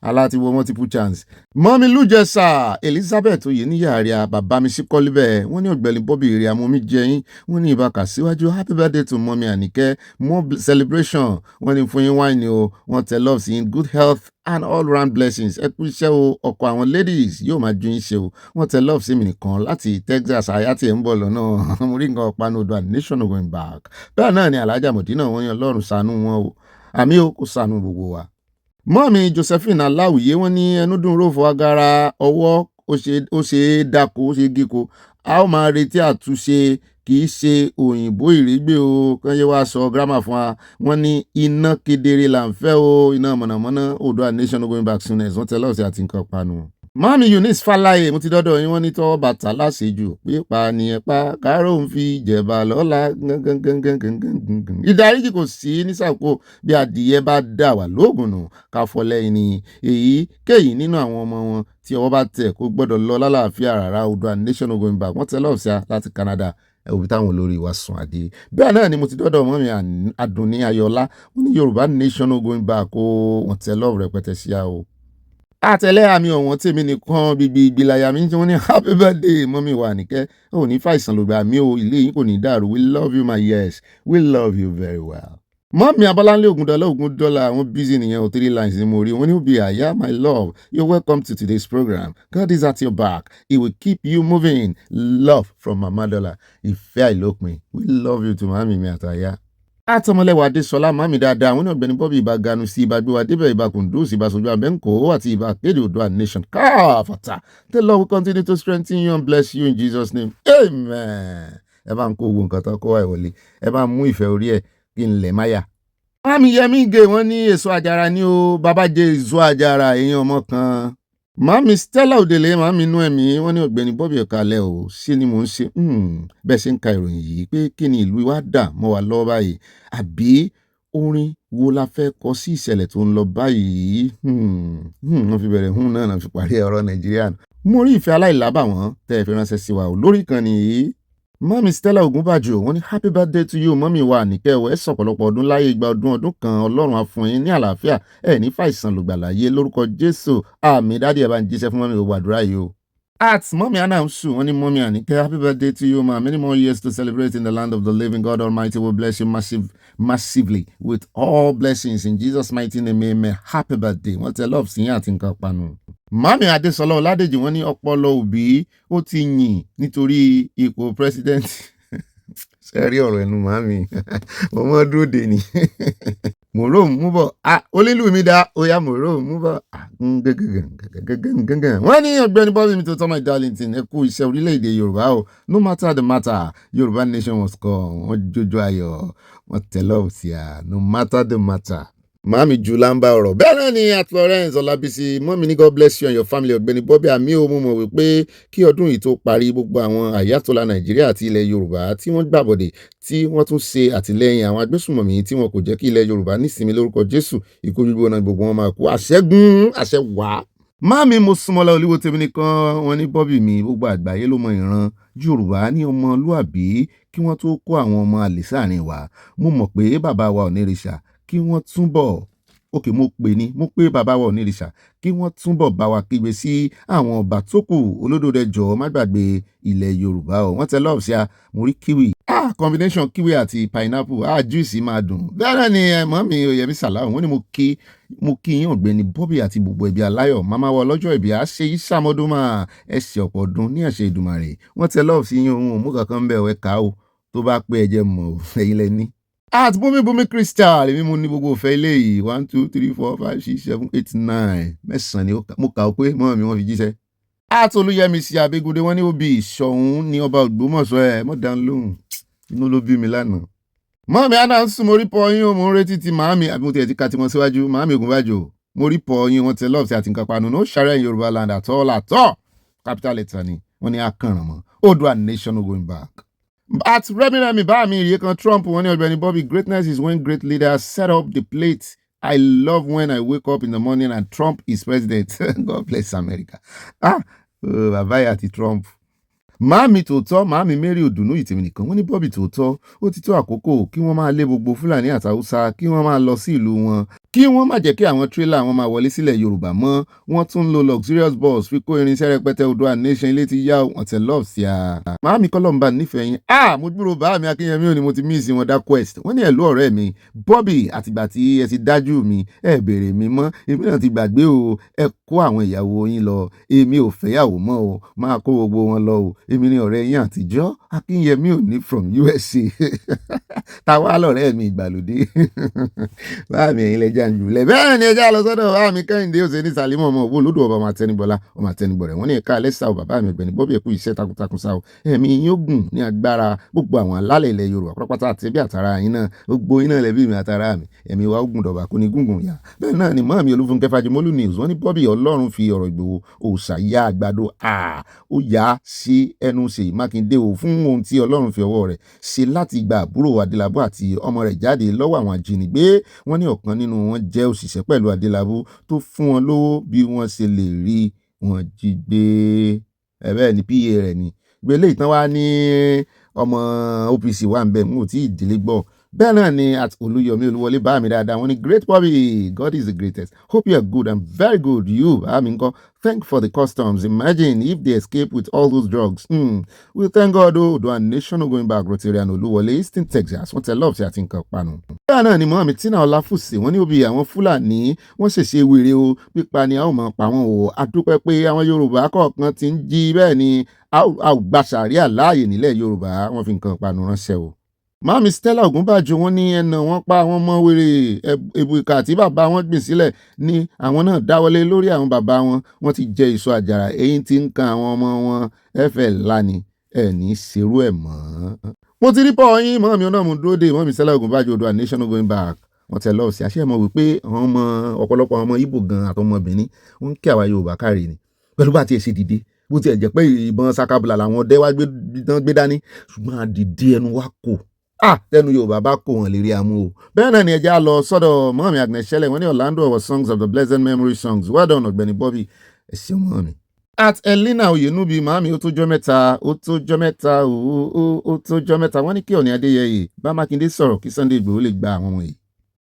aláti wọ multiple chance. mọ́mí lùjẹsà Elizabeth oyè ní yàrá bàbá mi sí kọ́líbẹ̀ wọ́n ní Ọ̀gbẹ́ni Bobby èrè amómi jẹyìn wọ́n ní ìbáka síwájú happy birthday to mọ́mí Àníkẹ́ more celebration wọ́n ní fún yín wáìnì o wọ́n tẹ love sí in good health and all round blessings ẹ kú iṣẹ́ o ọkọ̀ àwọn ladies yóò máa ju yín ṣe o wọ́n tẹ love sí mi nìkan láti Texas àyàtì ẹ̀ ń bọ̀ lọ́nà mo rí nǹkan ọ̀pá nodò and nation no going back bẹ́ẹ̀ náà ni Alhaja Modina wọ́n yan Ọlọ́run ṣàánú wọn o àmì o kò ṣàánú gbogbo wa. mọ́mí Josephine Aláwìyé wọ́n ní ẹnu dùn ró fọ agara ọwọ́ ó ṣe é dáko ó ṣe é gíko a ó máa retí àtúnṣe kì í ṣe òyìnbó ìrégbè o kán yẹ wá sọ gírámà fún wa wọ́n ní iná kedere là ń fẹ́ o iná mọ̀nàmọ́ná Oòduà nation no going back soon ẹ̀sán tẹ́lẹ̀ ọ̀sẹ̀ àti nǹkan panu. mọ́mí Eunice Fáláyé mo ti dọ́dọ̀ yín wọ́n ní tọ́wọ́ bàtà láṣejù pípa ni ẹ pa káró ń fi jẹ̀bà lọ́la ìdáríjì kò sí nísàkó bí adìyẹ bá dà wà lóògùn nù ká fọ́ lẹ́yìn ni èyí kéyìí nínú àwọn ọmọ wọn tí ọwọ́ bá tẹ̀ kó gbọ́dọ̀ lọ lálàáfíà rárá Oòduà nation no going back wọ́n tẹ́lẹ̀ ọ̀sẹ̀ láti Canada òbí táwọn olórí wa sùn àdé bẹ́ẹ̀ náà ni mo ti dọ́dọ̀ mọ́mí Àdùnní Ayọ̀lá wọ́n ní Yorùbá nation no going back o wọ́n tẹ lọ́ọ̀rù rẹpẹtẹ sí a o. àtẹ̀lẹ́ àmì ọ̀wọ́n tèmi nìkan gbígbí ìgbìláyà mi tí wọ́n ní happy birthday mọ́mí wa Àníkẹ́ ò ní fàìsàn lògbà mi ò ilé yín kò ní dàrú we love you my yes we love you very well. mọ́mí Abọ́láńlé Ògúndọ́lá àwọn busy nìyẹn o 3 lines ni mo rí wọn ní òbí àyà my love you're welcome to today's program God is at your back he will keep you moving love from Mama Dollar ìfẹ́ àìlópin we love you to mọ́mí mi àtàyà. àtọmọlẹ́wà Adéṣọlá mọ́mí dáadáa àwọn ní Ọ̀gbẹ́ni Bobby ìbá ganu sí ìbá gbé wa débẹ̀ ìbá Kùndùsì ìbá sojú abẹ́ǹkó àti ìbá kéde Oòduà nation káfàtà the Lord will continue to strengthen you and bless you in Jesus name amen. ẹ bá ń kó owó nǹkan tán kó wá ìwọlé ẹ bá ń mú ìfẹ́ orí ẹ̀ kí n lẹ̀ máyà. mọ́mí Yẹmí Gè wọ́n ní èso àjàrà ní o bàbá jẹ èso àjàrà èèyàn ọmọ kan Màámi Stella Odele, màámi inú ẹ̀mí, wọ́n ní Ọ̀gbẹ́ni Bobby ẹ̀kalẹ̀ o, ṣé ni mò ń ṣe bẹ́ẹ̀ ṣe ń ka ìròyìn yìí pé kí ni ìlú wa dà mọ́ wa lọ́wọ́ báyìí àbí orin wo la fẹ́ kọ sí ìṣẹ̀lẹ̀ tó ń lọ báyìí wọ́n fi bẹ̀rẹ̀ náà fi parí ọ̀rọ̀ Nàìjíríà. Mo rí ìfẹ́ aláìlábàwọ́n tẹ́ ẹ fi ránṣẹ́ sí wa o lórí ìkànnì yìí. Mọ́mí Stella Ogunbàjò wọ́n ní happy birthday to you mọ́mí wa Àníkẹ́ ẹ̀ sọ̀pọ̀lọpọ̀ ọdún láyé igba ọdún kan Ọlọ́run á fún yín ní àlàáfíà ẹ̀ ní fàìsàn lùgbàláyé lórúkọ Jésù àmì dádì ẹ̀ bá ń jíṣẹ́ fún mọ́mí gbogbo àdúrà yìí o. At mọ́mí Anamsu wọ́n ní mọ́mí Àníkẹ́ happy birthday to you ma many more years to celebrate in the land of the living. God Almighty will bless you massively with all blessings in Jesus mighty name amen. Happy birthday wọ́n tẹ love sí yín àti nǹkan panu. Mami Adésọlá Ọládèjì wọ́n ní ọpọlọ òbí ó ti yìn nítorí ipò president. Sẹ́rí ọ̀rọ̀ ẹnu màmí mo mọ́ dúró dè ní. Mòró mú bọ̀ olílù mi dá oya mòró mú bọ̀ wọ́n ní Ọ̀gbẹ́ni Bobby mi tó tọ́ my darlington ẹ kú iṣẹ́ orílẹ̀-èdè Yorùbá o no matter the matter Yorùbá nation must come wọ́n jójó ayọ̀ wọ́n tẹ̀lé ọ̀síà no matter the matter. Màámi jù lámbà ọ̀rọ̀ bẹ́ẹ̀ náà ni at Florence Ọlábísí mọ́mí ní God bless you and your family Ọ̀gbẹ́ni Bobby àmì ò mú mọ̀ wípé kí ọdún yìí tó parí gbogbo àwọn àyàtọ̀lá Nàìjíríà àti ilẹ̀ Yorùbá tí wọ́n gbàbọ̀dẹ̀ tí wọ́n tún ṣe àtìlẹ́yìn àwọn agbésùnmọ̀mí tí wọn kò jẹ́ kí ilẹ̀ Yorùbá nísinmi lórúkọ Jésù ikú gbígbó náà gbogbo wọn máa kú àṣẹ́gun àṣẹ wá. Màámi mo súnmọ́lá olúwo tèmi nìkan wọn ní Bobby mi gbogbo àgbáyé ló mọ ìran Yorùbá ní ọmọlúàbí kí wọ́n tó kó àwọn ọmọ àlè sáàrin wa mo mọ̀ pé bàbá wa onírìṣà kí wọ́n túbọ̀ mo pé bàbá wa onírìṣà kí wọ́n túbọ̀ bá wa kígbe sí àwọn ọba tó kù olódòdó jọ̀ọ́ má gbàgbé ilẹ̀ Yorùbá o wọ́n tẹ lọ́ọ̀ sí a mo rí kiwi combination kiwi àti pineapple juice máa dùn bẹ́ẹ̀ ni ẹ̀mọ́ mi Oyèmí Sàláù wọ́n ní mo kí yín Ọ̀gbẹ́ni Bobby àti gbogbo ẹbí aláyọ̀ màmá wa ọlọ́jọ́ ìbí á ṣe ìsàmọ́dún máa ẹ̀ṣẹ̀ ọ̀pọ̀ ọdún ní ẹ̀ṣẹ̀ Èdùmàrè wọ́n tẹ lọ́ọ̀ sí yín ohun òmù kankan ń bẹ̀ ẹ̀ ká o tó bá pé ẹ̀jẹ̀ mọ̀ ẹ̀yin lẹ́ni. At Bumi Crystal èmi mo ní gbogbo òfẹ́ ilé yìí 1 2 3 4 5 6 7 8 9 mẹ́sàn-án ni mo kà ó pé mọ́ mi wọ́n fi jíṣẹ́. At Olúyẹmísí Abégúndé wọ́n ní òbí Ṣọ̀ún ní ọba Ògbómọ̀ṣọ́ mọ́ dán lóhùn inú ló bí mi lánàá. Mọ́mí àná ń sún mo rí pọ̀ yín o mo ń retí ti màámi àbí mo tiẹ̀ ti ka tiwọn síwájú màámi Ògúnbàjò mo rí pọ̀ yín wọ́n tẹ lọ́ọ̀bù sí àti nǹkan panu no ṣàrẹ́ Yorùbá land at all capital letter ni wọ́n ní akànràn mọ́ Oòduà nation no going back. At Remi Bami Yekan Trump wọ́n ní Ọ̀gbẹ́ni Bobby greatness is when great leaders set up the plate. I love when I wake up in the morning and Trump is president. God bless America. Bàbá yà àti Trump. Màámi tòótọ́ màámi Mary Odùnú ìtìmí nìkan wọ́n ní Bobby tòótọ́ ó ti tó àkókò kí wọ́n máa lé gbogbo Fúlàní àtàwùsá kí wọ́n máa lọ sí ìlú wọn kí wọ́n má jẹ́ kí àwọn tírélà wọn máa wọlé sílẹ̀ Yorùbá mọ́ wọ́n tún ń lo luxurious bus fi kó irinṣẹ́ rẹpẹtẹ Oòduà nation ilé ti yá wọn tẹ̀ love sí a. Màámi kọ́lọ́mbà nífẹ̀ẹ́ yín mo gbúrò bàámi Akínyẹmí ò ní mo ti miss wọn dá quest wọ́n ní ẹ̀lú ọ̀rẹ́ mi Bobby àtìgbà tí ẹ ti dájú mi ẹ béèrè mi mọ́ èmi náà ti gbàgbé o ẹ kó àwọn ìyàwó yín lọ èmi ò fẹ́yàwó mọ́ o máa kó gbogbo wọn lọ o èmi ní ọ̀rẹ́ yín àtijọ́ Akínyẹmí ò ní from USA táwa lọ̀rẹ́ mi ìgbàlódé bàámi ẹ̀yin lẹ́jà ń jùlẹ̀ bẹ́ẹ̀ ni ẹja lọ sọ́dọ̀ bàámi Kẹ́hìndé Òsèní Sàlímọ̀ ọmọ òwò olódò ọba ọmọ àtẹnibọlá ọmọ àtẹnibọrẹ̀ wọ́n ní ẹ̀ka alẹ́ sáà bàbá mi Ọ̀gbẹ́ni Bobby ẹ̀kú iṣẹ́ takuntakun sáà ẹ̀mí yín ó gùn ní agbára gbogbo àwọn alálẹ̀ ilẹ̀ Yorùbá pátápátá àti ẹbí àtàrà yín náà gbogbo yín náà lẹ́bí mi àtàrà mi ẹ̀mí wa ó gùn dọ̀bà kò ní gúngùn yá bẹ́ẹ̀ náà ni mọ́ọ̀mí Olúfúnkẹ́ Fájimólú news wọ́n ní Bobby Ọlọ́run fi ọ̀rọ̀ Ìgbòho òòṣà yá àgbàdo ó yá sí ẹnu Ṣèyí Mákindé o fún ohun tí Ọlọ́run fi ọwọ́ rẹ̀ ṣe láti gba àbúrò Adélabú àti ọmọ rẹ̀ jáde lọ́wọ́ àwọn ajínigbé wọ́n ní ọ̀kan nínú wọn jẹ́ òṣìṣẹ́ pẹ̀lú Adélabú tó fún wọn lówó bí wọ́n ṣe lè rí wọn jí gbé bẹ́ẹ̀ ni PA rẹ̀ ni gbélé ìtàn wá ní ọmọ OPC wà ń bẹ̀ mú tí ìdílé gbọ́ bẹ́ẹ̀ náà ni at Olúyọmí Olúwọlé bá mi dáadáa wọ́n ní great Bobby God is the greatest hope you are good and very good you àmì nǹkan thank for the customs imagine if they escape with all those drugs we thank God Oòduà nation no going back Rotarian Olúwọlé Eastern Texas wọ́n tẹ love sí àti nǹkan panu. bẹ́ẹ̀ náà ni Mohammed Tina Ọláfùsì wọ́n ní òbí àwọn Fúlàní wọ́n ṣèṣe wèrè o pípa ni a ó mọ̀ pa wọ́n o adúpẹ́ pé àwọn Yorùbá kọ̀ọ̀kan ti ń jí bẹ́ẹ̀ ni a ò gba ṣàríà láàyè nílẹ̀ Yorùbá wọ́n fi nǹkan panu ránṣẹ́ o. Màámi Stella Ògúnbàjò wọ́n ní ẹnà wọ́n pa àwọn ọmọ wèrè èbù ìkà tí bàbá wọn gbìn sílẹ̀ ní àwọn náà dáwọ́lé lórí àwọn bàbá wọn wọ́n ti jẹ èso àjàrà èyí tí ń kan àwọn ọmọ wọn ẹ̀fẹ̀ lánìí ẹ̀ ní ṣerú ẹ̀ mọ́. mo ti rí pọ̀ yín mọ́mí ọ̀nà mo dúró dé mọ́mí Stella Ògúnbàjò Oòduà nation no going back wọ́n tẹ lọ́ọ̀ sí àṣẹ mọ̀ wípé àwọn ọmọ ọ̀pọ̀lọpọ̀ àwọn ọmọ Ìgbò gan àtọmọbìnrin wọ́n ń kí àwa Yorùbá kárí ni pẹ̀lú bá tiẹ̀ ṣe dìde bó tiẹ̀ jẹ́ pé ìbọn sakabula làwọn ọdẹ wá gbé dání ṣùgbọ́n àdìdí ẹnu wa kò tẹnu Yorùbá bá kò wọ́n lè rí amú o. Bẹ́ẹ̀ náà ni ẹja lọ sọ́dọ̀ mọ́mí Agnes Shelley wọ́n ní Orlando our songs of the blessed memory songs well done Ọ̀gbẹ́ni Bobby ẹ ṣeun mọ́mí. At Elena Oyenubi màámi ó tó jọ́ mẹ́ta wọ́n ní kí Ọ̀ọ̀ni Adéyẹyè bá Mákindé sọ̀rọ̀ kí Sunday Igboho lè gba àwọn wọ̀nyí.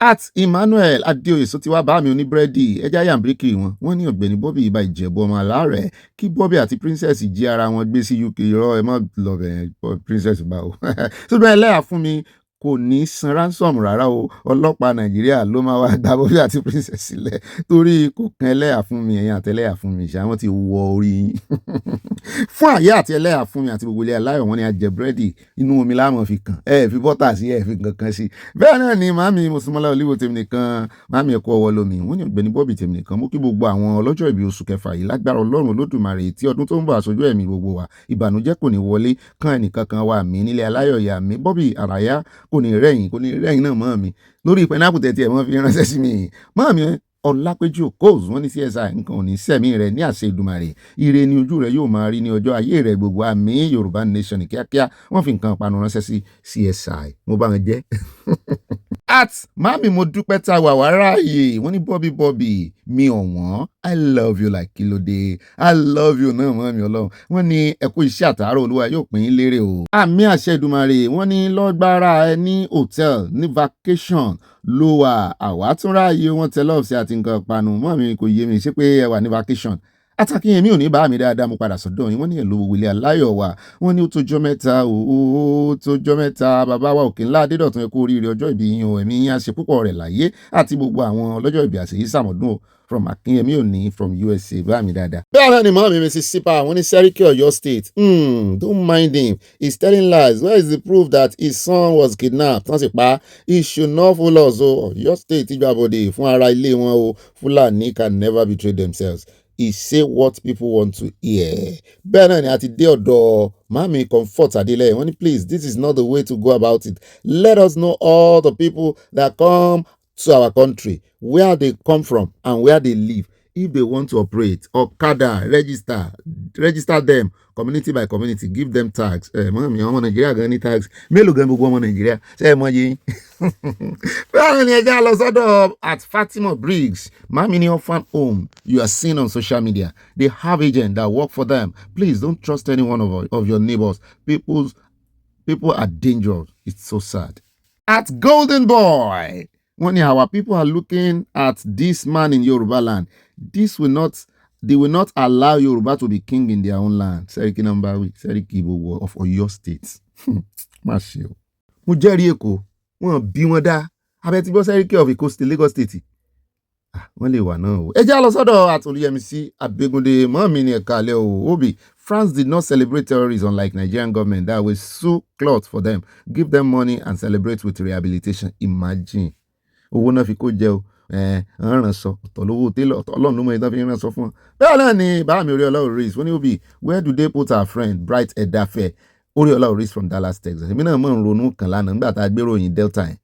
At Emmanuel Adeoye Sotiwa báàmì oníbúrẹ́dì ẹja yàmbríkì wọ́n ní Ọ̀gbẹ́ni Bobby ìbá Ìjẹ̀bú ọmọ aláàrẹ̀ kí Bobby àti Princess jí ara wọn gbé sí UK irọ́ ẹ má lọ bẹ̀rẹ̀ Princess bá o. Ṣùgbọ́n ẹlẹ́yà fún mi kò ní san ransom rárá o ọlọ́pàá Nàìjíríà ló máa wá gba Bobby àti Princess sílẹ̀ torí kò kan ẹlẹ́yà fún mi ẹ̀yìn àtẹlẹ́yà fún mi ṣá wọ́n ti wọ orí yín. Fún àyè àti ẹlẹ́yà fún mi àti gbogbo ilé aláyọ̀ wọn ni a jẹ búrẹ́dì inú omi láàmú fi kàn fi bọ́tà sí fi kankan sí. Bẹ́ẹ̀ náà ni màámi Mùsùlùmọ́lá Olúwo tèmi nìkan màámi ẹ̀kọ́ ọwọ́ lómi wọ́n ní Ọ̀gbẹ́ni Bobby tèmi nìkan mú kí gbogbo àwọn ọlọ́jọ́ ìbí oṣù kẹfà yìí lágbára Ọlọ́run Olódùmarè tí ọdún tó ń bọ̀ aṣojú ẹ̀mí gbogbo wa ìbànújẹ́ kò ní wọlé kan ẹnìkankan wa mí nílé aláyọ̀ ìyá mi Bobby àràyá kò ní rẹ́yìn náà mọ́ mi lórí pẹ́nápù tẹ̀tí ẹ̀ mọ́ fi ránṣẹ́ sí mi mọ́ mi Ọlápẹ́jú Okòz wọ́n ní CSI nǹkan ò ní sẹ̀mí rẹ̀ ní àṣẹ Èdùmàrè ire ni ojú rẹ̀ yóò máa rí ní ọjọ́ ayé rẹ̀ gbogbo àmì Yorùbá Nation kíákíá wọ́n fi nǹkan panu ránṣẹ́ sí CSI mo bá wọn jẹ́. At mami mo dúpẹ́ tá a wà wá ráàyè wọ́n ní Bobby mi ọ̀wọ́n I love you like kílódé I love you náà mọ́ mi Ọlọ́run wọ́n ní ẹ kú iṣẹ́ àtàárọ̀ Olúwa yóò pín in lérè o. Àmì àṣẹ Èdùmàrè wọ́n ní lọ́gbára ẹ ní hòtẹ́ẹ̀l ní vacation ló wà àwa tún ráàyè wọn tẹ lọ́ọ̀sì àti nǹkan panu mọ́ mi kò yé mi ṣé pé ẹ wà ní vacation. Àtàkìyàn mi ò ní bá mi dáadáa mo padà sọ́dọ̀ yín wọ́n ní ẹ̀ ló gbogbo ilé aláyọ̀ wa wọ́n ní ó tójọ́ mẹ́ta bàbá wa òkè ńlá Adédọ̀tun ẹ kú oríire ọjọ́ ìbí yín o ẹ̀mí yín á ṣe púpọ̀ rẹ̀ láyé àti gbogbo àwọn ọlọ́jọ́ ìbí àṣeyí sàmọ́dún o from Akínyẹmí òní from USA bá mi dáadáa. Bẹ́ẹ̀ náà ni mọ́ mi Mississippi àwọn ní Seriki Ọ̀yọ́ state don't mind him he's telling lies where is the proof that his son was kidnapped wọ́n sì pa he should not fool us o Ọ̀yọ́ state ìgbàbọ̀dé fún ara ilé wọn o Fúlàní can never betray themselves. He say what people want to hear. Bẹ́ẹ̀ náà ni a ti dé ọ̀dọ̀ Mami Comfort Adeleye wọ́n ní please this is not the way to go about it. Let us know all the people that come to our country, where they come from and where they live. If they want to operate, okada, register them community by community, give them tags. Mami ọmọ Nàìjíríà gan ní tags. Mélòó gan gbogbo ọmọ Nàìjíríà ṣe é mọ yé. Bẹ́ẹ̀ ni ẹja lọ sọ́dọ̀ at Fatima Briggs. Mami ní orphan home you are seeing on social media. They have agents that work for them. Please don't trust any one of your neighbors. People are dangerous. It's so sad. At Golden Boy. When our people are looking at this man in Yoruba land, they will not allow Yoruba to be king in their own land. Seriki Nambawi, Seriki Ibowo of Oyo State. Masio. Mo jẹ́rìí Èkó, wọ́n bí wọn dá. Abẹ́ ti gbọ́ Seriki of Èkó State, Lagos State. Wọ́n lè wà náà o. Ẹ jẹ́ lọ sọ́dọ̀ Àtòlúyẹmísí Abẹ́gúndé mọ́mí ní ẹ̀ka alẹ́ o. Obi, France did not celebrate terrorism like Nigerian government that will sew cloth for them, give them money and celebrate with rehabilitation. Imagine. Owó náà fi kó jẹ o ràn sọ ọ̀tọ̀ lówó télọ̀ ọ̀tọ̀ Ọlọ́run ló mọ ìtàn fi ràn sọ fún wọn. Bẹ́ẹ̀ náà ni bàámi Oríọlá Oris wọ́n ní Obi where do they put our friend Bright Edafe Oríọlá Oris from Dallas, Texas. Èmi náà mọ̀ ń ronú kan lánàá nígbà tá a gbé ròyìn Delta yẹn.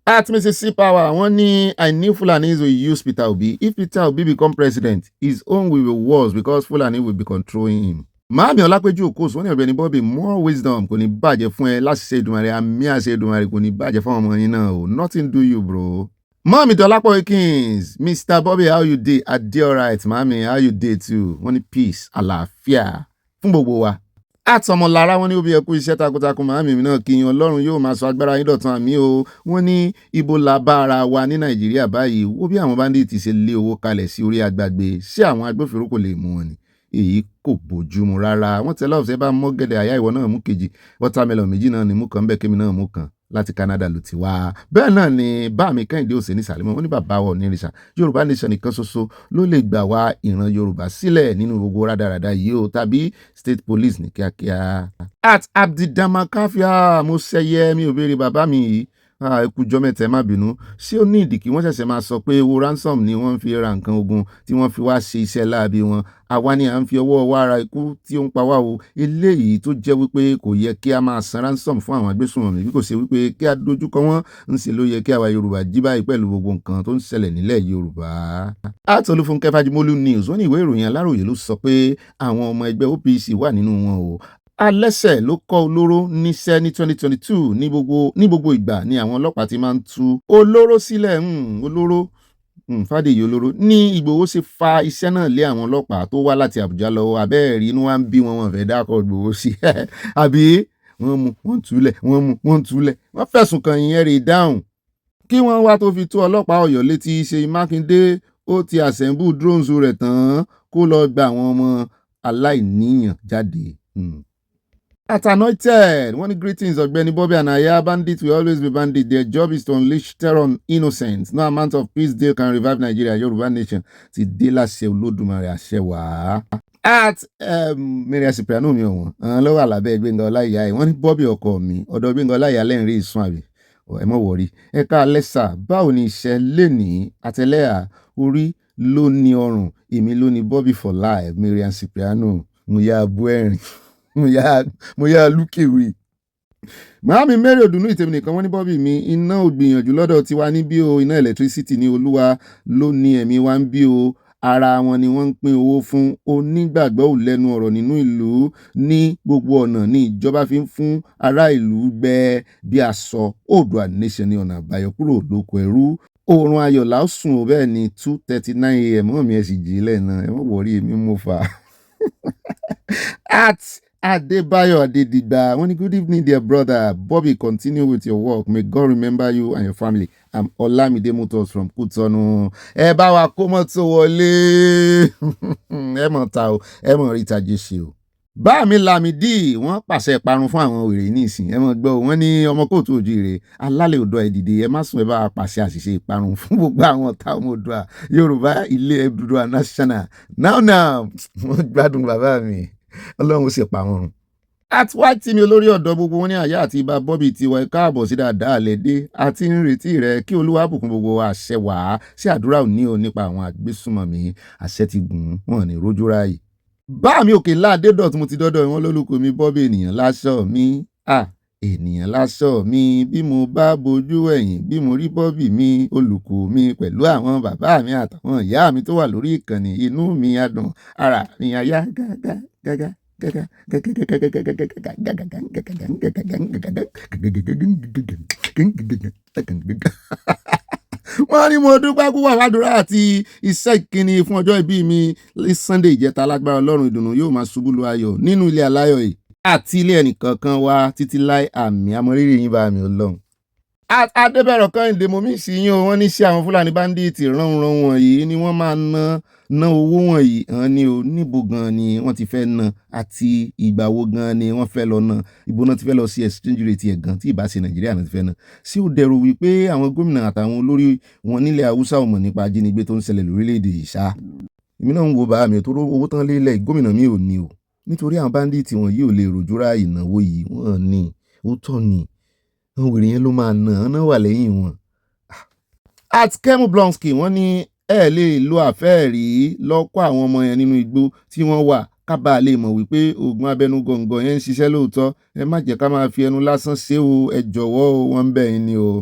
At Mississippi Power wọ́n ní I knew Fulanis will use Peter Obi. If Peter Obi become president his own will be worse because Fulani will be controlling him. Màámi Ọlápẹ́jú Okòs wọ́n ní Ọ̀gbẹ́ni Bobby more wisdom kò ní bàjẹ́ fún ẹ láti ṣe Èdùmàrè àmì àṣẹ Èdùmàrè kò ní bàjẹ́ fún ọmọ yín náà o nothing do you bro. Mami Dolapo Kings, Mr. Bobby, how you dey? I dey alright, mami, how you dey too? Wọ́n ní peace, àlàáfíà fún gbogbo wa. Àtọmọlára wọ́n ní Obi ẹ kú iṣẹ́ takuntakun màámi mi náà kí yín Ọlọ́run yóò máa sọ agbára yín dọ̀tun àmì o. Wọ́n ní ibo la bá ara wa ní Nàìjíríà báyìí. Wo bí àwọn bandits ṣe lé owó kalẹ̀ sí orí agbágbé. Ṣé àwọn agbófinró kò lè mú wọn ni? Èyí kò bójúmu rárá. Wọ́n tẹ́lẹ̀ ọ̀sẹ̀ bá mọ́gẹ̀dẹ̀ àyà ìwọ náà mú kejì. Watermelon méjì náà ni mú kan bẹ́ẹ̀ kémi náà mú kan. Láti Canada ló ti wá. Bẹ́ẹ̀ náà ni báàmí Kẹ́hìndé Òsè ní Sàlímọ́ wọ́n ní bàbá wa onírìṣà Yorùbá Nation nìkan ṣoṣo ló lè gbà wá ìran Yorùbá sílẹ̀ nínú gbogbo rádaràda yìí o tàbí state police ní kíákíá. At Abdidamakafia mo ṣẹyẹ mi ò béèrè bàbá mi yìí ẹ kújọ́ mẹ́ta ẹ má bínú ṣé ó ní ìdí kí wọ́n ṣẹ̀ṣẹ̀ máa sọ pé owó ransom ni wọ́n fi ra nǹkan ogun tí wọ́n fi wá ṣe iṣẹ́ láabi wọn àwa ni à ń fi ọwọ́ wa ara ikú tí ó ń pa wá o eléyìí tó jẹ́ wípé kò yẹ kí a máa san ransom fún àwọn agbésùnmọ̀mí bí kò ṣe wípé kí a dojúkọ wọ́n ń ṣe ló yẹ kí àwa Yorùbá jí báyìí pẹ̀lú gbogbo nǹkan tó ń ṣẹlẹ̀ nílẹ̀ Yorùbá. Àtolúfúnkẹ́ Fájimólú News wọ́n ní ìwé ìròyìn Aláròyé ló sọ pé àwọn ọmọ ẹgbẹ́ OPC wà nínú wọn o alẹ́sẹ̀ ló kọ́ olóró níṣẹ́ ní 2022 ní gbogbo ìgbà ni àwọn ọlọ́pàá ti máa ń tú olóró sílẹ̀ olóró Fádèyí olóró ní Ìgbòho ṣe fa iṣẹ́ náà lé àwọn ọlọ́pàá tó wá láti Àbújá lọ́wọ́ abẹ́ẹ̀rí inú wa ń bí wọn fẹ́ dákọ̀ Ìgbòho sí àbí wọ́n mú wọ́n túlẹ̀ wọ́n mú wọ́n túlẹ̀ wọ́n fẹ̀sùn kàn ìyẹn rè dáhùn kí wọ́n wá tó fi tó ọlọ́pàá Ọ̀yọ́ létí Ṣèyí Mákindé ó ti assemble drones rẹ̀ tán kó lọ gba àwọn ọmọ aláìníyàn jáde. At Anointed, one greetings Ogbeni Bobby and Aya. Bandits will always be bandits. Their job is to unleash terror on innocents. No amount of peace deal can revive Nigeria, Yoruba nation. Ti dé láṣẹ Olódùmarè àṣẹ wá. At Mary Asipriano mi ọ̀wọ́n. Lọ́wọ́ àlàbẹ́ Gbénga Ọláìyá ẹ̀. Wọ́n ní Bobby ọkọ mi. Ọ̀dọ̀ Gbénga Ọláìyá lẹ́yìn rí ìsún àbí. Ẹ mọ̀ wọ̀rí. Ẹ ká lẹ́sà. Báwo ni iṣẹ́ lè ní àtẹlẹ́yà orí ló ní ọrùn. Èmi ló ní Bobby for life. Mary Asipriano. Mo yá abú ẹ̀rìn. mo yá lúkèwé Màámi Mary Odùnú ìtẹ̀mí nìkan wọ́n ní Bobby mi iná ò gbìyànjú lọ́dọ̀ tiwa níbí o iná electricity ní Olúwa ló ní ẹ̀mí wa ń bí o ara wọn ni wọ́n ń pín owó fún onígbàgbọ́ ò lẹ́nu ọ̀rọ̀ nínú ìlú ní gbogbo ọ̀nà ní ìjọba fi ń fún ará ìlú gbẹ bí aṣọ Oòduà nation ní ọ̀nà àbáyọ kúrò lóko ẹrú oorun ayọ̀ la ó sùn ò bẹ́ẹ̀ ni 2:39 AM mọ́ mi ẹ̀ sì jí lẹ́ẹ̀na ẹ mọ̀ wọ̀rí èmi mo fà á. Adebayo Adedigba, good evening, dear brother. Bobby, continue with your work. May God remember you and your family. I'm Olamide Motors from Kutonu. Ẹ bá wa kó mọ́tò wọlé. Ẹ mọ̀ ta o, ẹ mọ̀ rí ìtajà ṣe o. Bá mi Lámìdí, wọ́n pàṣẹ ìparun fún àwọn wèrè ní ìsìn. Ẹ mọ̀ gbọ́, wọ́n ní ọmọ kóòtù òjíire. Alálẹ̀ odò ẹ̀dìdì, ẹ má sùn ẹ bá wa pàṣẹ àṣìṣe ìparun fún gbogbo àwọn ọ̀tá ọmọ Oòduà. Yorùbá ilé Oòduà national. Now, wọ́n gbádùn bàbá mi. Ọlọ́run ó sì pa wọn run. At white team olórí ọ̀dọ́ gbogbo wọn ní àyà àti ibà Bobby tiwa ẹ káàbọ̀ sí dáadáa lẹ́dẹ́ àti ń retí rẹ kí Olúwa bùkún gbogbo àṣẹ wá sí àdúrà òní o nípa àwọn àgbésùmọ̀mí àṣẹ ti gùn wọn ní rójú ráàyè. Bá mi òkè láàdé dọ̀tún mo ti dọ́dọ̀ wọn lólùkọ́ mi Bobby ènìyàn láṣọ mi ènìyàn láṣọ mi bí mo bá bojú ẹ̀yìn bí mo rí Bobby mi olùkọ́ mi pẹ̀lú àwọn bàbá mi àtàwọn ìyá mi tó wà lórí ìkànnì inú mi adùn ara mi ayá gágá. Wọ́n ní mo dúpẹ́ púpọ̀ fàdúrà àti iṣẹ́ ìkíni fún ọjọ́ ìbí mi Sunday ìjẹta lágbára Ọlọ́run ìdùnnú yóò máa ṣubú lu ayọ̀ nínú ilé aláyọ̀ yìí àti ilé ẹnìkankan wa títí láì àmì amọ̀rírì yín bá mi Ọlọ́run. Adébẹ̀rọ̀ Kẹ́hìndé mo mí sí yín o wọ́n ní sí àwọn Fúlàní báńdíìtì ránran wọ̀nyí ni wọ́n máa ná owó wọ̀nyí hàn ní o níbo gan ni wọ́n ti fẹ́ ná àti ìgbà wo gan ni wọ́n fẹ́ lọ ná ibo náà ti fẹ́ lọ sí exchange rate ẹ̀ gan tí ìbá ṣe Nàìjíríà náà ti fẹ́ ná sí ó dẹrù wípé àwọn gómìnà àtàwọn olórí wọn nílẹ̀ Haúsá ò mọ̀ nípa ajínigbé tó ń ṣẹlẹ̀ lórílẹ̀‐èdè yìí ṣá èmi náà ń wo bàá mi tó owó tán lélẹ̀ gómìnà mi ò ní o nítorí àwọn báńdíìtì wọn yìí ò lè rojú ra ìnáwó yìí wọ́n ní ó tọ́ ni àwọn wèrè yẹn ló máa ná wà lẹ́yìn wọn. At Kemu Blonsky wọ́n ní ẹ lè lo àfẹ́ẹ̀rí lọ́kọ́ àwọn ọmọ yẹn nínú igbó tí wọ́n wà kábà lè mọ̀ wípé oògùn abẹnú gọ̀ǹgọ̀ yẹn ń ṣiṣẹ́ lóòótọ́ ẹ má jẹ́ ká máa fi ẹnu lásán ṣe o ẹ jọ̀wọ́ o wọ́n ń bẹ̀ yín ni o.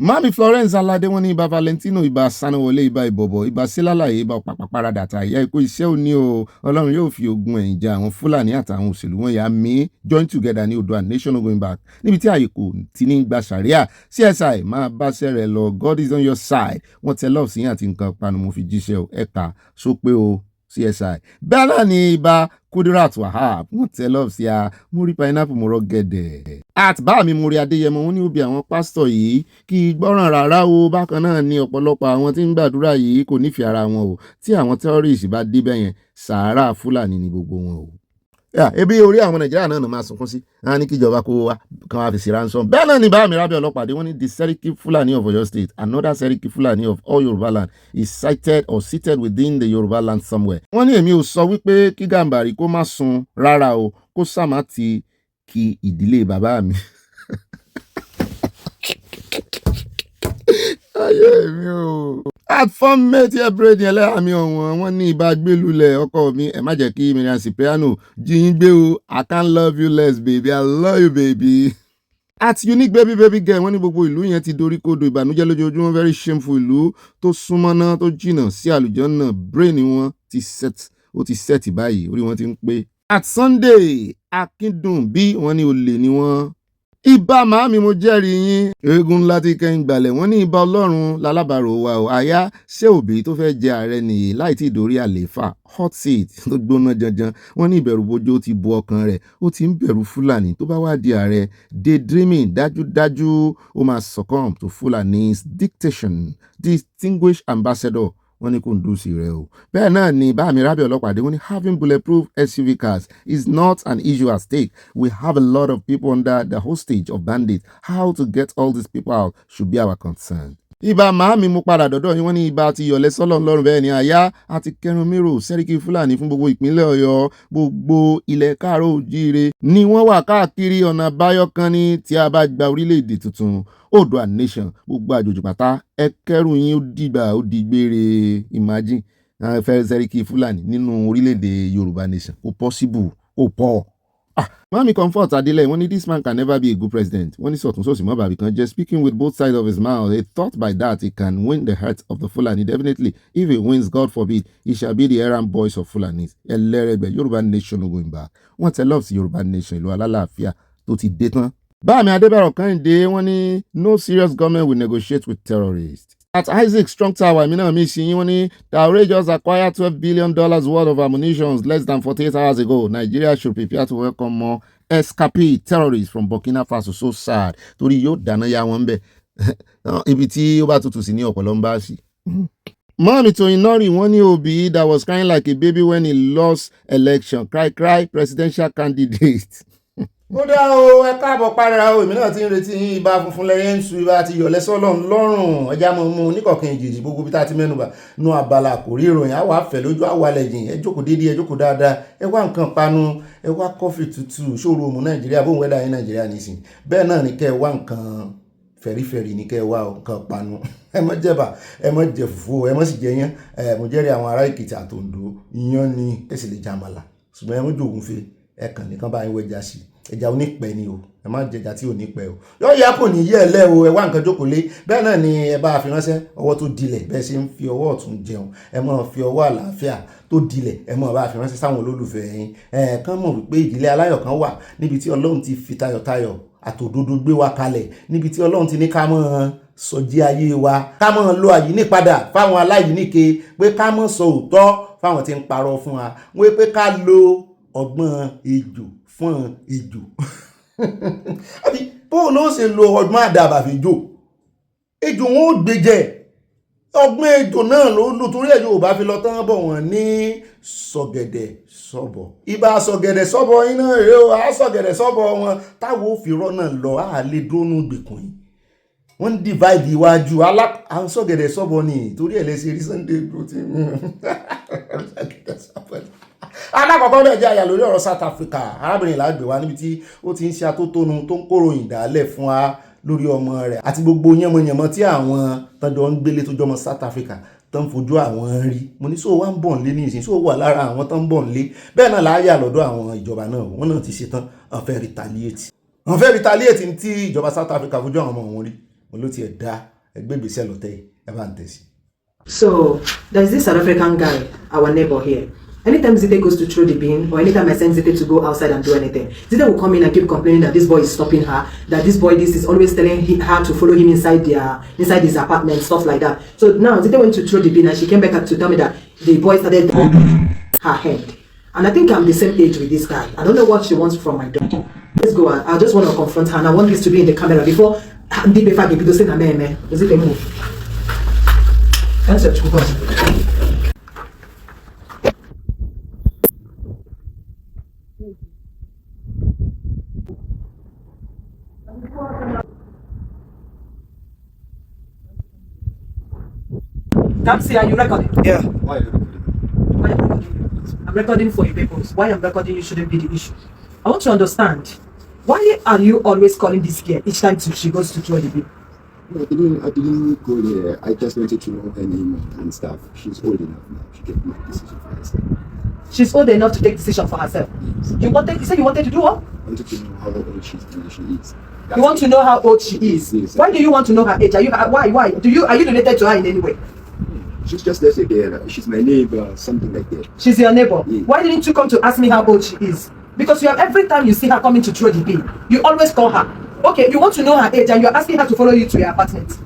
Mami Florence Alade wọ́n ní ibà Valentino ibà Sanawole ibà ìbọ̀bọ̀ ibà sílálàyé ibà pàpàparadà àtàyà ikú iṣẹ́ òní o Ọlọ́run yóò fi ogun ẹ̀yìn jà àwọn Fúlàní àtàwọn òṣèlú wọn yà mí join together ní Oòduà nation no going back níbi tí àyè kò ti ní gba sàríà CSI máa bá sẹ́rẹ̀ lọ God is on your side wọ́n tẹ lọ́ọ̀ síyàn àti nǹkan panu mo fi jíṣẹ́ o ẹ̀ka só pé o CSI bẹ́ẹ̀ náà ni ibà Kudirat Wahab wọ́n tẹ lọ́ọ̀ sí a mo rí pineapple mo rọ́ gẹ̀dẹ̀. Àtibá mi mo rí Adéyẹmọ wọn ní òbí àwọn pásítọ̀ yìí kí gbọ́ràn rárá o bákan náà ni ọ̀pọ̀lọpọ̀ àwọn tí ń gbàdúrà yìí kò nífẹ̀ẹ́ ara wọn o tí àwọn terrorist bá débẹ̀ yẹn sàárà Fúlàní ni gbogbo wọn o. Ebi orí àwọn Nàìjíríà náà máa sunkún sí wọn ní kíjọba kó wa kan wá fi sí ransom bẹ́ẹ̀ náà ni bá mi rábẹ́ ọlọ́pàá wọ́n ní the Seriki Fulani of Oyo State another Seriki Fulani of all Yoruba land is sighted or seated within the Yoruba land somewhere. Wọ́n ní èmi ò sọ wípé kí Gàmbàrí kó má sun rárá o kó sàmá ti kí ìdílé bàbá mi. ayé mi o. Atfọ́mẹ́tì ẹ̀bùrẹ́dì ẹlẹ́hàmí ọ̀wọ́n wọn ní ibà gbélulẹ̀ ọkọ mi ẹ̀ má jẹ́ kí Miriam Cipriano jíyín gbé o. I can't love you less baby, I love you baby. At unique baby girl wọ́n ní gbogbo ìlú yẹn ti dorí kodò ìbànújẹ́ lójoojúmọ́ very shameful ìlú tó súnmọ́ná tó jìnnà sí àlùjànnà brain wọn ti set ó ti set báyìí orí wọn ti ń pé. At Sunday akíndùn bí wọ́n ní olè ni wọ́n. Ibà màámi mo jẹ́rìí yín eégún ńlá tí kẹ́hìn gbalẹ̀ wọ́n ní ibà ọlọ́run lálábàárò wa ò àyà ṣé òbí tó fẹ́ jẹ ààrẹ nìyí láì tí ì dórí àlééfà hot seat tó gbóná janjan wọ́n ní ìbẹ̀rù bojo ti bu ọkàn rẹ̀ ó ti ń bẹ̀rù Fúlàní tó bá wá di ààrẹ daydreaming dájúdájú ó máa succumb to Fulani's dictation. Distinguished ambassador wọ́n ní kò ń dùn sí rẹ̀ o. Bẹ́ẹ̀ náà ni báàmì rábẹ̀ ọlọ́pàá dé wọ́n ní having bulletproof SUV cars is not an issue at stake. We have a lot of people under the hostage of bandits. How to get all these people out should be our concern. Ibà màámi mú padà dọ́dọ̀ yín wọ́n ní ibà ti yọ̀lẹ́ sọ́lọ́run lọ́rùn bẹ́ẹ̀ ni àyà àti kẹrun mérò sẹ́ríkì Fúlàní fún gbogbo ìpínlẹ̀ Ọ̀yọ́ gbogbo ilẹ̀ káàárọ̀ oòjíire ni wọ́n wà káàkiri ọ̀nà àbáyọ kan ní tí a bá gba orílẹ̀-èdè tuntun Oòduà nation gbogbo àjòjì pátá ẹ kẹrù yín ó dìgbà ó dìgbére imagine fẹ́ sẹ́ríkì Fúlàní nínú orílẹ̀-èdè Yorùbá nation kò possible kò pọ̀. Mami Comfort Adele, when this man can never be a good president. When he's just speaking with both sides of his mouth, he thought by that he can win the hearts of the Fulani. Definitely, if he wins, God forbid, he shall be the errand boys of Fulanis. Yoruba nation going back. Once I love the Yoruba nation, lo alálàáfíà tó ti dé tán. Báàmì Adébẹ̀rọ̀ Kẹ́hìndé, wọ́n ní no serious government will negotiate with terrorists. At Isaac Strong Tower, the outrageous acquired $12 billion worth of ammunition less than 48 hours ago. Nigeria should prepare to welcome more escapee terrorists from Burkina Faso. So sad. Torí yóò dáná ya wọn bẹ̀. Ibi tí ó bá tutù sí ní ọ̀pọ̀lọ́ ń bá sí. Mọ́mí Tóyìn Nọ́rì wọ́n ní Obi that was crying like a baby when he lost election. Cry presidential candidate. Ó dá o ẹ káàbọ̀ padà o èmi náà ti ń retí yín ibà funfun lẹ́yìn ń su ibà ti yọ̀lẹ́ sọ́lọ́run lọ́rùn ẹja mọ̀ mú níkọ̀ọ̀kan ìjèjì gbogbo bí tá a ti mẹ́nuba nu abala kò rí ìròyìn àwa àfẹ́ lójú àwa lẹ́yìn ẹ jókòó déédéé ẹ jókòó dáadáa ẹ wá nǹkan panu ẹ wá kọfí tútù ṣòro òmù Nàìjíríà bóun wẹ́dà yín Nàìjíríà nìsín bẹ́ẹ̀ náà ni kẹ́ ẹ wá nǹkan fẹ̀rífẹ̀rí ni kẹ́ ẹ wá nǹkan panu ẹ mọ̀ jẹ̀bà ẹ mọ̀ jẹ fùfú ẹ mọ̀ sì jẹ yán mo jẹ́rìí àwọn ará Èkìtì àtòǹdó iyán ni ẹ sì lè jàmàlà ṣùgbọ́n ẹ mọ̀ jòògùn fe ẹ kàn nìkan bá yín wẹ́jà sí ẹja onípẹ ni o ẹ má jẹjà tí ò ní pẹ o yóò yá kò ní yẹ ẹ lẹ o ẹ wá nǹkan jókòó lé bẹ́ẹ̀ náà ni ẹ bá fi ránṣẹ́ ọwọ́ tó dilẹ̀ bẹ́ẹ̀ ṣe ń fi ọwọ́ ọ̀tún jẹun ẹ máa fi ọwọ́ àlàáfíà tó dilẹ̀ ẹ máa bá fi ránṣẹ́ sáwọn olólùfẹ́ yín ẹ kàn mọ̀ wípé ìdílé aláyọ̀ kan wà níbi tí Ọlọ́run ti fi tayọ̀tayọ̀ àtòdodo gbé wa kalẹ̀ níbi tí Ọlọ́run ti ní ká mọ̀ sọjí ayé wa ká mọ̀ lo àyínípadà fáwọn aláìníke pé ká mọ̀ sọ òótọ́ fáwọn tí ń parọ́ fún wa wọ́n pé ká lo ọgbọ́n ejò fún ejò àbí bóun ló ṣe lo ọgbọ́n àdàbà fèjò ejò wọn ò gbé jẹ ọgbọ́n ejò náà ló lò torí ẹ̀ Yorùbá fi lọ tán bọ̀ wọ́n ní sọ̀gẹ̀dẹ̀ sọ̀bọ̀ ibà sọ̀gẹ̀dẹ̀ sọ̀bọ̀ iná rèé o á sọ̀gẹ̀dẹ̀ sọ̀bọ̀ wọn táwọn ò fi rọ́nà lọ á lè dónú gbèkùn yìí wọ́n ń divide iwájú àwọn sọ̀gẹ̀dẹ̀ sọ̀bọ̀ ni torí ẹ̀ lẹ́sẹ̀ rí Sunday protein alákọ̀ọ́kọ́ bẹ́ẹ̀ jẹ́ àyà lórí ọ̀rọ̀ South Africa arábìnrin làgbé wa níbi tí ó ti ń ṣe atótónu tó ń kóròyìn dálẹ̀ fún wa lórí ọmọ rẹ̀ àti gbogbo yánmọ̀yánmọ̀ tí àwọn tọ́jọ́ ń gbélé tó jọmọ South Africa tó ń fojú àwọn rí mo ní sóò wá ń bọ̀ nílé ní ìsìn sóò wà lára àwọn tó ń bọ̀ nílé bẹ́ẹ̀ náà láyà lọ́dọ̀ àwọn ìjọba náà wọ́n náà ti ṣetán wọ́n fẹ́ retaliate ní tí ìjọba South Africa fojú àwọn ọmọ wọn rí mo ló ti ẹ̀ dá ẹgbẹ́ ìgbésẹ̀ lọ́tẹ̀ ẹ bá ń tẹ̀sí.
So there's this South African guy, our neighbor here. Anytime Zite goes to throw the bin, or anytime I send Zite to go outside and do anything, Zite will come in and keep complaining that this boy is stopping her, that this boy is always telling her to follow him inside his apartment, stuff like that. So now Zite went to throw the bin and she came back to tell me that the boy started her head. And I think I'm the same age with this guy. I don't know what she wants from my daughter. Let's go. I just want to confront her and I want this to be in the camera before the paper get to say na me. Is it a move? Answer to God. Kamsi, are you recording?
Yeah.
Why are you recording? I'm recording for you people. Why I'm recording you shouldn't be the issue. I want to understand. Why are you always calling this girl each time she goes to throw the bin?
No, I didn't go there. I just wanted to know her name and stuff. She's old enough now. She can make a decision for herself.
She's old enough to take decision for herself. Yes. You said you wanted to do what?
I wanted to know how old she is.
You want to know how old she is? Yes, why do you want to know her age? Are you why? Are you related to her in any way?
She's just there again. She's my neighbor, something like that.
She's your neighbor. Yes. Why didn't you come to ask me how old she is? Because you have every time you see her coming to throw the bin, you always call her. Okay, you want to know her age and you're asking her to follow you to your apartment.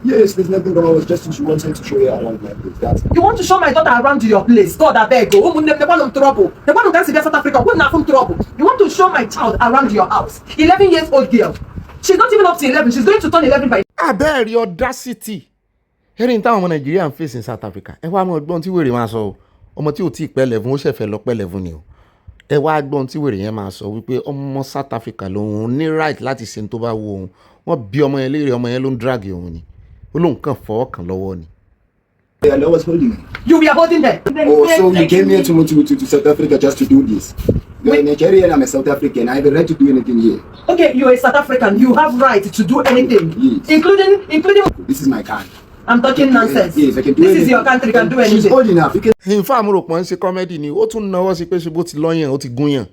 Yes, there's nothing wrong. It's just she wants me to show you around my place.
You want to show my daughter around your place? God, I beg you. The one of trouble. The one who dance in South Africa. Who's not from trouble? You want to show my child around your house? 11 years old girl. She's not even up to 11. She's going to turn 11 by.
Abẹ́ rí audacity. Hearing táwọn ọmọ Nàìjíríà ń face in South Africa. Ẹ wá mọ ọgbọ́n tí wèrè máa sọ ọmọ tí ò tí ì pẹ́ 11 ó ṣẹ̀fẹ̀ lọ pẹ́ 11 ni o. Ẹ wá gbọ́n tí wèrè yẹn máa sọ wípé ọmọ South Africa lòun ní right láti ṣe tó bá wù òun. Wọ́n bí ọmọ yẹn léèrè ọmọ yẹn ló ń drag òun ni. Ó lóun kàn fọwọ́ kàn lọ́wọ́ ni.
I was holding her.
You were holding her.
Oh, so you came here to South Africa just to do this? You're a Nigerian, I'm a South African. I have a right to do anything here.
Okay, you're a South African. You have right to do anything, yes. including.
This is my card.
I'm talking nonsense.
Yes, I can do
this
anything.
Is your country. You can do anything.
She's old enough. You can.
In fact, mo rò pé ń ṣe comedy ni. Ó tún náwó sí pé ṣe bó ti lọ́yàn, ó ti gúnyàn.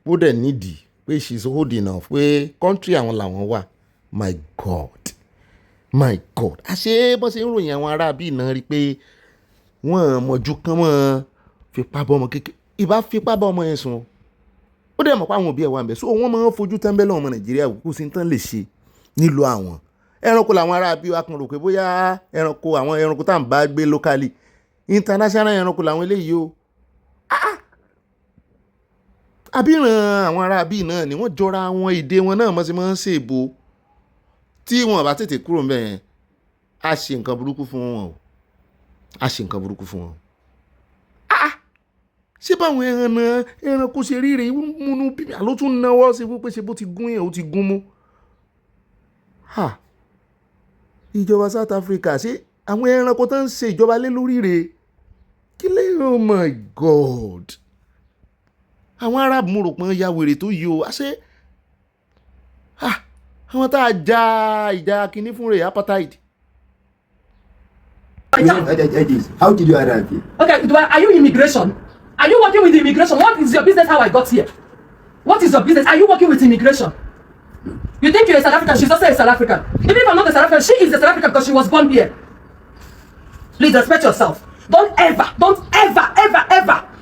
Bó dẹ̀ nídìí pé she's old enough pé country àwọn làwọn wà. My God. Àṣé bó ṣe ń ròyìn àwọn ará bíi náà rí pé wọ́n mọ̀jú kán mọ́ fipá bọ́ ọmọ kékeré. Ìbá fipá bọ́ ọmọ yẹn sùn. Ó dẹ̀ mọ̀ pé àwọn òbí ẹ̀ wà ń bẹ̀. So wọ́n máa ń fojú tẹ́ńbẹ́lẹ̀ ọmọ Nàìjíríà kò sí tán lè ṣe nílùú àwọn. Ẹranko làwọn ará bí wa kan rò pé bóyá àwọn ẹranko tá à ń bá gbé locally. International ẹranko làwọn eléyìí o. Àbíran àwọn ará bí náà ni wọ́n jọra àwọn èdè wọn náà mọ́ sí máa ń ṣèbò. Tí wọn bá tètè kúrò ńbẹ̀ yẹn, a ṣe nǹkan burúkú fún wọn o. Ṣé báwọn ẹranko ṣe ríre múnú bíbí àló tún náwó sí wípé ṣe bó ti gún yẹn ó ti gún mú. Ìjọba South Africa ṣé àwọn ẹranko tó ń ṣe ìjọba lé lórí rẹ̀ kí lè oh my God. Àwọn Arab mo rò pé ya wèrè tó yí o. Àṣé àwọn tá a ja ìjà kínní fún rẹ̀ apartheid.
How did you arrive here?
Okay, are you immigration? Are you working with immigration? What is your business how I got here? What is your business? Are you working with immigration? You think you're a South African? She's also a South African. Even if I'm not a South African, she is a South African because she was born here. Please respect yourself. Don't ever.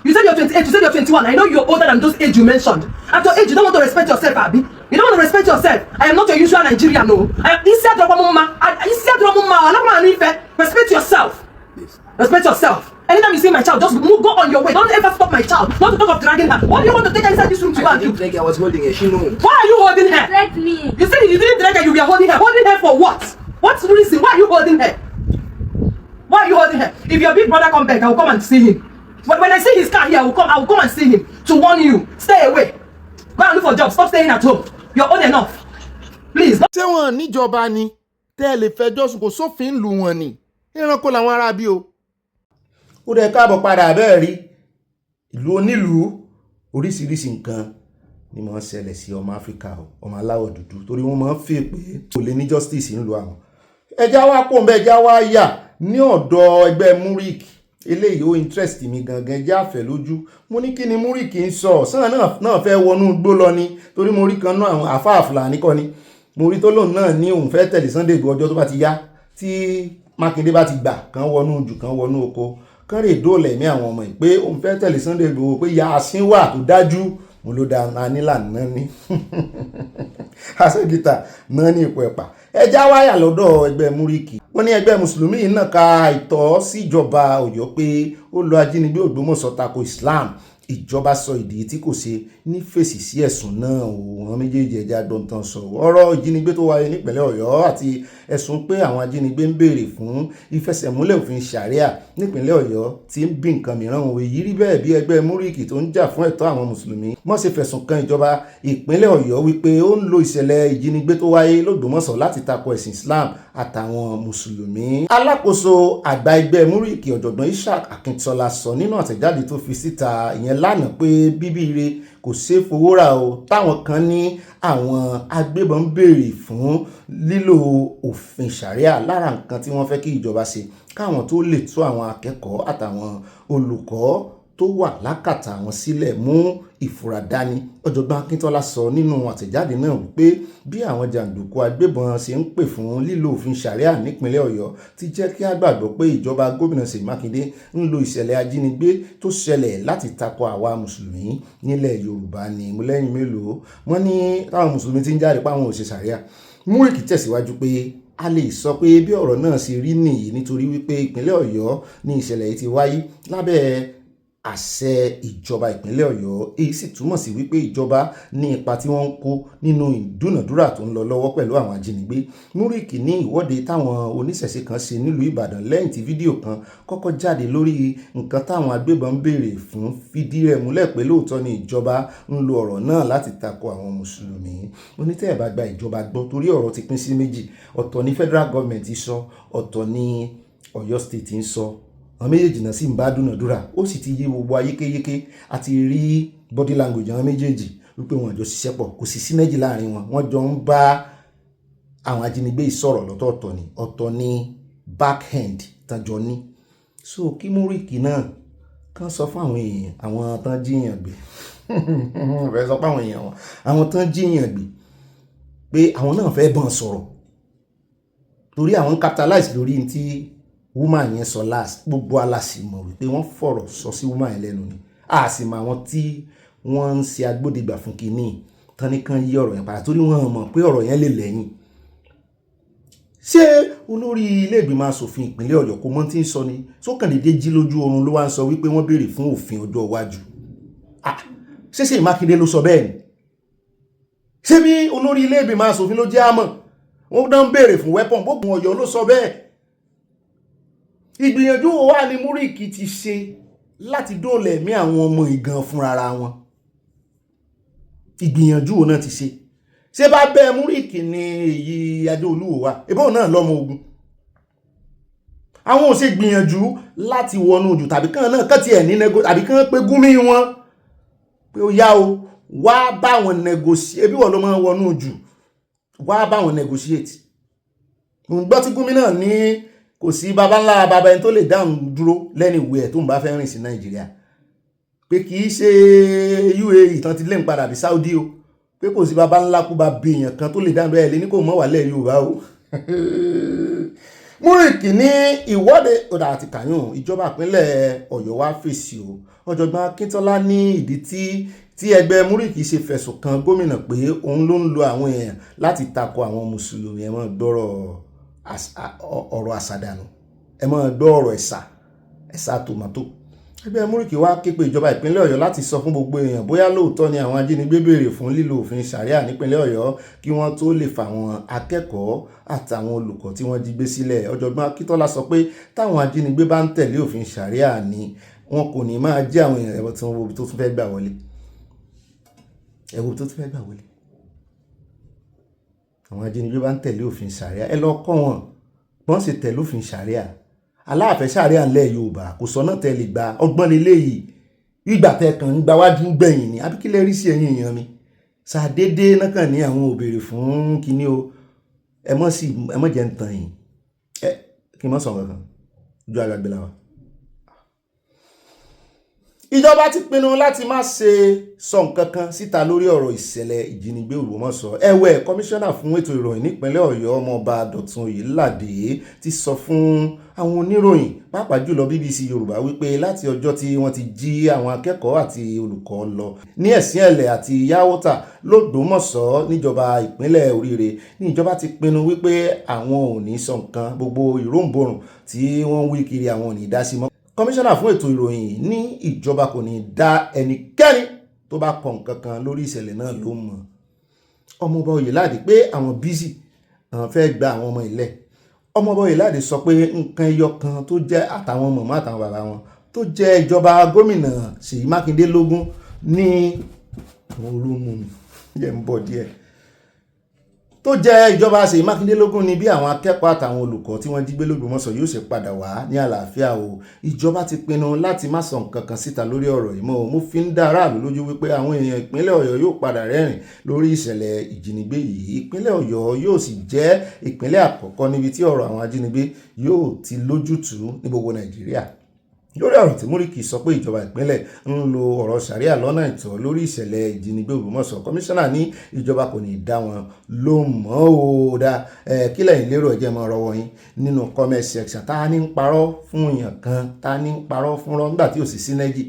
You said you're 28, you said you're 21. I know you're older than those age you mentioned. At your age, you don't want to respect yourself, Abi. You don't want to respect yourself. I am not your usual Nigerian, no. Respect yourself. Respect yourself. Anytime you see my child, just move, go on your way. Don't ever stop my child. Not to talk of dragging her. What do you want to take her inside this room to go and do?
I was holding her. She knows.
Why are you holding her?
Drag me.
You said you didn't drag her, you were holding her. Holding her for what? What's the reason? Why are you holding her? Why are you holding her? If your big brother come back, I will come and see him. When I see his car here, I will come and see him to warn you. Stay away. Go and look for a job. Stop staying at home. You're old enough. Please.
Ṣé wọn níjọba ni tẹ́ ẹ lè fẹjọ́ sùn kò sófin lù wọ́n ni ẹranko làwọn ará bí o. Ó dẹ̀ káàbọ̀ padà bẹ́ẹ̀ rí ìlú onílùú oríṣiríṣi nǹkan ni mo ń ṣẹlẹ̀ sí ọmọ Áfíríkà o ọmọ aláwọ̀ dúdú torí wọ́n máa ń fi pé kò lè ní justice nílùú àwọn. Ẹja wá pò ń bẹ́ ẹja wá yà ní ọ̀dọ̀ ẹgbẹ́ Murik eléyìí ó interest mi gangan ẹja àfẹ́ lójú mo ní kí ni Murik ń sọ sàn náà fẹ́ wọnú igbó lọ ni torí mo rí kan náà àwọn àfáàfùlà nìkan ni mo rí tó lóun náà ní òun fẹ́ tẹ̀lé Sunday Igboho ọjọ́ tó bá ti yá tí Mákindé bá ti gbà kan wọnú jù kan wọnú oko kan rè dóòlẹ̀ mí àwọn ọmọ yìí pé òun fẹ́ tẹ̀lé Sunday Igboho pé Yasin wà tó dájú mo ló da anílà náà ní asẹ́gìtà náà ní ipò ẹ̀pà ẹjá wáyà lọ́dọ̀ ẹgbẹ́ Múríkì wọ́n ní ẹgbẹ́ mùsùlùmí yìí náà ka ìtọ́ síjọba Ọ̀yọ́ pé ó lo ajínigbé Ògbómọ̀ṣọ́ tako Islam ìjọba sọ ìdí tí kò ṣe ní fèsì sí ẹ̀sùn náà wọn méjèèjì ẹja dọ̀ntàn sọ ọ̀rọ̀ ìjínigbé tó wáyé nípínlẹ̀ Ọ̀yọ́ àti ẹ̀sùn pé àwọn ajínigbé ń béèrè fún ìfẹsẹ̀múlẹ̀ òfin ṣàríà nípínlẹ̀ Ọ̀yọ́ tí ń bí nǹkan mìíràn òwe yìí rí bẹ́ẹ̀ bí ẹgbẹ́ Múríkì tó ń jà fún ẹ̀tọ́ àwọn mùsùlùmí wọ́n ṣe fẹ̀sùn kan ìjọba ìpínlẹ̀ Ọ̀yọ́ wípé ó ń lo ìṣẹ̀lẹ̀ ìjínigbé tó wáyé l'Ògbómọ̀ṣọ́ láti tako ẹ̀sìn Islam àtàwọn mùsùlùmí. Alákòóso àgbà ẹgbẹ́ Múríkì ọ̀jọ̀gbọ́n Ishaq Akíntọ́lá sọ nínú àtẹ̀jáde tó fi síta ìyẹn lánàá pé bíbí ire kò ṣeé fowó rà o, táwọn kan ní àwọn agbébọn ń béèrè fún lílo òfin ṣàríà lára nǹkan tí wọ́n fẹ́ kí ìjọba ṣe káwọn tó lè tú àwọn akẹ́kọ̀ọ́ àtàwọn olùkọ́ tó wà lákàtà àwọn sílẹ̀ mú ìfura dání. Ọ̀jọ̀gbọ́n Akíntọ́lá sọ nínú àtẹ̀jáde náà wípé bí àwọn jàǹdùkú agbébọn ṣe ń pè fún lílo òfin ṣàríà nípínlẹ̀ Ọ̀yọ́ ti jẹ́ kí á gbàgbọ́ pé ìjọba gómìnà Ṣèyí Mákindé ń lo ìṣẹ̀lẹ̀ ajínigbé tó ṣẹlẹ̀ láti tako àwa mùsùlùmí nílẹ̀ Yorùbá ni. mo lẹ́yìn mélòó wọ́n ní táwọn mùsùlùmí ti ń jáde páwọn ò ṣe ṣàríà. Múríkì tẹ̀síwájú pé a lè sọ pé bí ọ̀rọ̀ náà ṣe rí nìyí nítorí wípé ìpínlẹ̀ Ọ̀yọ́ ní ìṣẹ̀lẹ̀ yìí ti wáyé lábẹ́ àṣẹ ìjọba ìpínlẹ̀ Ọ̀yọ́. Èyí sì túmọ̀ sí wípé ìjọba ní ipa tí wọ́n ń kó nínú ìdúnàdúrà tó ń lọ lọ́wọ́ pẹ̀lú àwọn ajínigbé. Múríkì ní ìwọ́de táwọn oníṣẹ̀ṣe kan ṣe nílùú Ìbàdàn lẹ́yìn tí fídíò kan kọ́kọ́ jáde lórí nǹkan táwọn agbébọn ń béèrè fún fìdí rẹ̀ múlẹ̀ pé lóòótọ́ ni ìjọba ń lo ọ̀rọ̀ náà láti tako àwọn mùsùlùmí. Onítẹ̀ bá gba ìjọba gbọ́ torí ọ̀rọ̀ ti pín sí méjì, ọ̀tọ̀ ní federal government sọ, ọ̀tọ̀ ní Ọ̀yọ́ state ń sọ. Àwọn méjèèjì náà sì ń bá dúnàdúrà, ó sì ti yé gbogbo ayékéyéké àti rí body language àwọn méjèèjì wípé wọn jọ ṣiṣẹ́ pọ̀, kò sí synergy láàrin wọn, wọ́n jọ ń bá àwọn ajínigbé ìsọ̀rọ̀ lọ́tọ̀ọ̀tọ̀ ni, ọ̀tọ̀ ní back end tán jọ ní. So kí Múríkì náà kàn sọ fún àwọn èèyàn àwọn tán jíyàn gbé fẹ́ sọ pé àwọn èèyàn wọn àwọn tán jíyàn gbé pé àwọn náà fẹ́ bọ́n sọ̀rọ̀ torí àwọn capitalize lórí tí woman yẹn sọ last. Gbogbo alásì mọ̀ wípé wọ́n fọ̀rọ̀ sọ sí woman yẹn lẹ́nu ni, a sì mọ àwọn tí wọ́n ń ṣe agbódegbà fún kínní tán ní kán yí ọ̀rọ̀ yẹn padà torí wọ́n mọ̀ pé ọ̀rọ̀ yẹn lè lẹ́yìn. Ṣé olórí ilé ìgbìmọ̀ asòfin ìpínlẹ̀ Ọ̀yọ́ kò mọ̀ tí ń sọ ni? Sókàndédé jí lójú oorun ló wá ń sọ wípé wọ́n béèrè fún òfin ọjọ́ iwájú. Ṣé Ṣèyí Mákindé ló sọ bẹ́ẹ̀ ni? Ṣé bí olórí ilé ìgbìmọ̀ asòfin ló jẹ́ àmọ́ wọ́n dán béèrè fún weapon gbogbo Ọ̀yọ́ ló sọ bẹ́ẹ̀? Ìgbìyànjú wa ni Múríkì ti ṣe láti dóòlà ẹ̀mí àwọn ọmọ ìgan fúnra wọn. Ìgbìyànjú náà ti ṣe. Ṣé bá bẹ́ẹ̀ Múríkì ni èyí Adéolúwo wà? Ìbọn náà lọ́mọ ogun. Àwọn ò ṣe gbìyànjú láti wọnú ojú tàbí kán náà kán tiẹ̀ ní tàbí kán pé gúnmí wọn pé ó yá o wá bá wọn negotiate. Ebi wọ́n ló máa wọnú ojú wá bá wọn negotiate. Mo gbọ́ tí gúnmí náà ní kò sí baba ńlá baba ẹni tó lè dáhùn dúró lẹ́ni ìwé ẹ̀ tó ń bá fẹ́ rìn sí Nàìjíríà pé kì í ṣe UAE ìtàn ti lé ń padà bí Saudi o pé kò sí baba ńlá kú bá bí èèyàn kan tó lè dáhùn bẹ́ẹ̀ lé ní kò mọ́ wà lẹ́ẹ̀ Yorùbá o. Múríkì ní ìwọ́de ọ̀dà àti kàyún ìjọba ìpínlẹ̀ Ọ̀yọ́ wá fèsì o. Ọ̀jọ̀gbọ́n Akíntọ́lá ní ìdí tí ẹgbẹ́ Múríkì ṣe fẹ̀sùn kan gómìnà pé òun ló ń lo àwọn èèyàn láti tako àwọn mùsùlùmí. Ẹ máa gbọ́rọ̀ ọ̀rọ̀ àsàdànù, ẹ máa gbọ́ ọ̀rọ̀ ẹ̀sà tòmátò. Ẹgbẹ́ Múríkì wá ké pe ìjọba ìpínlẹ̀ Ọ̀yọ́ láti sọ fún gbogbo èèyàn bóyá lóòótọ́ ni àwọn ajínigbé béèrè fún lílo òfin ṣàríà nípínlẹ̀ Ọ̀yọ́ kí wọ́n tó lè fà àwọn akẹ́kọ̀ọ́ àtàwọn olùkọ́ tí wọ́n jí gbé sílẹ̀. Ọ̀jọ̀gbọ́n Akíntọ́lá sọ pé táwọn ajínigbé bá ń tẹ̀lé òfin ṣàríà ni wọn kò ní máa jẹ́ àwọn èèyàn ẹ̀wọ̀n tí wọ́n wo tó tún fẹ́ gbà wọlé. Ẹ̀wọ̀n tó tún fẹ́ gbà wọlé. Àwọn ajínigbé bá ń tẹ̀lé òfin ṣàríà ẹ lọ kọ́ wọn wọ́n sì tẹ̀lé òfin ṣàríà. Aláàfẹ́ ṣàríà ńlẹ̀ Yorùbá kò sọ náà tẹ̀lé gba ọgbọ́n lélẹ̀ yìí ìgbà tẹ kàn ń gba wájú gbẹ̀yìn ni àbí kí lè rí sí ẹ̀yìn èèyàn mi. Ṣàdédé náà kàn ní àwọn ò béèrè fún kíní o ẹ mọ̀ jẹ́ ń tàn yìí kí n mọ̀ sọ̀rọ̀ kan ojú àgbàgbé la wa. Ìjọba ti pinnu láti má ṣe sọ nǹkan kan síta lórí ọ̀rọ̀ ìṣẹ̀lẹ̀ ìjínigbé Ògbómọ̀ṣọ́. Ẹ̀wẹ̀ kọmíṣánná fún ètò ìròyìn nípínlẹ̀ Ọ̀yọ́ ọmọọba Dọ̀tun Oyèládé ti sọ fún àwọn oníròyìn pàápàá jùlọ BBC Yorùbá wípé láti ọjọ́ tí wọ́n ti jí àwọn akẹ́kọ̀ọ́ àti olùkọ́ lọ ní Ẹ̀sìn Ẹ̀lẹ̀ àti Yáwótà l'Ógbómọ̀ṣọ́ níjọba ìpínlẹ̀ Oríire ní ìjọba ti pinnu wípé àwọn ò ní sọ nǹkan gbogbo ìròǹbòrùn tí wọ́n wí kiri àwọn ò ní dá sí mọ́. Kọmíṣánná fún ètò ìròyìn ní ìjọba kò ní dá ẹnikẹ́ni tó bá kọ nǹkan kan lórí ìṣẹ̀lẹ̀ náà ló mọ̀. Ọmọọba Oyèládé pé àwọn bísí àwọn fẹ́ gba àwọn ọmọ ilẹ̀. Ọmọọba Oyèládé sọ pé nǹkan ẹyọ kan tó jẹ́ àtàwọn mọ̀mọ́ àtàwọn bàbá wọn tó jẹ́ ìjọba gómìnà Ṣèyí Mákindé lógún ní àwọn olómù yẹn ń bọ̀ díẹ̀. tó jẹ́ ìjọba Ṣèyí Mákindé lógún ni bí àwọn akẹ́kọ̀ọ́ àtàwọn olùkọ́ tí wọ́n jí gbé l'Ógbómọ̀ṣọ́ yóò ṣe padà wá ní àlàáfíà o. Ìjọba ti pinnu láti má sọ nǹkan kan síta lórí ọ̀rọ̀ yìí mọ́. Mo fi ń dá aráàlú lójú wípé àwọn èèyàn ìpínlẹ̀ Ọ̀yọ́ yóò padà rẹ́rìn lórí ìṣẹ̀lẹ̀ ìjínigbé yìí. Ìpínlẹ̀ Ọ̀yọ́ yóò sì jẹ́ ìpínlẹ̀ àkọ́kọ́ níbi tí ọ̀rọ̀ àwọn ajínigbé yóò ti lójútùú ní gbogbo Nàìjíríà. Lórí ọ̀rọ̀ tí Múríkì sọ pé ìjọba ìpínlẹ̀ ń lo ọ̀rọ̀ sàríà lọ́nà ìtọ́ lórí ìṣẹ̀lẹ̀ ìjínigbé Ògbómọ̀ṣọ́, kọmíṣánná ní ìjọba kò ní dá wọn ló mọ́ o dá kí lẹ́yìn lérò ẹ̀jẹ̀ mọ́ ọ̀rọ̀ yín nínú comment section. Ta ní ń parọ́ fún èèyàn kan, ta ní ń parọ́ fún rọ́ nígbà tí ò sí sínéjì.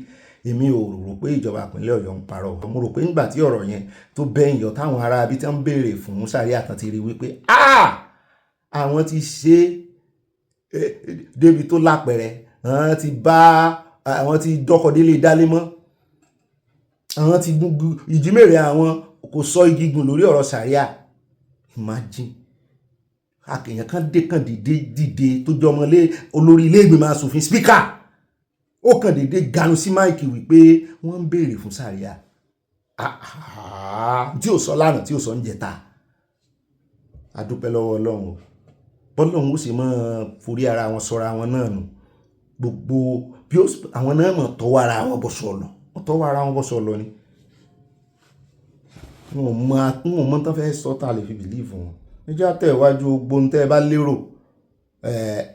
Èmi ò rò pé ìjọba ìpínlẹ̀ Ọ̀yọ́ ń parọ́. Mo rò pé nígbà tí ọ̀rọ̀ yẹn tó bẹ́yìn yọ táwọn ará ibi tí wọ́n ń béèrè fún sàríà kan ti rí wípé àwọn ti ṣe débi tó lápẹ̀rẹ̀, àwọn ti dọ́kọ̀délé dálé mọ́, àwọn ti gbogbo ìjímèrè àwọn kò sọ igi gùn lórí ọ̀rọ̀ sàríà. Imagine akèèyàn kan dìde tó jọmọ olórí ilé ìgbìmọ̀ asòfin speaker, ó kàn dìde ganu sí máìkì wípé wọ́n ń béèrè fún sàríà tí ò sọ lánàá tí ò sọ ń jẹta. A dúpẹ́ lọ́wọ́ Ọlọ́run o, bọ́lọ́run ó sì máa forí ara wọn sọra wọn náà nù. Gbogbo bí àwọn náà mọ̀ tọ́wọ́ ara wọn bọ́sọ̀ lọ ni. Wọn mọ̀ tán fẹ́ sọ tá a lè fi bìlíìfù wọn. Níjọ́ àtẹ̀wájú gbóhùn tẹ́ ẹ bá lérò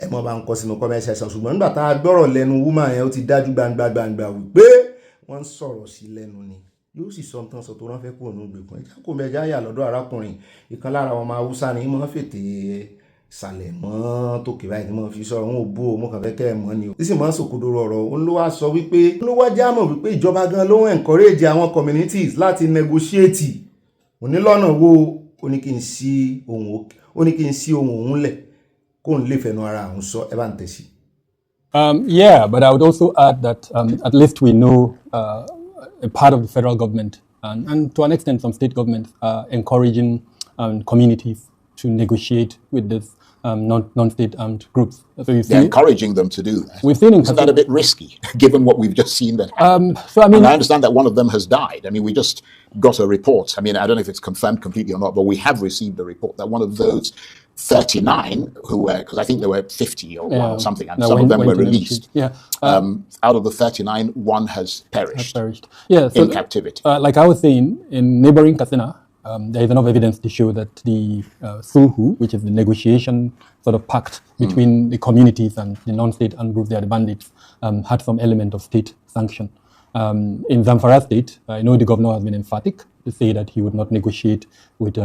ẹ mọ̀ bá ń kọ sínú comment section. Ṣùgbọ́n nígbà tá a gbọ́rọ̀ lẹ́nu woman yẹn ó ti dájú gbangba wípé wọ́n ń sọ̀rọ̀ sí lẹ́nu ni. Yóò sì sọ nǹkan sọ tó rán fẹ́ kúrò nínú ìgbèkùn. Ẹja kò mẹ́jà yà lọ́dọ̀ arákùnrin ìkan lára wọn máa Hausa ni mọ́ fètè sàlẹ̀ mọ́ tòkè báyìí mọ́ fi sọ̀rọ̀ wọn ò bú o, mo kàn fẹ́ kẹ́ ẹ̀ mọ́ ni o. Sísì máa ń sòkodoro ọ̀rọ̀ òun ló wá sọ wípé ló wá jámọ̀ wípé ìjọba gan ló ń encourage àwọn communities láti negotiate. Onílọ́nà wo ó ní kí n sí ohun òun lẹ̀ kó n lè fẹnu ara òun sọ. Ẹ bá ń tẹ̀sí.
Yeah, but I would also add that at least we know a part of the federal government and to an extent some state governments are encouraging communities to negotiate with this non-state armed groups. So you see,
they're encouraging them to do that.
We've seen
Isn't that a bit risky, given what we've just seen that happened?
So I mean,
and I understand that one of them has died. I mean, we just got a report. I mean, I don't know if it's confirmed completely or not, but we have received a report that one of those 39 who were, because I think there were 50 or something, and some of them were released. Out of the 39, one has perished.
Yeah, so
in captivity.
Like I was saying, in neighboring Katsina, there is enough evidence to show that the Sulhu, which is the negotiation sort of pact between the communities and the non-state armed groups, they are the bandits, had some element of state sanction. In Zamfara state, I know the governor has been emphatic to say that he would not negotiate with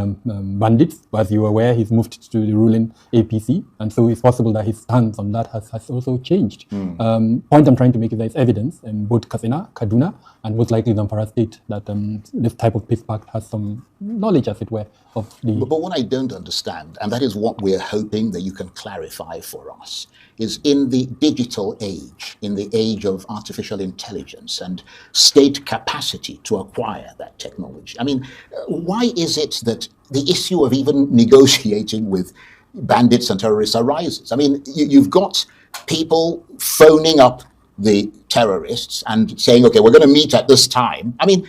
bandits. As you are aware, he's moved to the ruling APC, and so it's possible that his stance on that has also changed. Point I'm trying to make is there is evidence in both Katsina, Kaduna, and most likely Zamfara state that this type of peace pact has some knowledge, as it were, of the...
But what I don't understand, and that is what we're hoping that you can clarify for us, is in the digital age, in the age of artificial intelligence and state capacity to acquire that technology. I mean, why is it that the issue of even negotiating with bandits and terrorists arises? I mean, you've got people phoning up the terrorists and saying, okay, we're going to meet at this time. I mean,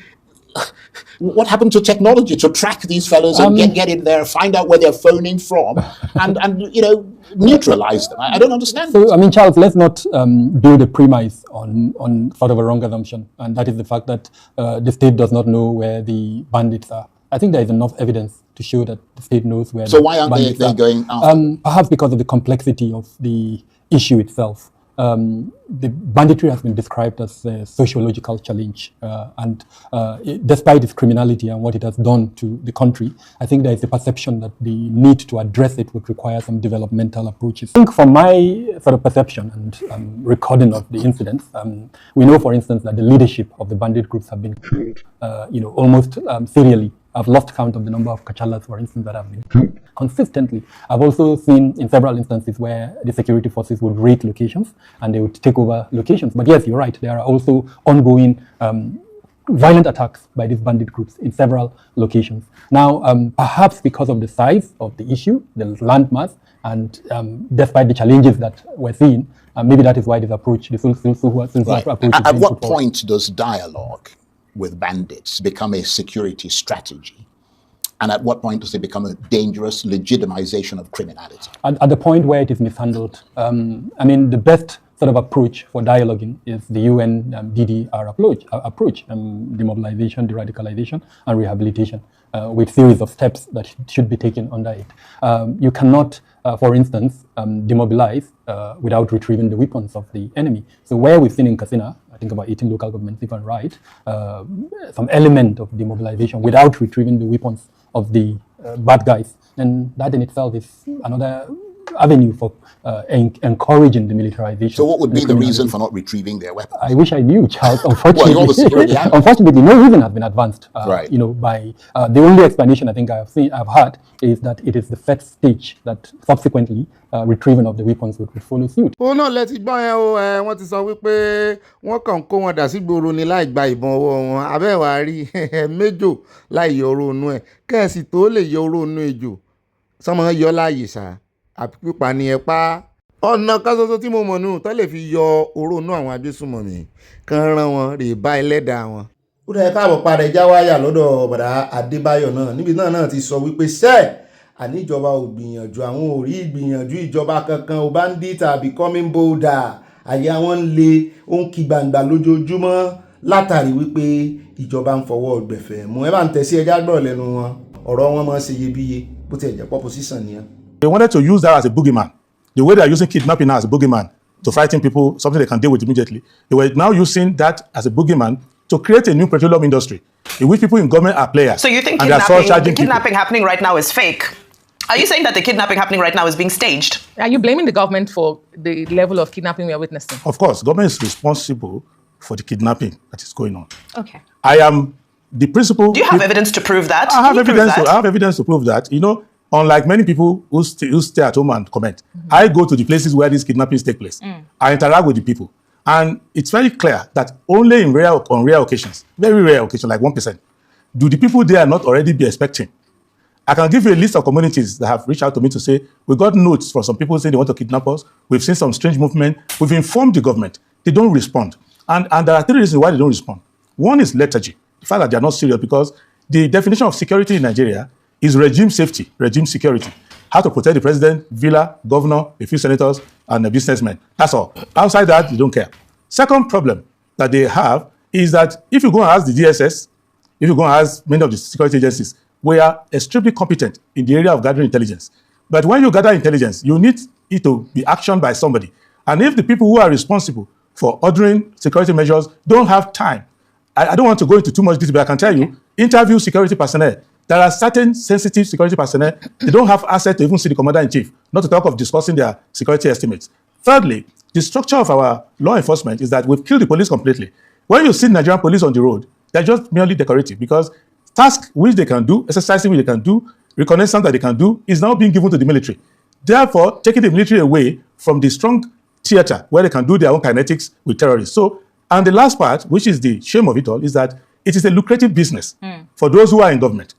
what happened to technology to track these fellows and get in there, find out where they're phoning from, and neutralize them? I don't understand.
So, I mean, Charles, let's not build a premise on sort of a wrong assumption, and that is the fact that the state does not know where the bandits are. I think there is enough evidence to show that the state knows where.
So why aren't they going after?
Perhaps because of the complexity of the issue itself. The banditry has been described as a sociological challenge, and despite its criminality and what it has done to the country, I think there is a perception that the need to address it would require some developmental approaches. I think from my sort of perception and recording of the incidents, we know, for instance, that the leadership of the bandit groups have been killed, almost serially. I've lost count of the number of Kachalas, for instance, that have been killed consistently. I've also seen in several instances where the security forces would raid locations and they would take over locations. But yes, you're right. There are also ongoing violent attacks by these bandit groups in several locations. Now, perhaps because of the size of the issue, the landmass, and despite the challenges that we're seeing, maybe that is why this approach, the approach.
At what point does dialogue with bandits become a security strategy? And at what point does it become a dangerous legitimization of criminality?
At the point where it is mishandled. I mean, the best sort of approach for dialoguing is the UN DDR approach, demobilization, de-radicalization, and rehabilitation, with series of steps that should be taken under it. You cannot, for instance, demobilize without retrieving the weapons of the enemy. So where we've seen in Katsina, I think about 18 local governments, if I'm right, some element of demobilization without retrieving the weapons of the bad guys, and that in itself is another avenue for encouraging the militarization.
So what would be the reason for not retrieving their weapons?
I wish I knew, Charles. Unfortunately,
well, you're the security analyst.
Unfortunately, no reason has been advanced.
Right.
You know, by the only explanation I think I've heard is that it is the first stage that subsequently retrieving of the weapons would follow suit.
ó náà lẹ́tí gbọ́n yẹn o wọ́n ti sọ wípé wọ́n kàn kó wọn dà sí gbòòrò ni láì gba ìbọn ọwọ́ wọn abẹ́wà rí méjò láì yọ oró inú ẹ̀ kẹ́ẹ̀sì tó lè yọ oró inú ejò sọmọ yọ láàyè sá àbí pípa ni ẹ pa ọ̀nà kan ṣoṣo tí mo mọ̀ nù tó lè fi yọ oró inú àwọn agbésùnmọ̀mí kan rán wọn rè bá ẹlẹ́dàá wọn. ó dẹ̀ káàbọ̀ padà ẹja wáyà lọ́dọ̀ bàdá Adébáyọ̀ náà níbi náà ti sọ wípé àníjọba ò gbìyànjú àwọn ò rí ìgbìyànjú ìjọba kankan ò bandit are becoming bolder àyè àwọn ń le ó ń kí gbangba lójoojúmọ́ látàrí wípé ìjọba ń fọwọ́ gbẹ̀fẹ̀ mú ẹ bá ń tẹ̀sí ẹja gbọ́ lẹ́nu wọn ọ̀rọ̀ wọn máa ń ṣe iyebíye bó ti ẹ̀jẹ̀ pọ̀ position nìyẹn.
They wanted to use that as a boogeyman. The way they are using kidnapping now as a boogeyman to frighten people, something they can deal with immediately. They were now using that as a boogeyman to create a new petroleum industry in which people in government are players.
So you think
and
the kidnapping happening right now is fake? Are you saying that the kidnapping happening right now is being staged?
Are you blaming the government for the level of kidnapping we are witnessing?
Of course, government is responsible for the kidnapping that is going on.
Okay.
I am the principal.
Do you have evidence to prove that?
I have evidence to prove that. You know, unlike many people who stay at home and comment, I go to the places where these kidnappings take place. I interact with the people. And it's very clear that only on rare occasions, very rare occasions, like 1%, do the people there not already be expecting. I can give you a list of communities that have reached out to me to say, we got notes from some people saying they want to kidnap us. We've seen some strange movement. We've informed the government. They don't respond. And there are three reasons why they don't respond. One is lethargy, the fact that they are not serious, because the definition of security in Nigeria is regime safety, regime security. How to protect the president, villa, governor, a few senators, and a businessman. That's all. Outside that, they don't care. Second problem that they have is that if you go and ask the DSS, if you go and ask many of the security agencies, we are extremely competent in the area of gathering intelligence. But when you gather intelligence, you need it to be actioned by somebody. And if the people who are responsible for ordering security measures don't have time, I don't want to go into too much detail, but I can tell you, interview security personnel. There are certain sensitive security personnel, they don't have access to even see the commander-in-chief, not to talk of discussing their security estimates. Thirdly, the structure of our law enforcement is that we've killed the police completely. When you see Nigerian police on the road, they're just merely decorative because tasks which they can do, exercising which they can do, reconnaissance that they can do, is now being given to the military. Therefore, taking the military away from the strong theater where they can do their own kinetics with terrorists. So, and the last part, which is the shame of it all, is that it is a lucrative business for those who are in government.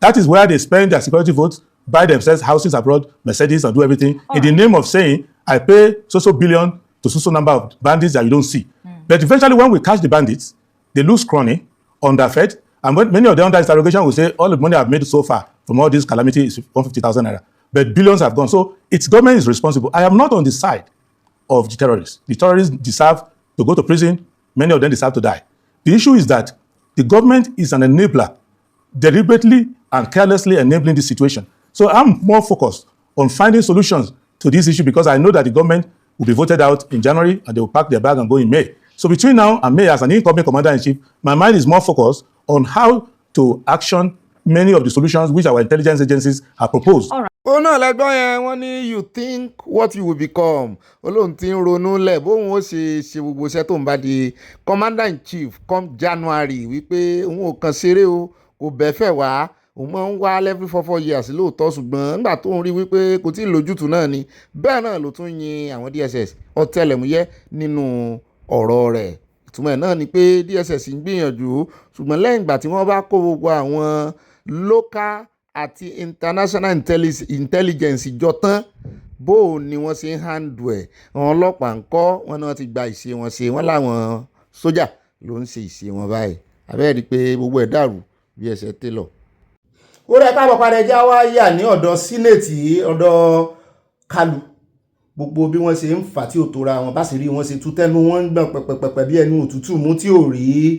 That is where they spend their security votes, buy themselves houses abroad, Mercedes, and do everything in the name of saying, I pay so billion to so number of bandits that you don't see. But eventually, when we catch the bandits, they lose crony, underfed, and when many of them under interrogation will say, all the money I've made so far from all this calamity is 150,000 naira. But billions have gone. So its government is responsible. I am not on the side of the terrorists. The terrorists deserve to go to prison. Many of them deserve to die. The issue is that the government is an enabler, deliberately and carelessly enabling this situation. So I'm more focused on finding solutions to this issue because I know that the government will be voted out in January and they will pack their bag and go in May. So between now and May, as an incoming commander-in-chief, my mind is more focused on how to action many of the solutions which our intelligence agencies have proposed.
ó náà lẹ́gbọ́n yẹn wọ́n ní you think what you will become olóhùn tí ń ronú lẹ̀ bóun ó ṣe gbogbo iṣẹ́ tó ń bá di commander-in-chief come January wípé òun ò kàn ṣeré o kò bẹ́fẹ̀ wá òun máa ń wá every 4 years lóòótọ́ ṣùgbọ́n nígbà tó ń rí wípé kò tí ì lójútùú náà ni bẹ́ẹ̀ náà ló tún yin àwọn DSS ọ̀tẹlẹ̀múyẹ́ nínú ọ̀rọ̀ rẹ̀ ìtumọ̀ ẹ̀ náà ni pé DSS ń gbìyànjú ṣùgbọ́n lẹ́yìn ìgbà tí wọ́n bá kó gbogbo àwọn local àti international intelligence jọ tán bó ni wọ́n ṣe ń handle ẹ̀ àwọn ọlọ́pàá ń kọ́ wọn náà ti gba ìṣe wọn ṣe wọ́n láwọn sójà ló ń ṣe ìṣe wọn báyìí àbẹ́ẹ̀ rí i pé gbogbo ẹ̀ dàrú bí ẹsẹ̀ télọ̀. ó rẹ̀ káàbọ̀ padà ẹja wá yà ní ọ̀dọ̀ sínẹ̀tì ọ̀dọ̀ Kalu gbogbo bí wọ́n ṣe ń fà tí ò tóra wọn bá sì rí wọ́n ṣe tú tẹ́nu wọn ń gbọ̀n pẹ̀pẹ̀pẹ̀ bí ẹnu òtútù mú tí ò rí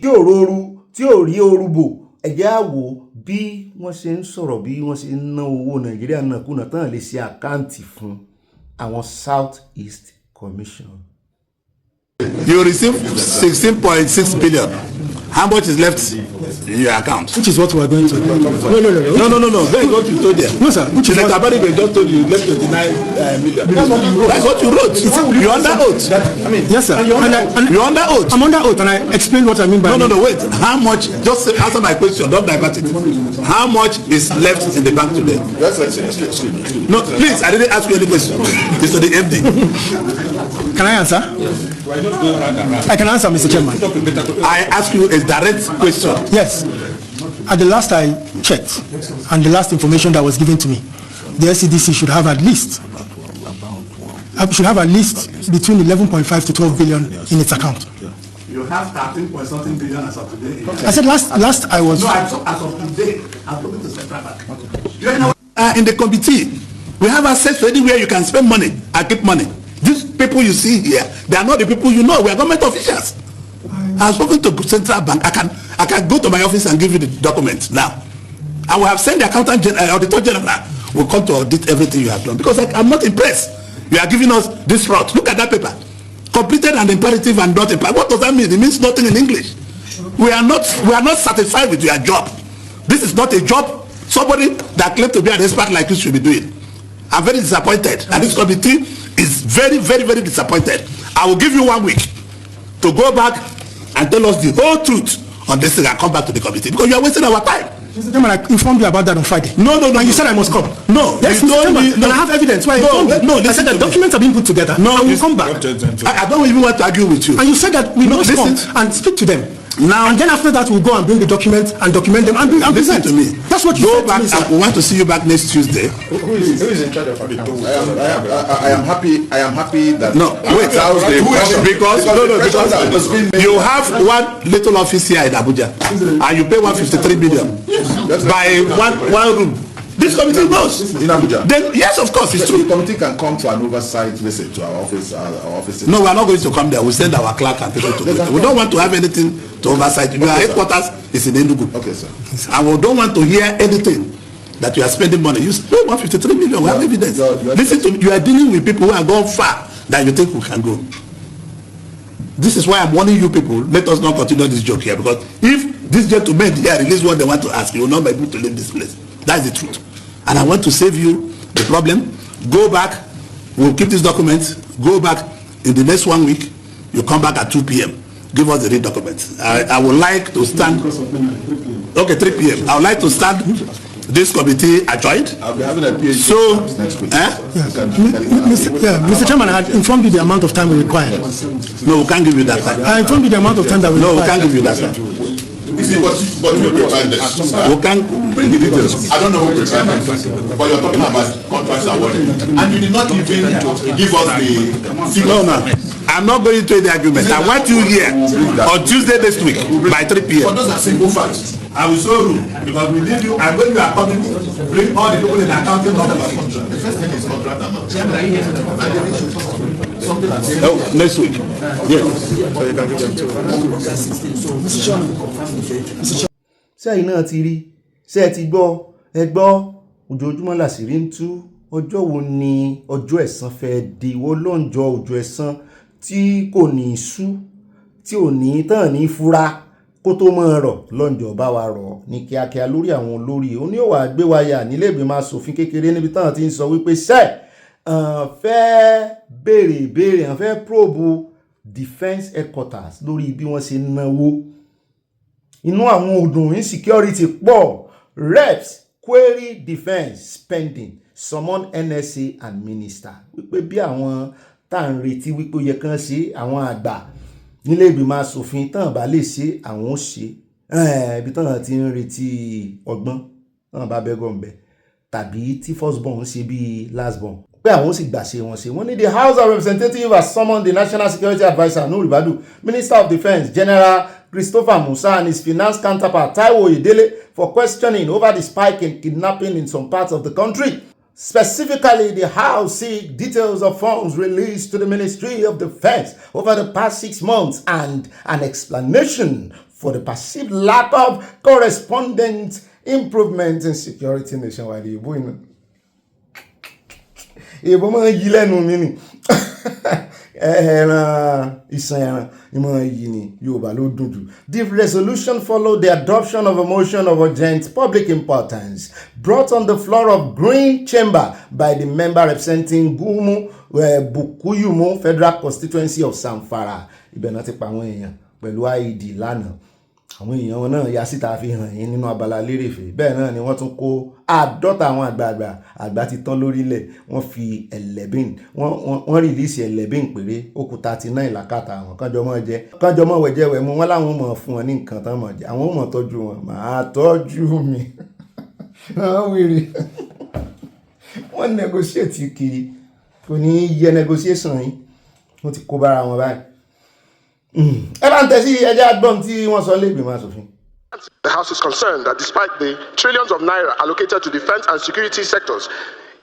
ooru bò ẹ̀jẹ̀ á wò bí wọ́n ṣe ń sọ̀rọ̀ bí wọ́n ṣe ń ná owó Nàìjíríà náà kùnà tán lè ṣe àkáǹtì fún àwọn South East Commission.
You receive 16.6 billion. How much is left in your account?
Which is what we are going to do. No.
That is what you told them.
No, sir. Which is
what Abala just told you left 29 million. That's what you wrote. You're under oath.
Yes, sir.
You're under oath.
I'm under oath, and I explained what I mean by.
No. Wait. How much? Just answer my question. Don't divert it. How much is left in the bank today? No, please. I didn't ask you any question. It's to the MD.
Can I answer? I can answer, Mr. Chairman.
I ask you a direct question.
Yes. At the last I checked, and the last information that was given to me, the SCDC should have at least between 11.5 to 12 billion in its account.
You have 13.something billion as of today.
I said last I was.
No, as of today, I'm talking to Central Bank. In the committee, we have access to anywhere you can spend money and keep money. These people you see here, they are not the people you know. We are government officials. I've spoken to Central Bank. I can go to my office and give you the documents now. I will have sent the accountant general, auditor general will come to audit everything you have done because I'm not impressed. You are giving us this route. Look at that paper. Completed and imperative and not imperative. What does that mean? It means nothing in English. We are not satisfied with your job. This is not a job somebody that claims to be an expert like you should be doing. I'm very disappointed, and this committee is very, very, very disappointed. I will give you 1 week to go back and tell us the whole truth on this thing and come back to the committee because you are wasting our time.
Mr. Chairman, I informed you about that on Friday.
No.
And you said I must come.
No.
Yes, Mr. Chairman, and I have evidence. Why I said that documents are being put together. No, I will come back.
I don't even want to argue with you.
And you said that we must come and speak to them. Now and then after that we'll go and bring the documents and document them and present
to me.
That's what you
go
said
back.
To me,
We want to see you back next Tuesday.
Who is in charge of accounts? I am happy that
because you have one little office here in Abuja and you pay 153 million by one room. This committee knows.
In Abuja?
Then, yes, of course, it's true.
The committee can come to an oversight visit to our office.
No, we are not going to come there. We'll send our clerk and people to it. We don't want to have anything to oversight. Our headquarters is in Enugu.
Okay, sir.
And we don't want to hear anything that you are spending money. You spend 153 million. We have evidence. Listen to me. You are dealing with people who are gone far than you think we can go. This is why I'm warning you people. Let us not continue this joke here because if these gentlemen here release what they want to ask, you will not be able to leave this place. That's the truth. And I want to save you the problem. Go back. We'll keep these documents. Go back in the next 1 week. You come back at 2 p.m. Give us the real documents. I would like to stand. Okay, 3 p.m. I would like to stand this committee adjourned.
I'll be having a PhD
so
next week.
Mr. Chairman, I had informed you the amount of time we require.
No, we can't give you that time.
I informed you the amount of time that we require.
No, we can't give you that time.
But you prepared this.
We can't
bring the details. I don't know who prepared it, but you're talking about contracts awarded. And you did not even give us the figures.
No. I'm not going to the argument. I want you here on Tuesday next week by 3 p.m.
But those are simple facts.
I will show you because we need you. And when you are coming, bring all the people in the accounting numbers.
The first thing is contract amount.
No, next week. Yes.
Sẹ́yìn náà ti rí, ṣé ẹ ti gbọ́, ẹ gbọ́, ojoojúmọ́ làṣírí ń tú. Ọjọ́ wo ni ọjọ́ ẹ̀san fẹ́ di wọ́n lọ́njọ́ ọjọ́ ẹ̀san tí kò ní sú, tí ò ní tán ní fura kó tó mọ́ rọ̀ lọ́njọ́ bá wa rọ̀ ní kíákíá lórí àwọn olórí. Ó ní ó wà gbé wáyà nílé ìgbìmọ̀ aṣòfin kékeré níbi táwọn ti ń sọ wípé fẹ́ béèrè ìbéèrè àwọn fẹ́ probe defence headquarters lórí bí wọ́n ṣe náwó. Inú àwọn òdùn insecurity pọ̀. Reps query defence spending, summon NSA and minister. Wípé bí àwọn tá à ń retí wípé ó yẹ kán ṣe àwọn àgbà nílé ìgbìmọ̀ aṣòfin tán bá lè ṣe àwọn ó ṣe. Ibi tán ti ń retí ọgbọ́n tán bá bẹ́gọ̀ ń bẹ tàbí tí first born ṣe bí last born. Pé àwọn ó sì gbàṣe wọn ṣe. Wọ́n ní the House of Representatives has summoned the National Security Adviser Nuhu Ribadu, Minister of Defence General Christopher Musa and his finance counterpart Taiwo Oyedele for questioning over the spike in kidnapping in some parts of the country. Specifically, the House seek details of funds released to the Ministry of Defense over the past 6 months and an explanation for the perceived lack of correspondent improvement in security nationwide. Ìbò máa yí lẹ́nu mi ni ẹran ìsàn ẹran ìmọ̀ yìí ni Yorùbá ló dùn jù. The resolution followed the adoption of a motion of urgent public importance brought on the floor of Green Chamber by the member representing Gumu Bukuyumu Federal Constituency of Zamfara. Ibẹ̀ náà ti pa àwọn èèyàn pẹ̀lú IED lánàá. Àwọn èèyàn wọn náà ya síta fi hàn yín nínú abala lérèfé. Bẹ́ẹ̀ náà ni wọ́n tún kó 50 àwọn àgbà ti tán lórílẹ̀. Wọ́n fi 11 wọ́n rìlíìsì 11 péré ó kù 39 làkàtà àwọn kánjọ mọ́ wẹ̀jẹ̀wẹ̀ mú wọn láwọn mọ̀ fún wọn ní nǹkan tán mọ̀ jẹ àwọn mọ̀ tọ́jú wọn máa tọ́jú mi àwọn wèrè wọ́n negotiate kiri kò ní yẹ negotiation yìí wọ́n ti kó bára wọn báyìí.
The House is concerned that despite the trillions of naira allocated to defense and security sectors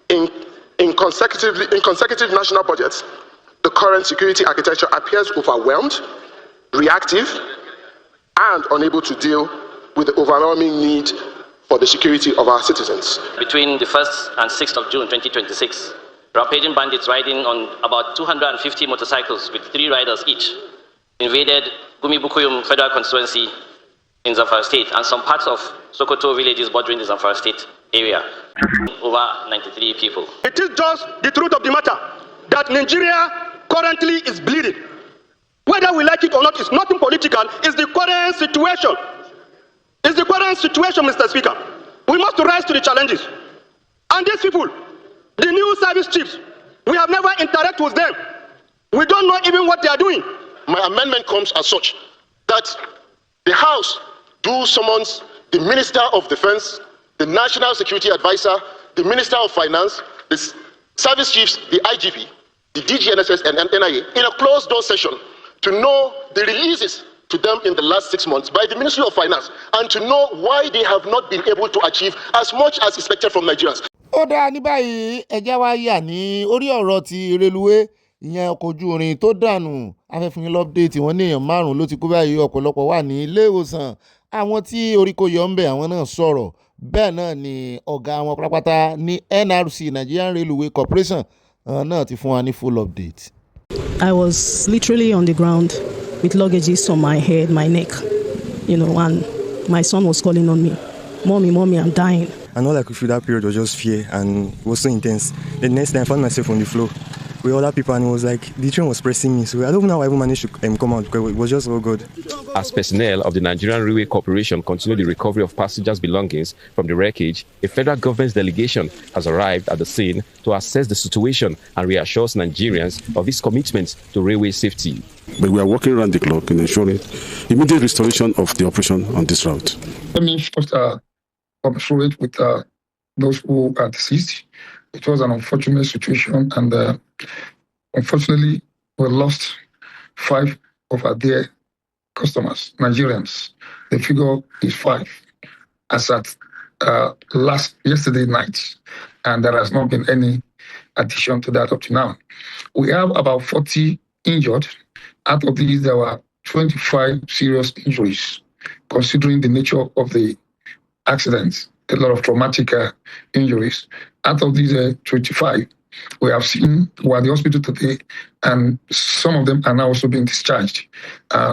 in consecutive national budgets, the current security architecture appears overwhelmed, reactive, and unable to deal with the overwhelming need for the security of our citizens.
Between the 1st and 6th of June 2026, rampaging bandits riding on about 250 motorcycles with 3 riders each invaded Gumi Bukuyum Federal Constituency in Zamfara State and some parts of Sokoto villages bordering the Zamfara State area. Over 93 people.
It is just the truth of the matter that Nigeria currently is bleeding. Whether we like it or not, it's nothing political, it's the current situation. It's the current situation, Mr. Speaker. We must rise to the challenges. And these people, the new service chiefs, we have never interacted with them. We don't know even what they are doing. My amendment comes as such that the House do summons the Minister of Defense, the National Security Advisor, the Minister of Finance, the service chiefs, the IGP, the DGNSS and NIA in a closed door session to know the releases to them in the last 6 months by the Ministry of Finance and to know why they have not been able to achieve as much as expected from Nigerians.
Ó dáa ní báyìí ẹjẹ́ wá yà ní orí ọ̀rọ̀ ti reluwé ìyẹn ọkọ̀ ojú irin tó dànù afẹ́fún lọ́pdéètì wọn ní èèyàn 5 ló ti kú báyìí ọ̀pọ̀lọpọ̀ wà ní ilé ìwòsàn àwọn tí orí kò yọ ń bẹ̀ àwọn náà sọ̀rọ̀ bẹ́ẹ̀ náà ni ọ̀gá wọn pátápátá ní NRC Nigerian Railway Corporation náà ti fún wa ní full update.
I was literally on the ground with luggages on my head, my neck, and my son was calling on me, mommy, I'm dying.
And all I could feel that period was just fear, and it was so intense. The next time I found myself on the floor with other people, and it was like the train was pressing me. So I don't know how I even managed to come out because it was just so good.
As personnel of the Nigerian Railway Corporation continue the recovery of passengers' belongings from the wreckage, a federal government delegation has arrived at the scene to assess the situation and reassures Nigerians of its commitment to railway safety.
But we are working around the clock in ensuring immediate restoration of the operation on this route.
Let me first congratulate with those who are deceased. It was an unfortunate situation, and unfortunately, we lost 5 of our dear customers, Nigerians. The figure is 5 as at yesterday night, and there has not been any addition to that up to now. We have about 40 injured. Out of these, there were 25 serious injuries, considering the nature of the accidents, a lot of traumatic injuries. Out of these 25, we have seen who are at the hospital today, and some of them are now also being discharged.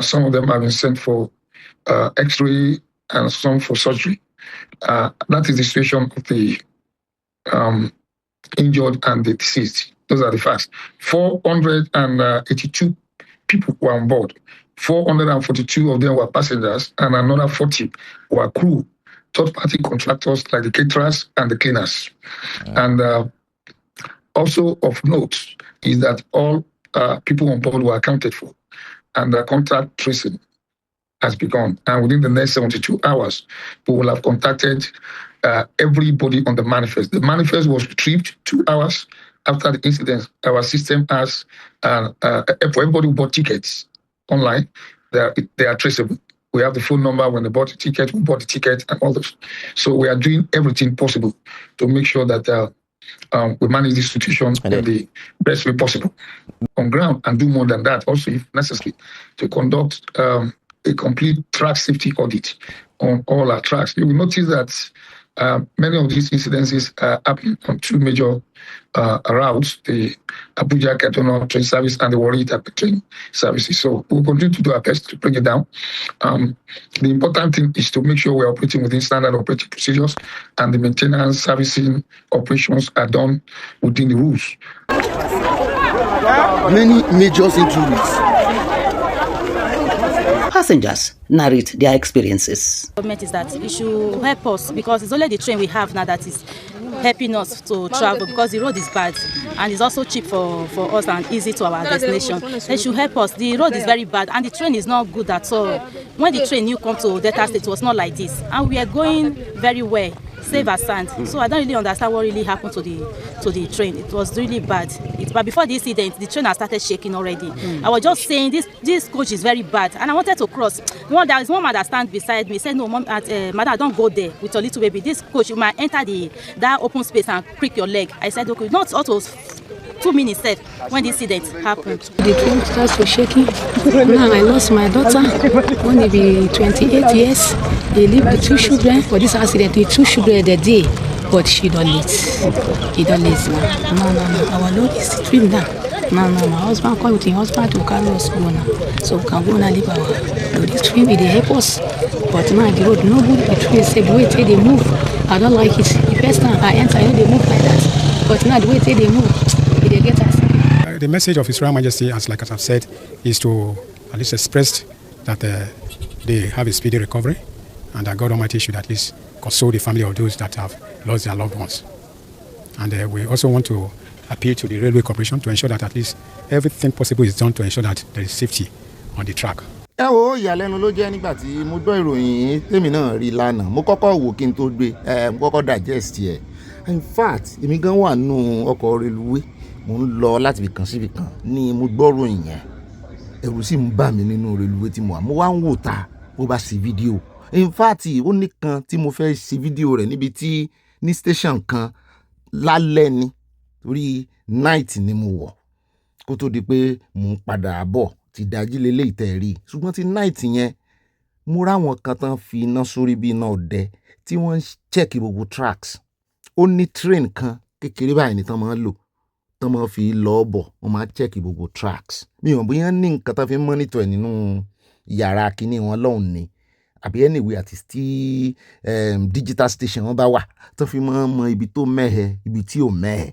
Some of them have been sent for X-ray and some for surgery. That is the situation of the injured and the deceased. Those are the facts. 482 people were on board. 442 of them were passengers, and another 40 were crew, third-party contractors like the caterers and the cleaners. And also of note is that all people on board were accounted for, and the contact tracing has begun. And within the next 72 hours, we will have contacted everybody on the manifest. The manifest was retrieved 2 hours after the incident. Our system has, for everybody who bought tickets online, they are traceable. We have the phone number when they bought the ticket, we bought the ticket, and all this. So we are doing everything possible to make sure that we manage this situation in the best way possible on ground, and do more than that also if necessary, to conduct a complete track safety audit on all our tracks. You will notice that many of these incidences are happening on two major routes, the Abuja-Kaduna train service and the Warri-Itakpe train services. So we'll continue to do our best to bring it down. The important thing is to make sure we're operating within standard operating procedures, and the maintenance, servicing, operations are done within the rules.
Many major injuries. Passengers narrate their experiences.
Government is that it should help us, because it's only the train we have now that is helping us to travel, because the road is bad and it's also cheap for us and easy to our destination. They should help us. The road is very bad and the train is not good at all. When the train new come to Delta State, it was not like this, and we are going very well, safe as sand. So I don't really understand what really happened to the train. It was really bad. But before the incident, the train has started shaking already. I was just saying this coach is very bad, and I wanted to cross. There is one man that stands beside me, said, "No, mom, madam, don't go there with your little baby. This coach, you might enter that open space and prick your leg." I said, "Okay, not auto." 2 minutes left when the incident happened.
The train starts to shaking. Now I lost my daughter, only be 28 years. They leave the 2 children for this accident. The 2 children the day, but she don't live. He don't live now. No. Our Lord is stream now. No. My husband called with his husband to carry us go now. So we can go and leave our Lord. This train, they help us. But now the road, nobody, the train said, wait till they move. I don't like it. The first time I enter, they move like that. But now the way till they move, they get us.
The message of His Royal Majesty, as I've said, is to at least express that they have a speedy recovery, and that God Almighty should at least console the family of those that have lost their loved ones. And we also want to appeal to the Railway Corporation to ensure that at least everything possible is done to ensure that there is safety on the track.
ẹ wo ìyàlẹ́nu ló jẹ́ nígbà tí mo gbọ́ ìròyìn tèmi náà rí lánàá. Mo kọ́kọ́ wò kí n tó gbé mo kọ́kọ́ digest ẹ̀. In fact èmi gan wà nínú ọkọ̀ reluwé, mo ń lọ láti ibì kan sí ibì kan ni mo gbọ́ ìròyìn yẹn. Ẹ̀rù sì ń bà mí nínú reluwé tí mo wà. Mo wá ń wò ta bó bá ṣe fídíò. In fact ó ní kan tí mo fẹ́ ṣe fídíò rẹ̀ níbi tí ní station kan lálẹ́ ni, torí night ni mo wọ̀ kó tó di pé mo ń padà bọ̀ ti dájí lélẹ̀ ìtẹ̀rí. Ṣùgbọ́n ti night yẹn mo ráwọn kan tán fi iná sórí bí iná ọdẹ tí wọ́n ń check gbogbo tracks. Ó ní train kan kékeré báyìí ní tán máa ń lò, tán máa fi lọ bọ̀, wọ́n máa check gbogbo tracks. Mi ò bóyá ní nǹkan tán fi monitor ẹ̀ nínú yàrá kíní wọn lọ́hùn ni, àbí anyway àti tí digital station wọn bá wà tán fi máa mọ ibi tó mẹ́hẹ, ibi tí ò mẹ́hẹ,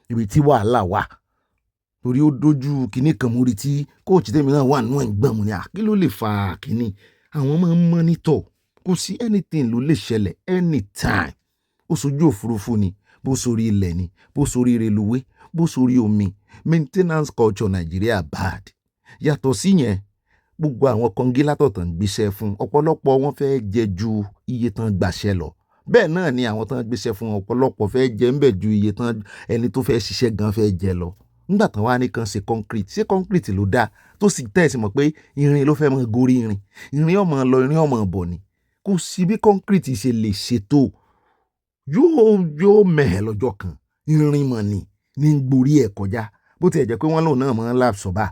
ibi tí wàhálà wà. Torí ó dojú kíní kan mórí tí coach tèmi náà wà nínú ẹ̀gbọ́n mu ni, kí ló lè fa kíní? Àwọn máa ń monitor, kò sí anything ló lè ṣẹlẹ̀ anytime. Ó sojú òfurufú ni, bó sórí ilẹ̀ ni, bó sórí reluwé, bó sórí omi. Maintenance culture Nigeria bad. Yàtọ̀ sí yẹn, gbogbo àwọn kọngílátọ̀ tán gbéṣẹ́ fún ọ̀pọ̀lọpọ̀ wọn fẹ́ jẹ ju iye tán gbàṣẹ́ lọ. Bẹ́ẹ̀ náà ni àwọn tán gbéṣẹ́ fún ọ̀pọ̀lọpọ̀ fẹ́ jẹ ń bẹ̀ ju iye tán ẹni tó fẹ́ ṣiṣẹ́ gan fẹ́ jẹ lọ. Nígbà tán wá ní kan ṣe concrete ló dáa tó sì tẹ̀sí mọ̀ pé irin ló fẹ́ mọ gorí irin ọmọ lọ irin ọmọ bọ̀ ni. Kò sí bí concrete ṣe lè ṣètò, yóò mẹ́hẹ̀ lọ́jọ́ kan. Irin mọ̀ ní gborí ẹ̀ kọjá, bó ti ẹ̀ jẹ́ pé wọ́n lòun náà mọ́ láàbùsọ̀bà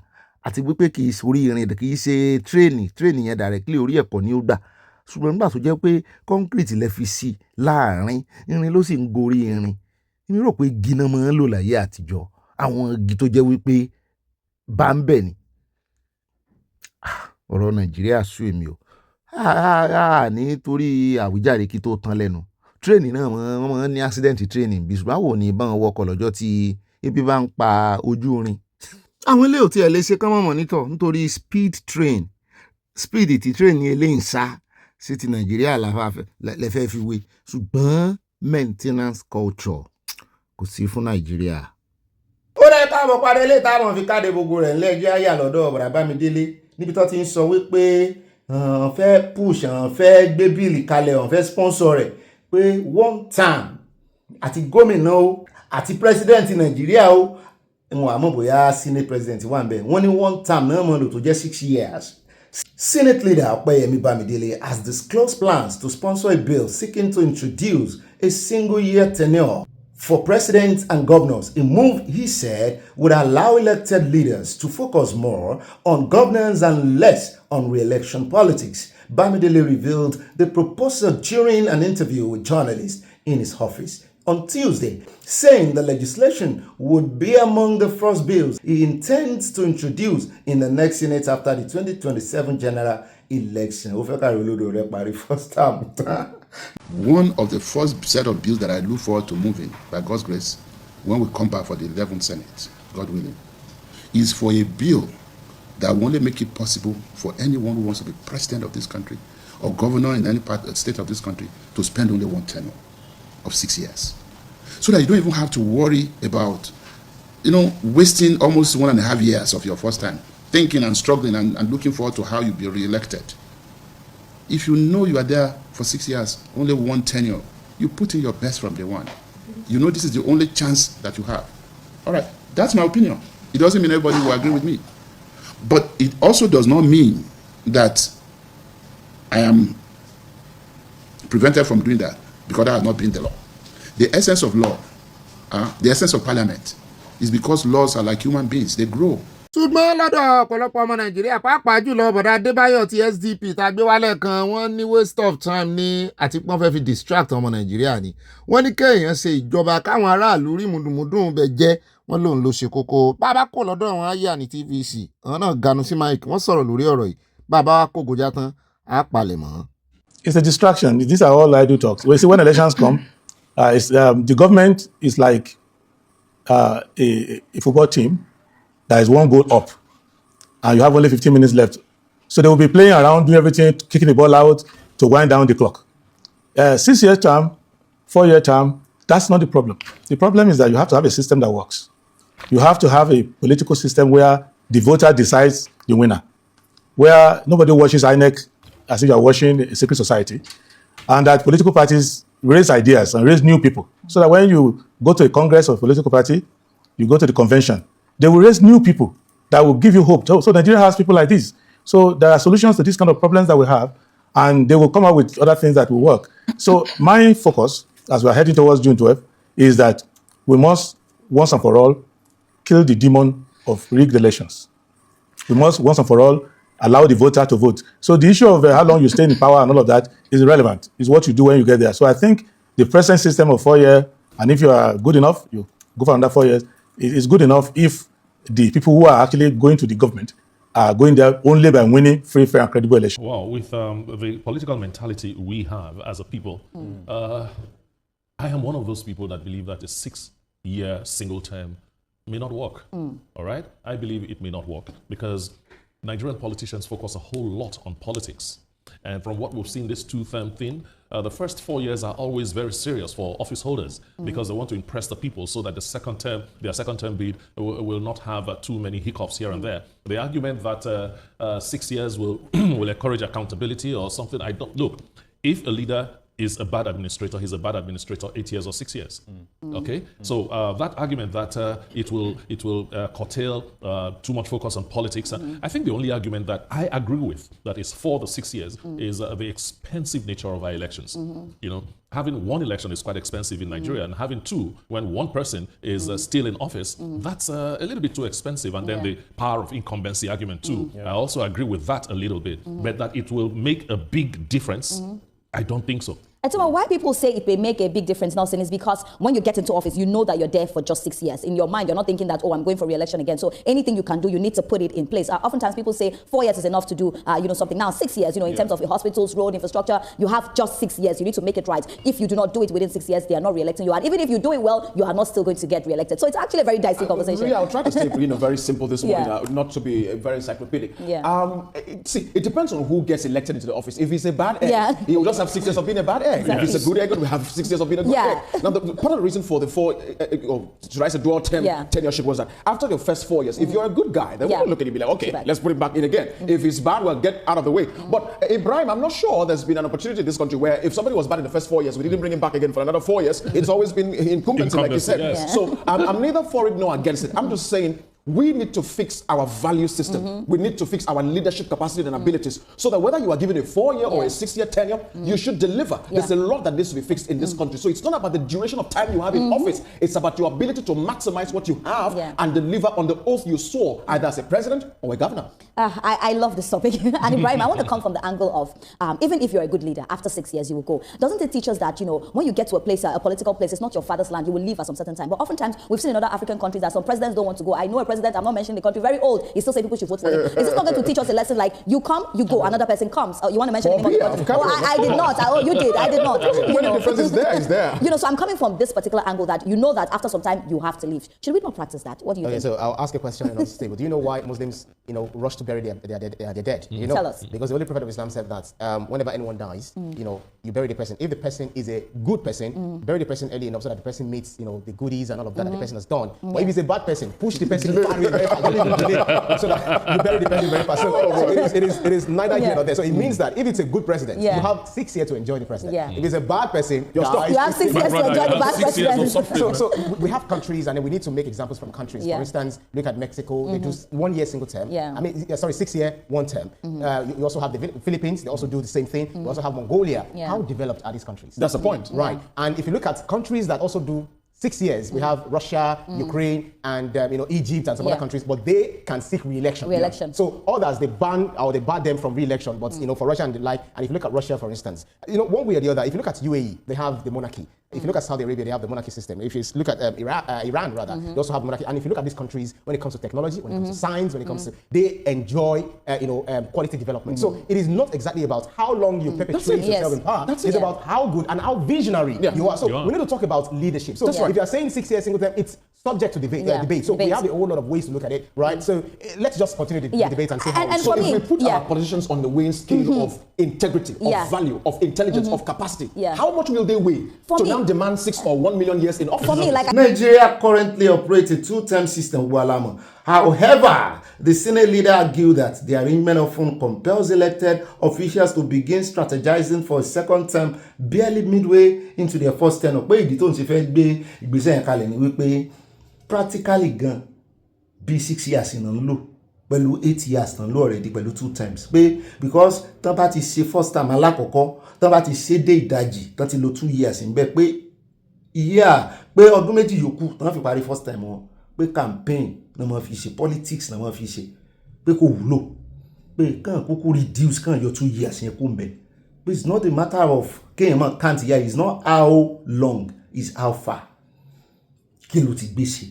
àti wípé kì í sórí irin, kì í ṣe tréènì yẹn directly orí ẹ̀kọ́ ni ó gbà. Ṣùgbọ́n nígbà tó jẹ́ pé concrete lẹ fi sí láàrin, irin ló sì ń gorí irin. Èmi rò pé igi náà máa ń lò láyé àtijọ́, àwọn igi tó jẹ́ wípé bá ń bẹ̀ ni. Ọ̀rọ̀ Nàìjíríà sú èmi o. Nítorí àwíjàre kí tó tán lẹ́nu. Tréènì náà wọ́n máa ń ní accident training bí, ṣùgbọ́n àwọn ò ní bá wọn wọkọ̀ lọ́jọ́ tí ebi bá ń pa ojú irin. Àwọn ilé ò tí ẹ lè ṣe kán mọ́ monitor nítorí speed tí train ní eléyìí ń sá sí ti Nàìjíríà lẹ́fẹ́ fi wé. Ṣùgbọ́n maintenance culture kò sí fún Nàìjíríà. Ó rẹ̀ káàbọ̀ padà ilé táwọn fi káde gbogbo rẹ̀ ńlẹ́jẹ́ àyà lọ́dọ̀ Bàbá Bámidélé níbi tó ti ń sọ wípé fẹ́ push, fẹ́ gbé bíìlì kalẹ̀, fẹ́ sponsor rẹ̀ pé one time àti gómìnà o àti president Nàìjíríà o, wọn àmọ́ bóyá senate president wà ń bẹ̀, wọ́n ní one time náà mọ̀ lò tó jẹ́ 6 years Senate leader Ogbeni Bamidele has disclosed plans to sponsor a bill seeking to introduce a single-year tenure for presidents and governors, a move he said would allow elected leaders to focus more on governance and less on re-election politics. Bamidele revealed the proposal during an interview with journalists in his office on Tuesday, saying the legislation would be among the first bills he intends to introduce in the next Senate after the 2027 general election. First time.
One of the first set of bills that I look forward to moving, by God's grace, when we come back for the 11th Senate, God willing, is for a bill that will only make it possible for anyone who wants to be president of this country or governor in any part of the state of this country to spend only one tenure of 6 years. So that you don't even have to worry about, wasting almost 1.5 years of your first time thinking and struggling and looking forward to how you'll be re-elected. If you know you are there for 6 years, only one tenure, you put in your best from day one. You know this is the only chance that you have. All right, that's my opinion. It doesn't mean everybody will agree with me. But it also does not mean that I am prevented from doing that because that has not been the law. The essence of law, the essence of parliament, is because laws are like human beings, they grow.
ṣùgbọ́n lọ́dọ̀ ọ̀pọ̀lọpọ̀ ọmọ nàìjíríà pàápàá jùlọ bọ̀dá adébáyọ̀ ti SDP tá a gbé wálẹ̀ kan wọ́n ní waste of time ní àti pọ́n fẹ́ fi distract ọmọ nàìjíríà ni wọ́n ní kéèyàn ṣe ìjọba káwọn aráàlú rí mùdùmùdùn bẹ̀ jẹ́ wọ́n lòun ló ṣe kókó bàbá kò lọ́dọ̀ àwọn àyà ní TVC àwọn náà ganu sí mike wọ́n sọ̀rọ̀ lórí ọ̀rọ̀ yìí bàbá wa kò gòjá tán á palẹ̀ mọ́.
It's a distraction. These are all idle talks. We see when elections come, the government is like a football team. There is one goal up, and you have only 15 minutes left. So they will be playing around, doing everything, kicking the ball out to wind down the clock. 6-year term, 4-year term, that's not the problem. The problem is that you have to have a system that works. You have to have a political system where the voter decides the winner, where nobody watches INEC as if you are watching a secret society, and that political parties raise ideas and raise new people. So that when you go to a congress of a political party, you go to the convention, they will raise new people that will give you hope. So Nigeria has people like this. So there are solutions to these kind of problems that we have, and they will come up with other things that will work. So my focus, as we're heading towards June 12th, is that we must, once and for all, kill the demon of rigged elections. We must, once and for all, allow the voter to vote. So the issue of how long you stay in power and all of that is irrelevant. It's what you do when you get there. So I think the present system of 4 years, and if you are good enough, you go for another 4 years, it's good enough if the people who are actually going to the government are going there only by winning free, fair, and credible elections.
Well, with the political mentality we have as a people, I am one of those people that believe that a 6-year single term may not work. All right? I believe it may not work because Nigerian politicians focus a whole lot on politics. And from what we've seen, this 2-term thing, the first 4 years are always very serious for office holders because they want to impress the people so that their second term bid will not have too many hiccups here and there. The argument that 6 years will encourage accountability or something, I don't look. If a leader is a bad administrator, he's a bad administrator 8 years or 6 years. Okay, so that argument that it will curtail too much focus on politics, I think the only argument that I agree with that is for the 6 years is the expensive nature of our elections. You know, having one election is quite expensive in Nigeria, and having two when one person is still in office, that's a little bit too expensive. And then the power of incumbency argument too. I also agree with that a little bit, but that it will make a big difference, I don't think so.
And so why people say it may make a big difference, Nelson, is because when you get into office, you know that you're there for just 6 years. In your mind, you're not thinking that, oh, I'm going for re-election again. So anything you can do, you need to put it in place. Oftentimes people say 4 years is enough to do, something. Now 6 years, in terms of your hospitals, road infrastructure, you have just 6 years. You need to make it right. If you do not do it within 6 years, they are not re-electing you. And even if you do it well, you are not still going to get re-elected. So it's actually a very dicey conversation.
Really, I'll try to stay very simple this morning, not to be very encyclopedic. See, it depends on who gets elected into the office. If he's a bad egg, he will just have 6 years of being a bad egg. Exactly. If he's a good egg, we have 6 years of being a good egg. Now, part of the reason for the dual term tenureship was that after the first 4 years, if you're a good guy, they won't look at you and be like, okay, let's put him back in again. If he's bad, well, get out of the way. But Ibrahim, I'm not sure there's been an opportunity in this country where if somebody was bad in the first 4 years, we didn't bring him back again for another 4 years. It's always been incumbency, like you said. So I'm neither for it nor against it. I'm just saying, we need to fix our value system. We need to fix our leadership capacity and abilities so that whether you are given a 4-year or a 6-year tenure, you should deliver. There's a lot that needs to be fixed in this country. So it's not about the duration of time you have in office. It's about your ability to maximize what you have and deliver on the oath you swore, either as a president or a governor.
I love this topic. And Ibrahim, I want to come from the angle of, even if you're a good leader, after 6 years you will go. Doesn't it teach us that, you know, when you get to a place, a political place, it's not your father's land, you will leave at some certain time. But oftentimes, we've seen in other African countries that some presidents don't want to go. I know a president, I'm not mentioning the country, very old, he still say people should vote for him. Is this not going to teach us a lesson like, you come, you go, another person comes? You want to mention the name of the country? Oh, I did not. Oh, you did. I did not.
When the difference is there, is there.
You know, so I'm coming from this particular angle that you know that after some time, you have to leave. Should we not practice that? What do you think?
Okay, so I'll ask a question on this table. Do you know why Muslims, you know, rush to bury their dead? You know,
tell us.
Because the Holy Prophet of Islam said that whenever anyone dies, you know, you bury the person. If the person is a good person, bury the person early enough so that the person meets, you know, the goodies and all of that that the person has done. But if he's a bad person, push the person far away very fast. Don't even delay, so that you bury the person very fast. So it is neither here nor there. So it means that if it's a good president, you have 6 years to enjoy the president. If it's a bad person, you
have 6 years to enjoy the bad president.
So we have countries, and then we need to make examples from countries. For instance, look at Mexico. They do 1 year single term. I mean, sorry, 6 year, 1 term. You also have the Philippines. They also do the same thing. You also have Mongolia. How developed are these countries? That's the point. Right. And if you look at countries that also do 6 years, we have Russia, Ukraine, and you know, Egypt and some other countries, but they can seek re-election. So others, they ban them from re-election. But you know, for Russia and the like, and if you look at Russia, for instance, you know, one way or the other, if you look at UAE, they have the monarchy. If you look at Saudi Arabia, they have the monarchy system. If you look at Iran, rather, they also have monarchy. And if you look at these countries, when it comes to technology, when it comes to science, when it comes to, they enjoy, quality development. So it is not exactly about how long you perpetuate yourself in power. It's about how good and how visionary you are. So we need to talk about leadership. So if you are saying 6 years single term, it's subject to debate. So we have a whole lot of ways to look at it, right? So let's just continue the debate and see how so if we put our politicians on the weighing scale of integrity, of value, of intelligence, of capacity, how much will they weigh now demand 6 or 1 million years in office?
For me, like
Nigeria currently operates a two-term system. However, the Senate leader argued that the arrangement often compels elected officials to begin strategizing for a second term barely midway into their first term. Pé ìdí tó ń ṣe fẹ́ gbé ìgbésẹ̀ yẹn kalẹ̀ ni wípé practically gan bí 6 years ìnà ń lò pẹ̀lú 8 years tán lò already pẹ̀lú 2 times pé because tán bá ti ṣe first term alákọ̀ọ́kọ́ tán bá ti ṣe dé ìdajì tán ti lò 2 years ń bẹ pé pé ọdún méjì yòókù tán fi parí first time wọn pé campaign na ma fi ṣe politics na ma fi ṣe pé kò wúlò pé kàn kúkú reduce kàn yọ 2 years yẹn kó ń bẹ. It's not a matter of kéèyàn máa count here. It's not how long, it's how far. Kí ló ti gbé ṣe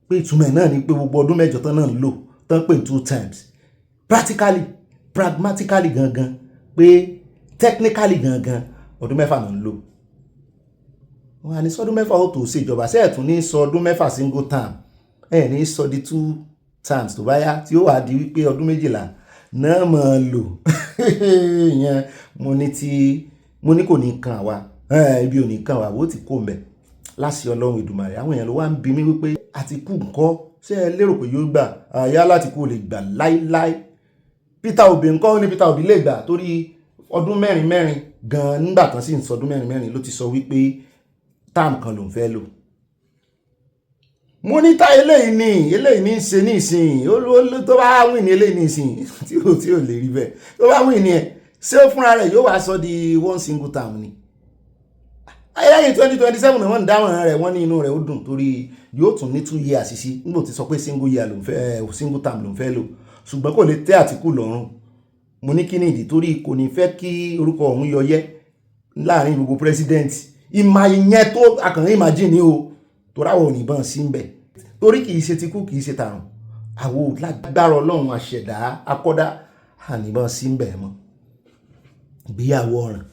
pé ìtumọ̀ náà ni pé gbogbo ọdún mẹ́jọ tán náà ń lò tán pé 2 times pragmatically gangan pé technically gangan ọdún mẹ́fà náà ń lò. Wọ́n á ní sọdún mẹ́fà ó tó ṣèjọba ṣe ẹ̀tún ní sọdún mẹ́fà single term ẹ̀ ní sọ di 2 times tó bá yá tí ó wà di wípé ọdún 12 náà máa lò yẹn mo ní kò ní kan àwa ibi ò ní kan àwa ó ti kó mbẹ láṣẹ Ọlọ́run Èdùmàrè. Àwọn èèyàn ló wá ń bi mí wípé Àtìkù ńkọ́ ṣé ẹ lérò pé yóò gbà àyà l'Àtìkù lè gbà láíláí. Peter Obi ńkọ́ ní Peter Obi lè gbà torí ọdún mẹ́rin gan nígbà kan sì ń sọ ọdún mẹ́rin ló ti sọ wípé term kan ló ń fẹ́ lò. Mo ní ta eléyìí ní ṣe ní ìsìn tó bá win ní eléyìí ní ìsìn tí ò lè rí bẹ́ẹ̀ tó bá win ní ẹ̀ ṣé fúnra rẹ̀ yóò wá sọ di 1 single term ni. Ayẹyẹ 2027 náà wọ́n ń dáwọn rẹ̀ wọ́n ní inú rẹ̀ ó dùn torí yóò tún ní 2 years sí nígbò tí sọ pé single term ló ń fẹ́ lò ṣùgbọ́n kò lè tẹ́ Àtìkù lọ́rùn. Mo ní kí ni ìdí torí kò ní fẹ́ kí orúkọ ọ̀hún yọyẹ́ láàrin gbogbo president ìyẹn tó akànrin imagine ni o torí àwọn òníbọn sí ń bẹ̀ torí kìí ṣe ti kú kìí ṣe tàrùn àwọn lágbára Ọlọ́run àṣẹ̀dá akọ́dá àníbọn sí ń bẹ̀ mọ́. Ìgbéyàwó ọ̀ràn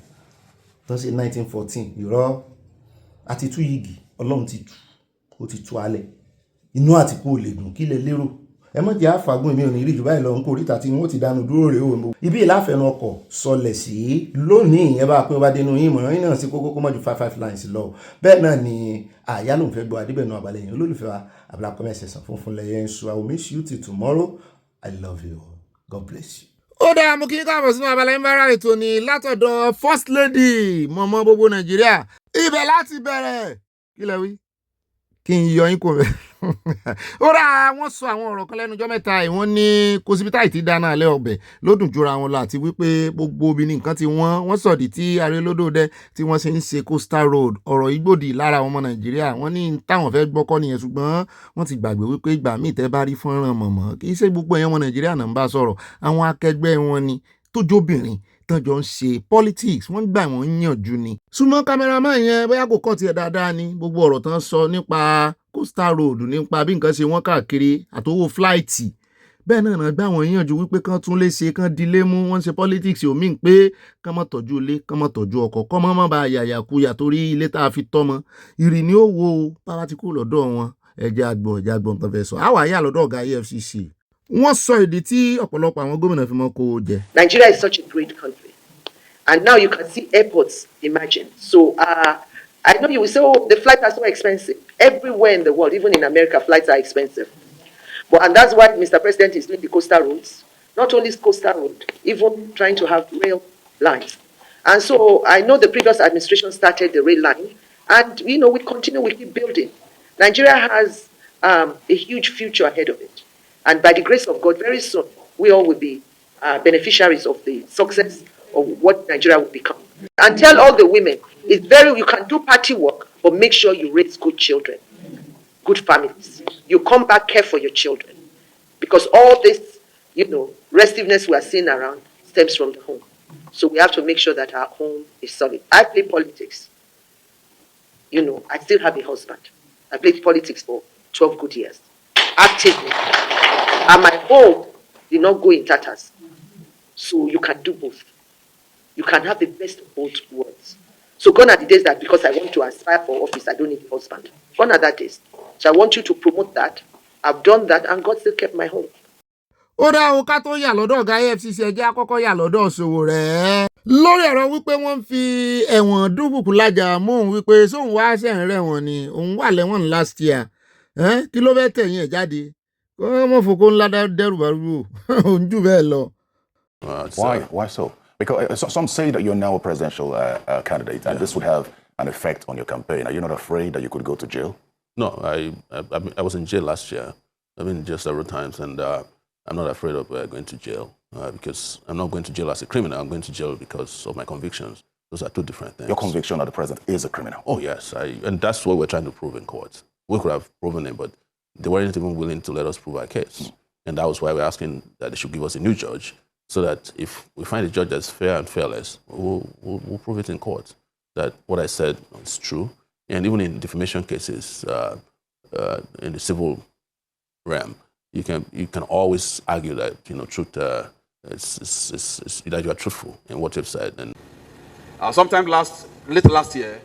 tó ṣe 1914 ìrọ́ àti tú yìgì Ọlọ́run ti tú alẹ̀ inú Àtìkù ò lè dùn kí lè lérò ẹ mọ̀ jẹ́ àfàgùn èmi ò ní rí jù báyìí lọ ń kó oríta tí wọ́n ti dánu dúró rèé o. Ibi ìláfẹ̀nu ọkọ̀ sọlẹ̀ sí lónìí ẹ bá pín ọba dénú yín mọ̀ràn yín náà sí kókó kó mọ̀ ju 5 lines lọ. Bẹ́ẹ̀ náà ni àyà ló ń fẹ́ gbọ́ adébẹ̀nu àbálẹ̀ yẹn olólùfẹ́ wa Abala kọ́mẹ́sẹ̀sán funfun lẹ́yìn ṣu. I will miss you till tomorrow. I love you. God bless you. Ó dáa mo kí ní káàbọ̀ sínú abala ìbára ètò ní látọ̀dọ̀ First Lady mọ̀mọ́ gbogbo Nàìjíríà. Ibẹ̀ láti bẹ̀rẹ̀ kí lẹ wí kí n yọ yín kò bẹ̀. ó ra wọ́n sọ àwọn ọ̀rọ̀ kan lẹ́nu ọjọ́ mẹ́ta wọ́n ní kò síbi táì tí dáná alẹ́ ọbẹ̀ lódùn jura wọn lọ àti wípé gbogbo obìnrin nǹkan tí wọ́n sọ̀dí tí Arélódòdẹ tí wọ́n ṣe ń ṣe Coastal Road ọ̀rọ̀ igbódì lára ọmọ Nàìjíríà wọ́n ní táwọn fẹ́ gbọ́kọ́ nìyẹn ṣùgbọ́n wọ́n ti gbàgbé wípé ìgbà míì tẹ́ bá rí fọ́nrán mọ̀mọ́ kì í ṣe gbogbo ẹ̀yàn ọmọ Nàìjíríà náà ń bá sọ̀rọ̀ àwọn akẹgbẹ́ wọn ni tó jóbìnrin tọ́jọ́ ń ṣe politics wọ́n gbà wọ́n yànjú ni. súnmọ́ kámẹ́rámà yẹn bóyá kò kọ́ tiẹ̀ dáadáa ni gbogbo ọ̀rọ̀ tán sọ nípa Coastal Road nípa bí nǹkan ṣe wọ́n káàkiri àtowó fúláìtì bẹ́ẹ̀ náà gbà wọ́n yànjú wípé kán tún lè ṣe kán dilé mú wọ́n ṣe politics omi pé kán mọ́ tọ́jú ilé kán mọ́ tọ́jú ọkọ̀ kọ́ mọ́ bá yàyàkuyà torí ilé tá a fi tọ́mọ ìrì ni ó wo báwa ti kú lọ́dọ̀ wọn ẹ̀jẹ̀ àgbọ̀n tán fẹ́ sọ àwa yà lọ́dọ̀ ọ̀gá EFCC wọ́n sọ ìdí tí ọ̀pọ̀lọpọ̀ àwọn gómìnà fi mọ́ kó o jẹ.
Nigeria is such a great country and now you can see airports emerging. So I know you will say, oh, the flights are so expensive. Everywhere in the world, even in America, flights are expensive. And that's why Mr. President is doing the coastal roads. Not only coastal road, even trying to have rail lines. And so I know the previous administration started the rail line. And, we continue, we keep building. Nigeria has a huge future ahead of it. And by the grace of God, very soon, we all will be beneficiaries of the success of what Nigeria will become. And tell all the women, you can do party work, but make sure you raise good children, good families. You come back, care for your children. Because all this, restiveness we are seeing around stems from the home. So we have to make sure that our home is solid. I play politics. I still have a husband. I played politics for 12 good years, actively. And my home did not go in tatters. So you can do both. You can have the best of both worlds. So gone are the days that because I want to aspire for office, I don't need a husband. Gone are that days. So I want you to promote that. I've done that, and God still kept my home.
ó dá o ká tó yà lọ́dọ̀ ọ̀gá EFCC ẹjẹ́ àkọ́kọ́ yà lọ́dọ̀ Sowore lórí ọ̀rọ̀ wípé wọ́n ń fi ẹ̀wọ̀n dúbùkù lájà mọ́hún wípé sóun wá sẹ́yìn rẹ̀wọ̀n ni òun wà lẹ́wọ̀n last year kí ló fẹ́ tẹ̀yìn ẹ̀ jáde kó mọ̀ fòkó ńlá dẹ́rù bàrú òun jù bẹ́ẹ̀ lọ.
Why so? Because some say that you're now a presidential candidate, and this would have an effect on your campaign. Are you not afraid that you could go to jail?
No, I was in jail last year. I've been in jail several times, and I'm not afraid of going to jail because I'm not going to jail as a criminal. I'm going to jail because of my convictions. Those are two different things.
Your conviction that the president is a criminal?
Oh, yes. And that's what we're trying to prove in court. We could have proven it, but they weren't even willing to let us prove our case. And that was why we're asking that they should give us a new judge so that if we find a judge that's fair and fearless, we'll prove it in court that what I said is true. And even in defamation cases, in the civil realm, you can always argue that truth that you are truthful in what you've said. And
sometime late last year,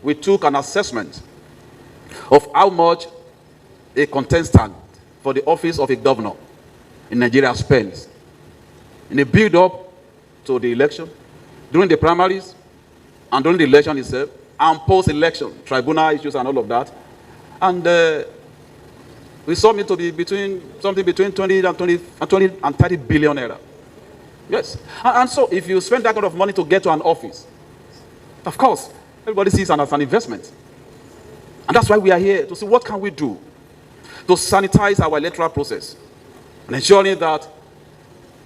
we took an assessment of how much a contestant for the office of a governor in Nigeria spends in a build-up to the election, during the primaries, and during the election itself, and post-election, tribunal issues and all of that. And we saw it to be between 20 and 30 billion naira. Yes. And so if you spend that kind of money to get to an office, of course, everybody sees it as an investment. And that's why we are here, to see what can we do to sanitize our electoral process and ensuring that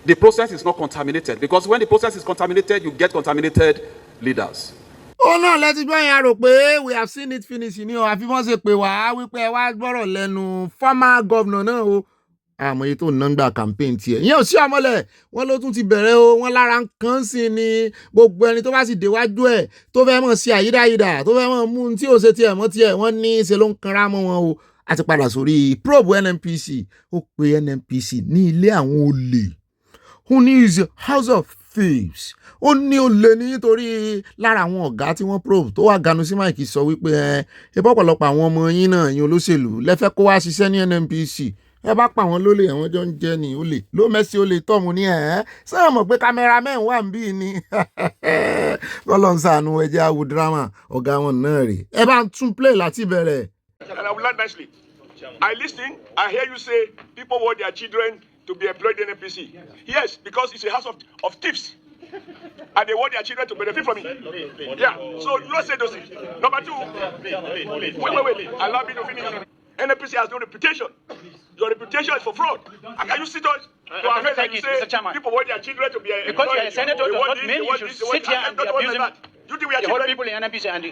the process is not contaminated. Because when the process is contaminated, you get contaminated leaders.
ó náà lẹ́tí gbọ́ yẹn a rò pé we have seen it finish ni o àfi wọ́n ṣe pé wá wípé ẹ wá gbọ́rọ̀ lẹ́nu former governor náà o àmọ́ èyí tó ń nàgbà campaign tiẹ̀ ìyẹn ò sí àmọ́lẹ̀ wọ́n ló tún ti bẹ̀rẹ̀ o wọ́n lára ń kàn sí ni gbogbo ẹni tó bá sì déwájú ẹ̀ tó fẹ́ mọ̀ sí àyídáyídà tó fẹ́ mọ̀ mú tí ò ṣe tiẹ̀ mọ́ tiẹ̀ wọ́n ní ṣe ló ń kanra mọ́ wọn o àti padà sórí probe NNPC ó pe NNPC ní ilé àwọn olè who needs house of thieves ó ní olè ní nítorí lára àwọn ọ̀gá tí wọ́n probe tó wà ganu sí máìkì sọ wípé ẹ pọ̀pọ̀lọpọ̀ àwọn ọmọ yín náà yín olóṣèlú lẹ́fẹ́ kó wá ṣiṣẹ́ ní NNPC ẹ bá pa àwọn lólè àwọn jọ ń jẹ ní olè ló mẹ́sì olè tọ́mù ní sáà mọ̀ pé cameraman wà ń bí ni kọ́lọ́nsàánú ẹjẹ́ àwò drama ọ̀gá wọn náà rè ẹ bá ń tún play láti bẹ̀rẹ̀.
And I will learn nicely. I listen, I hear you say people want their children to be employed in NPC. Yes, because it's a house of thieves. And they want their children to benefit from it. Yeah, so let's say those things. Number two, wait. Allow me to finish. NPC has no reputation. Your reputation is for fraud. And can you sit us to our face and say people want their children to be
because you are a senator does not mean you should sit here and be abusing
you think we are
the whole people in NPC and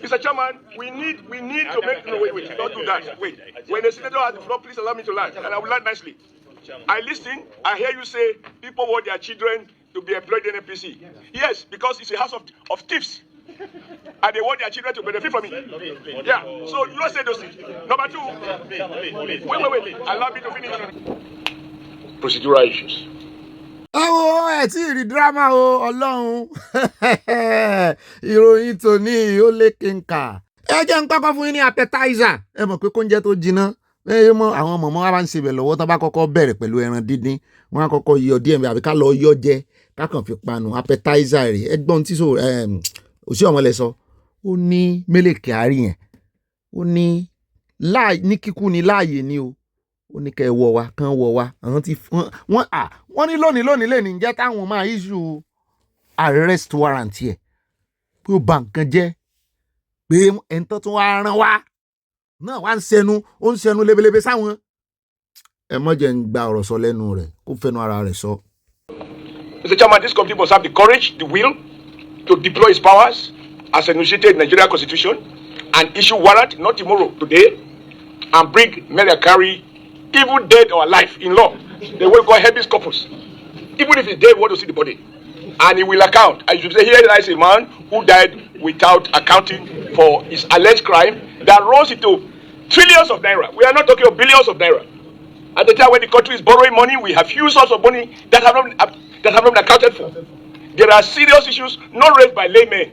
Mr. Chairman, we need to make wait, don't do that. Wait. When the senator has the floor, please allow me to land. And I will land nicely. I listen, I hear you say people want their children to be employed in NPC. Yes, because it's a house of thieves. And they want their children to benefit from it. Yeah, so you don't say those things. Number two, wait. Allow me to finish. Procedural issues.
ẹ tí ì rí dírámà o ọlọ́run ìròyìn tòní ó lékè nkà ẹ jẹ́ ń kọ́kọ́ fún yín ní appetizer ẹ mọ̀ pé kóúnjẹ tó jiná ẹ mọ àwọn mọ̀mọ́ wa bá ń ṣebẹ̀ lọ́wọ́ tó bá kọ́kọ́ bẹ̀rẹ̀ pẹ̀lú ẹran díndín wọ́n á kọ́kọ́ yọ díẹ̀ mi àbí ká lọ yọ jẹ ká kàn fi panu appetizer rẹ̀ ẹgbọ́n tí so òsì ọmọlẹ̀ sọ ó ní mele Kyari yẹn ó ní kíkú ni láàyè ni o ó ní kẹ́ ẹ wọ wa kán wọ wa àwọn tí wọ́n ní lónìí lè ní jẹ́ táwọn máa issue arrest warrant yẹ pé ó bà nǹkan jẹ́ pé ẹni tó tún wá rán wa náà wá ń sẹnu lebelebe sáwọn ẹ mọ̀ jẹ́ ń gba ọ̀rọ̀ sọ lẹ́nu rẹ̀ kó fẹ́nu ara rẹ̀ sọ.
Mr. Chairman, this committee must have the courage, the will to deploy its powers as enunciated in the Nigerian Constitution and issue warrant, not tomorrow, today, and bring Mele Kyari, even dead or alive, in law. They will call habeas corpus. Even if he's dead, we want to see the body. And he will account. As you say, here lies a man who died without accounting for his alleged crime that rose into trillions of naira. We are not talking of billions of naira. At the time when the country is borrowing money, we have huge sources of money that have not been accounted for. There are serious issues not raised by laymen,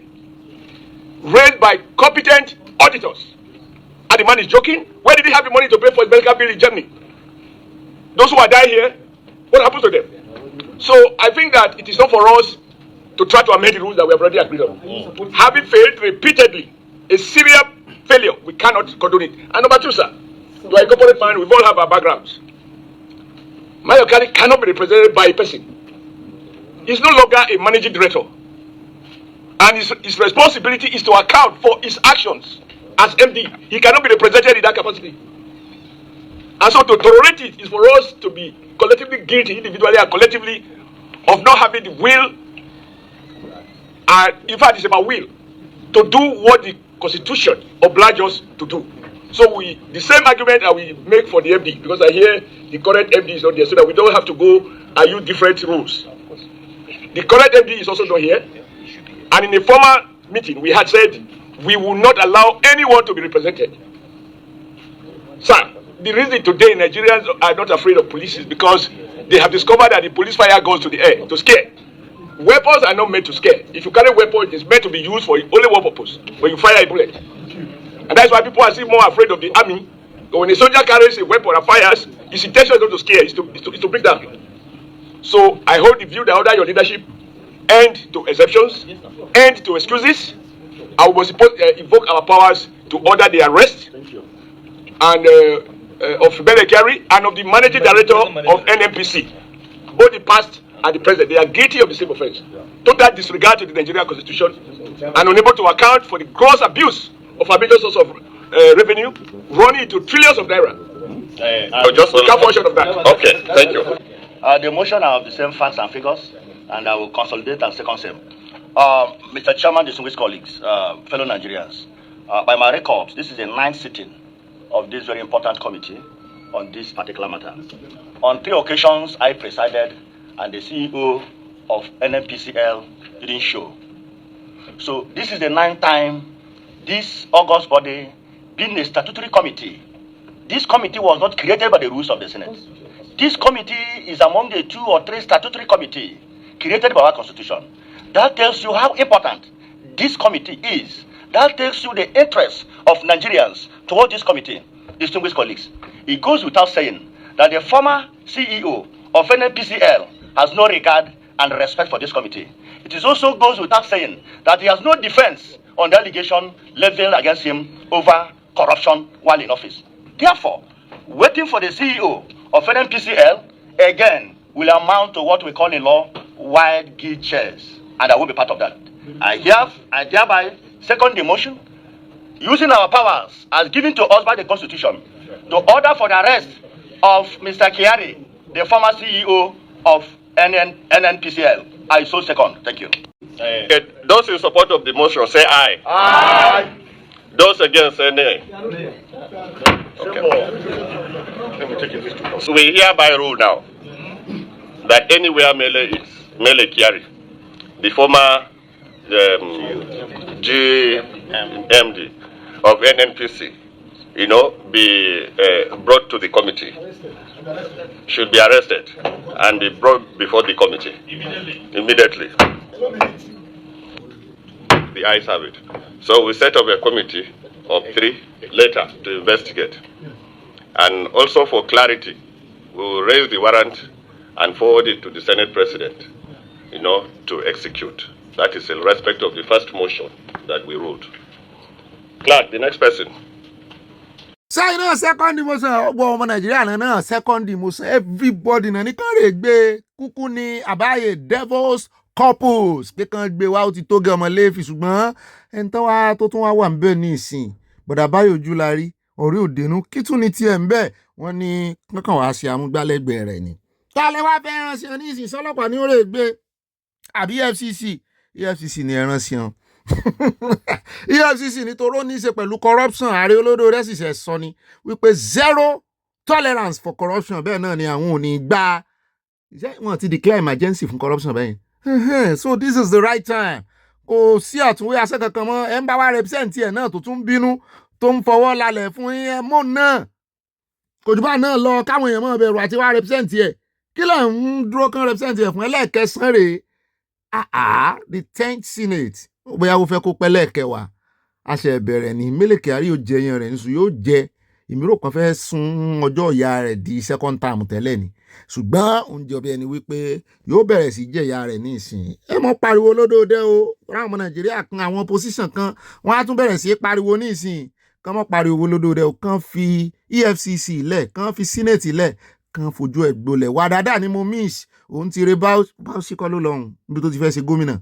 raised by competent auditors. And the man is joking. Where did he have the money to pay for his medical bill in Germany? Those who are dying here, what happens to them? So I think that it is not for us to try to amend the rules that we have already agreed on. Having failed repeatedly, a serious failure, we cannot condone it. And number two, sir, you are a corporate man, we all have our backgrounds. Mele Kyari cannot be represented by a person. He's no longer a managing director. And his responsibility is to account for his actions as MD. He cannot be represented in that capacity. And so to tolerate it is for us to be collectively guilty, individually and collectively, of not having the will, and in fact it's about will, to do what the Constitution obliges us to do. So the same argument that we make for the MD, because I hear the current MD is not there, so that we don't have to go and use different rules. The current MD is also not here. And in a former meeting, we had said we will not allow anyone to be represented. Sir, the reason today Nigerians are not afraid of police is because they have discovered that the police fire goes to the air to scare. Weapons are not meant to scare. If you carry a weapon, it is meant to be used for only one purpose, when you fire a bullet. And that's why people are still more afraid of the army. But when a soldier carries a weapon and fires, his intention is not to scare, it's to break down. So I hold the view that under your leadership, end to exceptions, end to excuses. I will invoke our powers to order the arrest and of Mele Kyari and of the managing director of NNPC, both the past and the present. They are guilty of the same offense. Total disregard to the Nigerian Constitution and unable to account for the gross abuse of a major source of revenue, running into trillions of naira. Just a portion of that.
Okay, thank you. The motion are of the same facts and figures, and I will consolidate and second them. Mr. Chairman, distinguished colleagues, fellow Nigerians, by my records, this is the 9th sitting of this very important committee on this particular matter. On 3 occasions, I presided, and the CEO of NNPCL didn't show. So this is the 9th time this august body being a statutory committee. This committee was not created by the rules of the Senate. This committee is among the 2 or 3 statutory committees created by our Constitution. That tells you how important this committee is. That tells you the interest of Nigerians toward this committee. Distinguished colleagues, it goes without saying that the former CEO of NNPCL has no regard and respect for this committee. It also goes without saying that he has no defense on the allegation leveled against him over corruption while in office. Therefore, waiting for the CEO of NNPCL again will amount to what we call in law wild guild chairs, and I will be part of that. I hereby second the motion using our powers as given to us by the Constitution to order for the arrest of Mr. Kyari, the former CEO of NNPCL. I so second. Thank you.
Those in support of the motion say aye. Aye. Those against say nay. Okay. So we hereby rule now that anywhere mele is, mele Kyari, the former GMD of NNPC, be brought to the committee, should be arrested and be brought before the committee immediately. The ayes have it. So we set up a committee of 3 later to investigate. And also for clarity, we will raise the warrant and forward it to the Senate President, to execute. That is in respect of the first motion that we ruled. Clark, the next person.
Ṣáà second motion ọgbọ́n ọmọ Nàìjíríà náà second motion everybody náà ní kàn rè gbé kúkú ní àbáyé devils couples kíkan gbé wa ó ti tó gé ọmọ léèfì ṣùgbọ́n ẹni tó wá tó tún wà ń bẹ̀ ní ìsìn bọ̀dà báyọ̀ ojú la rí orí òdenu kí tún ní tiẹ̀ ń bẹ̀ wọ́n ní kankan wàá ṣe amúgbálẹ́gbẹ̀ẹ́ rẹ̀ ni. Tálẹ́ wá fẹ́ ránṣẹ́ ní ìsìn sọ́lọ́pàá ní ó rè gbé àbí EFCC ní ẹran sí wọn. EFCC nítorí ó ní í ṣe pẹ̀lú corruption ààrẹ olódò rẹ̀ sì ṣe sọ ni wípé 0 tolerance for corruption bẹ́ẹ̀ náà ni àwọn ò ní gbà wọ́n ti declare emergency fún corruption bẹ́ẹ̀. So this is the right time. Kò sí àtúnwé aṣẹ́ kankan mọ́ ẹ̀ ń bá wa represent ẹ̀ náà tó tún bínú tó ń fọwọ́ lálẹ̀ fún ẹ̀ mọ́ náà kò jù bá náà lọ káwọn èèyàn mọ́ bẹ̀rù àti wá represent ẹ̀ kí ló ń dúró kán represent ẹ̀ fún ẹlẹ́ẹ̀kẹsàn rèé the 10th Senate bóyá ó fẹ́ kó pẹ́ lẹ́ẹ̀kẹwàá àṣẹ ìbẹ̀rẹ̀ ní Mele Kyari yóò jẹ yan rẹ̀ níṣu yóò jẹ ìmírò kan fẹ́ sún ọjọ́ ìyá rẹ̀ di second term tẹ́lẹ̀ ni ṣùgbọ́n oúnjẹ ọbẹ̀ ẹni wípé yóò bẹ̀rẹ̀ sí jẹ ìyá rẹ̀ ní ìsìn ẹ mọ́ pariwo lódòdó o ráwọn ọmọ Nàìjíríà kan àwọn opposition kan wọ́n á tún bẹ̀rẹ̀ sí pariwo ní ìsìn kán mọ́ pariwo lódòdó o kán fi EFCC lẹ̀ kán fi Senate lẹ̀ kán fojú ẹ̀ gbolẹ̀ wà dáadáa ni mo miss òun ti re báwọ̀sí kọ́ ló lọ́hùn níbi tó ti fẹ́ ṣe gómìnà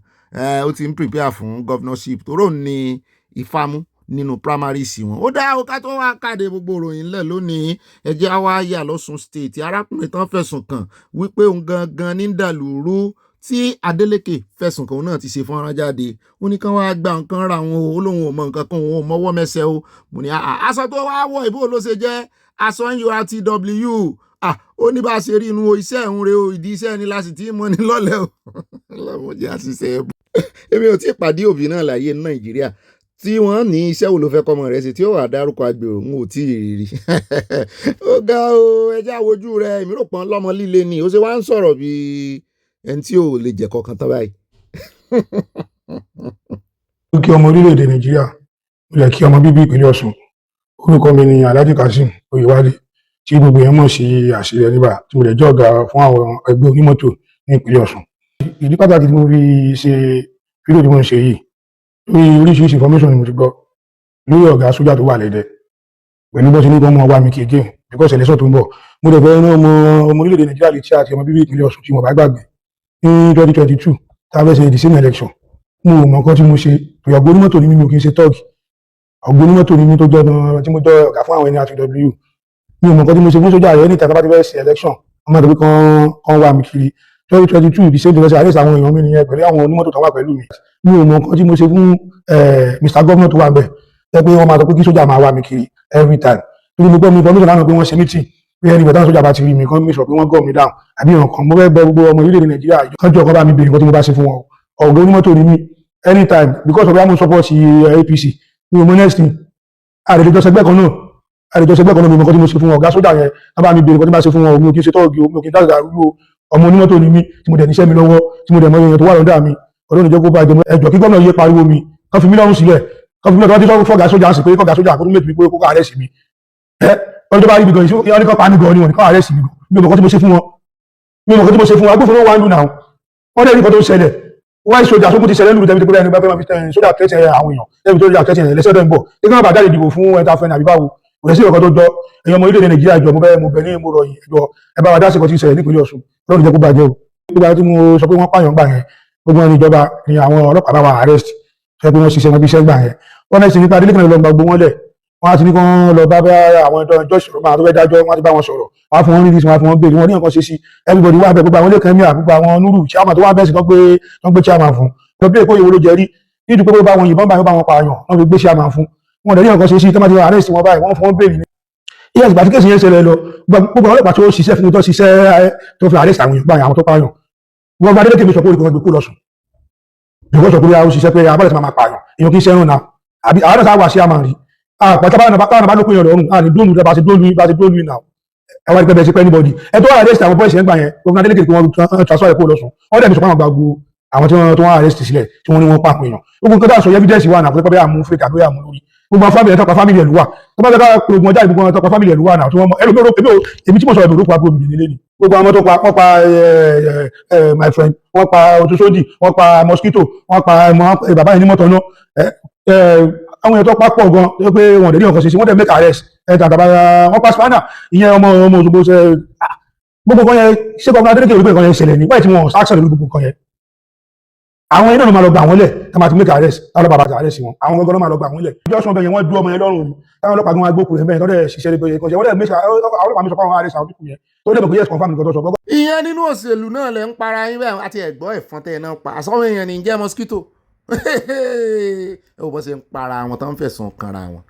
ó ti ń prepare fún governorship tó rò ní ìfàmú nínú primaries wọn. Ó dá ọkà tó wá káde gbogbo ìròyìn ńlẹ̀ lónìí ẹjẹ́ àwa yà lọ́sùn state arákùnrin tán fẹ̀sùn kàn wípé òun gangan ní dàlúrú tí Adeleke fẹ̀sùn kàn òun náà ti ṣe fọ́nrán jáde ó ní kán wá gba nǹkan ra òun ó lóun ò mọ nǹkan kan òun ò mọwọ́ mẹsẹ̀ o mo ní aṣọ tó wá wọ̀ ìbò ló ṣe jẹ́ aṣọ NURTW ó ní bá a ṣe rí inú iṣẹ́ ìhun re o ìdí iṣẹ́ ni láti tí mọ́ ní lọ́lẹ̀ o lọ́mọdé àṣìṣe ẹ̀bùn èmi ò tí ì pàdé òbí náà láyé ní Nàìjíríà tí wọ́n ní iṣẹ́ wo ló fẹ́ kọ́mọ rẹ̀ sí tí ó wà dárúkọ agbèrò ń ò tí ì rí ó ga o ẹjẹ́ àwojú rẹ̀ èmi rò pọ́n lọ́mọ líle ni ó ṣe wá ń sọ̀rọ̀ bí ẹni tí ò lè jẹ́ kọ̀ọ̀kan tán báyìí.
ó kí ọmọ orílẹ̀-èdè Nàìjíríà ó yẹ kí ọmọ bíbí ìpínlẹ̀ Ọ̀ṣun orúkọ mi ni Alhaji Kazeem Oyewale tí gbogbo yẹn mọ̀ sí àṣírí níbà tí mo lè jẹ́ ọ̀gá fún àwọn ẹgbẹ́ onímọ́tò ní ìpínlẹ̀ Ọ̀ṣun. Ìdí pàtàkì tí mo fi ṣe fídíò tí mo ń ṣe yìí lórí oríṣiríṣi information ni mo ti gbọ́ lórí ọ̀gá sójà tó wà lẹ́dẹ̀ pẹ̀lú bó ṣe ní kí wọ́n wá mi kí again because election tó ń bọ̀ mo dẹ̀ fẹ́ rán ọmọ orílẹ̀-èdè Nàìjíríà létí àti ọmọ bíbí ìpínlẹ̀ Ọ̀ṣun tí mo bá gbàgbé ní 2022 tá a fẹ́ ṣe the same election mo ò mọ̀ nǹkan tí mo ṣe ọ̀gbọ́n onímọ́tò ní mi ò kí ń ṣe tọ́ọ̀gì ọ̀gbọ́n onímọ́tò ní mi tó jẹ́ tí mo jẹ́ ọ̀gá fún àwọn NRTW mi ò mọ̀ nǹkan tí mo ṣe fún sójà rẹ̀ ní ìtàkà bá ti fẹ́ ṣe election ọmọ àdàbí kan wà mí kiri 2022 the same thing àrẹ́sì àwọn èèyàn mi nìyẹn pẹ̀lú àwọn onímọ́tò tó wà pẹ̀lú mi mi ò mọ̀ nǹkan tí mo ṣe fún Mr. Governor tó wà bẹ̀ ẹ pé wọ́n máa sọ pé kí sójà máa wà mí kiri every time torí mo gbọ́ mi information lánàá pé wọ́n ṣe meeting pé ẹni bẹ̀tán sójà bá ti rí mi kan mi sọ pé wọ́n gọ̀ mí down àbí nǹkan mo fẹ́ bẹ gbogbo ọmọ orílẹ̀-èdè Nàìjíríà kánjọ́ ọkọ bá mi bèrè nǹkan tí mo bá ṣe fún wọn ọ̀gá onímọ́tò ní mi anytime because of how mo support APC mi ò mọ̀ next thing àrèjọsẹgbẹ́ kan náà mi mọ̀ nǹkan tí mo ṣe fún ọ̀gá sójà yẹn wọ́n bá mi bèrè nǹkan tí mo bá ṣe fún wọn mi ò kí ń ṣe tọ́ọ̀gì mi ò kí ń dáàgà arúgbó ọmọ onímọ́tò ní mi tí mo dẹ̀ níṣẹ́ mi lọ́wọ́ tí mo dẹ̀ mọ èèyàn tó wà lọ́dà mi ọlọ́run ìjọ kó bá ẹjọ́ kí gómìnà yé pariwo mi kan fi mí lọ́rùn sílẹ̀ kan fi mí lọ́rùn tó wá ti fọ́gà sójà sí pé fọ́gà sójà kó tún méjì mi pé kó àrẹ́sì mi ọjọ́ bá rí mi gan ìṣó ní kan pa mí gan ni wọn ní kan àrẹ́sì mi mi ò mọ̀ nǹkan tí mo ṣe fún wọn mi ò mọ̀ nǹkan tí mo ṣe fún wọn agbófinró wa ń lù náà wọ́n dẹ̀ rí nǹkan tó ń ṣẹlẹ̀ wáyé sójà sókùn ti ṣẹlẹ̀ lùrù tẹ́bi tó gbé ẹni bá fẹ́ máa fi tẹ́yìn sójà tẹ́tẹ̀ àwọn èèyàn tẹ́bi tó rí àtẹ́tẹ̀ lẹ́sẹ̀ tó ń bọ̀ ní káwọn bàjáde dìbò fún ẹta fẹ́ nàbí báwo kò lẹ́sí ọ̀kan tó jọ èèyàn ọmọ orílẹ̀-èdè Nàìjíríà ìjọ mo bẹ̀ ní mo rọ̀ yìí ìjọ ẹ bá wa dá sí ọkọ̀ tí ń ṣẹlẹ̀ nípínlẹ̀ Ọ̀ṣun lọ́dún jẹ́ kó bàjẹ́ o nígbà tí mo sọ pé wọ́n pààyàn gbà yẹn gbogbo ẹni ìjọba ni àwọn ọlọ́pàá bá wa arrest ṣe pé wọ́n ṣiṣẹ́ wọn bí iṣẹ́ gbà yẹn wọ́n náà ṣe nípa adélé kan lọ gbàgbó wọn lẹ̀ wọ́n á ti ní kán lọ bá àwọn ẹjọ́ ìṣòro máa tó fẹ́ dájọ́ wọ́n á ti bá wọn sọ̀rọ̀ wọ́n á fún wọn release wọ́n á fún wọn bẹ́ẹ̀ wọ́n ní nǹkan ṣe sí everybody wà bẹ́ẹ̀ gbogbo àwọn ilé kan mìíràn gbogbo àwọn nuru chairman tó wà bẹ́ẹ̀ sí tó ń gbé chairman fún lọ bí èkó ìwé ló jẹ rí nítorí pé bá wọn yìnbọn báyìí bá wọn pààyàn wọ́n fi gbé chairman fún wọn dẹ̀ ní nǹkan ṣe sí tó máa ti wà arrest wọn báyìí wọ́n fún wọn bẹ́ẹ̀ ni yes ìgbà tí kéèsì yẹn ṣẹlẹ̀ lọ gbogbo àwọn ọlọ́pàá tó ṣiṣẹ́ fún tó ṣiṣẹ́ tó fi arrest àwọn èèyàn àwọn tó pààyàn wọn bá dédé sọ pé olùkọ́ gbé kú lọ sùn ìwọ́n sọ pé ó ṣiṣẹ́ pé abọ́lẹ̀ tí máa pààyàn èèyàn kì í ṣẹ́rùn náà àbí àwọn náà wà sí àmà rí àpàtà báwọn bá lókun yàn lọ́rùn àní dóòlù bá ti dóòlù náà ẹwà ìpẹ́bẹ̀ sí pé anybody ẹ tó wà arrest àwọn boys yẹn gbà yẹn gómìnà Adeleke kí wọ́n transfer ẹ̀kọ́ lọ sùn wọ́n dẹ̀ mi sọ pé àwọn gbàgbó àwọn tí wọ́n arrest sílẹ̀ tí wọ́n ní wọ́n pàpọ̀ èèyàn gbogbo nǹkan dáṣọ evidence wà náà pé bẹ́ẹ̀ àmú fake àbí àmú lórí gbogbo àwọn family ẹ̀tọ́pa family ẹ̀lú wà tó bá gbẹ́gbẹ́ gbogbo ọjà ìgbogbo ọ̀tọ́pa family ẹ̀lú wà náà tí wọ́n mọ̀ èmi tí mo sọ ẹ̀dùn òrùkọ àbúrò mi nílé ni gbogbo àwọn tó pa wọ́n pa my friend wọ́n pa otosodi wọ́n pa mosquito wọ́n pa bàbá yẹn ní mọ́tò náà àwọn èèyàn tó pa pọ̀ gan tó pé wọ́n dẹ̀ ní ọkọ̀ ṣe sí wọ́n dẹ̀ make arrest tàbí wọ́n pa spanner ìyẹn ọmọ Òṣogbo ṣe gbogbo kan yẹn ṣé gómìnà Adeleke olùgbé kan yẹn ṣẹlẹ̀ ní wáyé tí wọ́n action lórí gbogbo kan yẹn àwọn iná ló máa lọ gbà wọ́n lẹ̀ tá máa ti make arrest táwọn bàbá arrest wọn àwọn gangan ló máa lọ gbà wọ́n lẹ̀ ìjọ sọ bẹ́ẹ̀ yẹn wọ́n dú ọmọ yẹn lọ́rùn ni táwọn ọlọ́pàá gan agbókùn rẹ̀ bẹ́ẹ̀ tọ́lẹ̀ ṣiṣẹ́ lé bẹ́ẹ̀ kọjá wọ́n dẹ̀ make àwọn ọlọ́pàá mi sọ pé àwọn arrest àwọn pípù yẹn tó lè mọ̀ pé yes confam nǹkan tó sọ.
ìyẹn nínú òṣèlú náà lẹ ń para yín bẹ́ẹ̀ àti ẹ̀gbọ́n ẹ̀fọn tẹ̀ náà pa àsọ̀wọ́ èèyàn ní jẹ́ mosquito ẹ ò bọ́ ṣe ń para àwọn tó ń fẹ̀sùn kanra wọn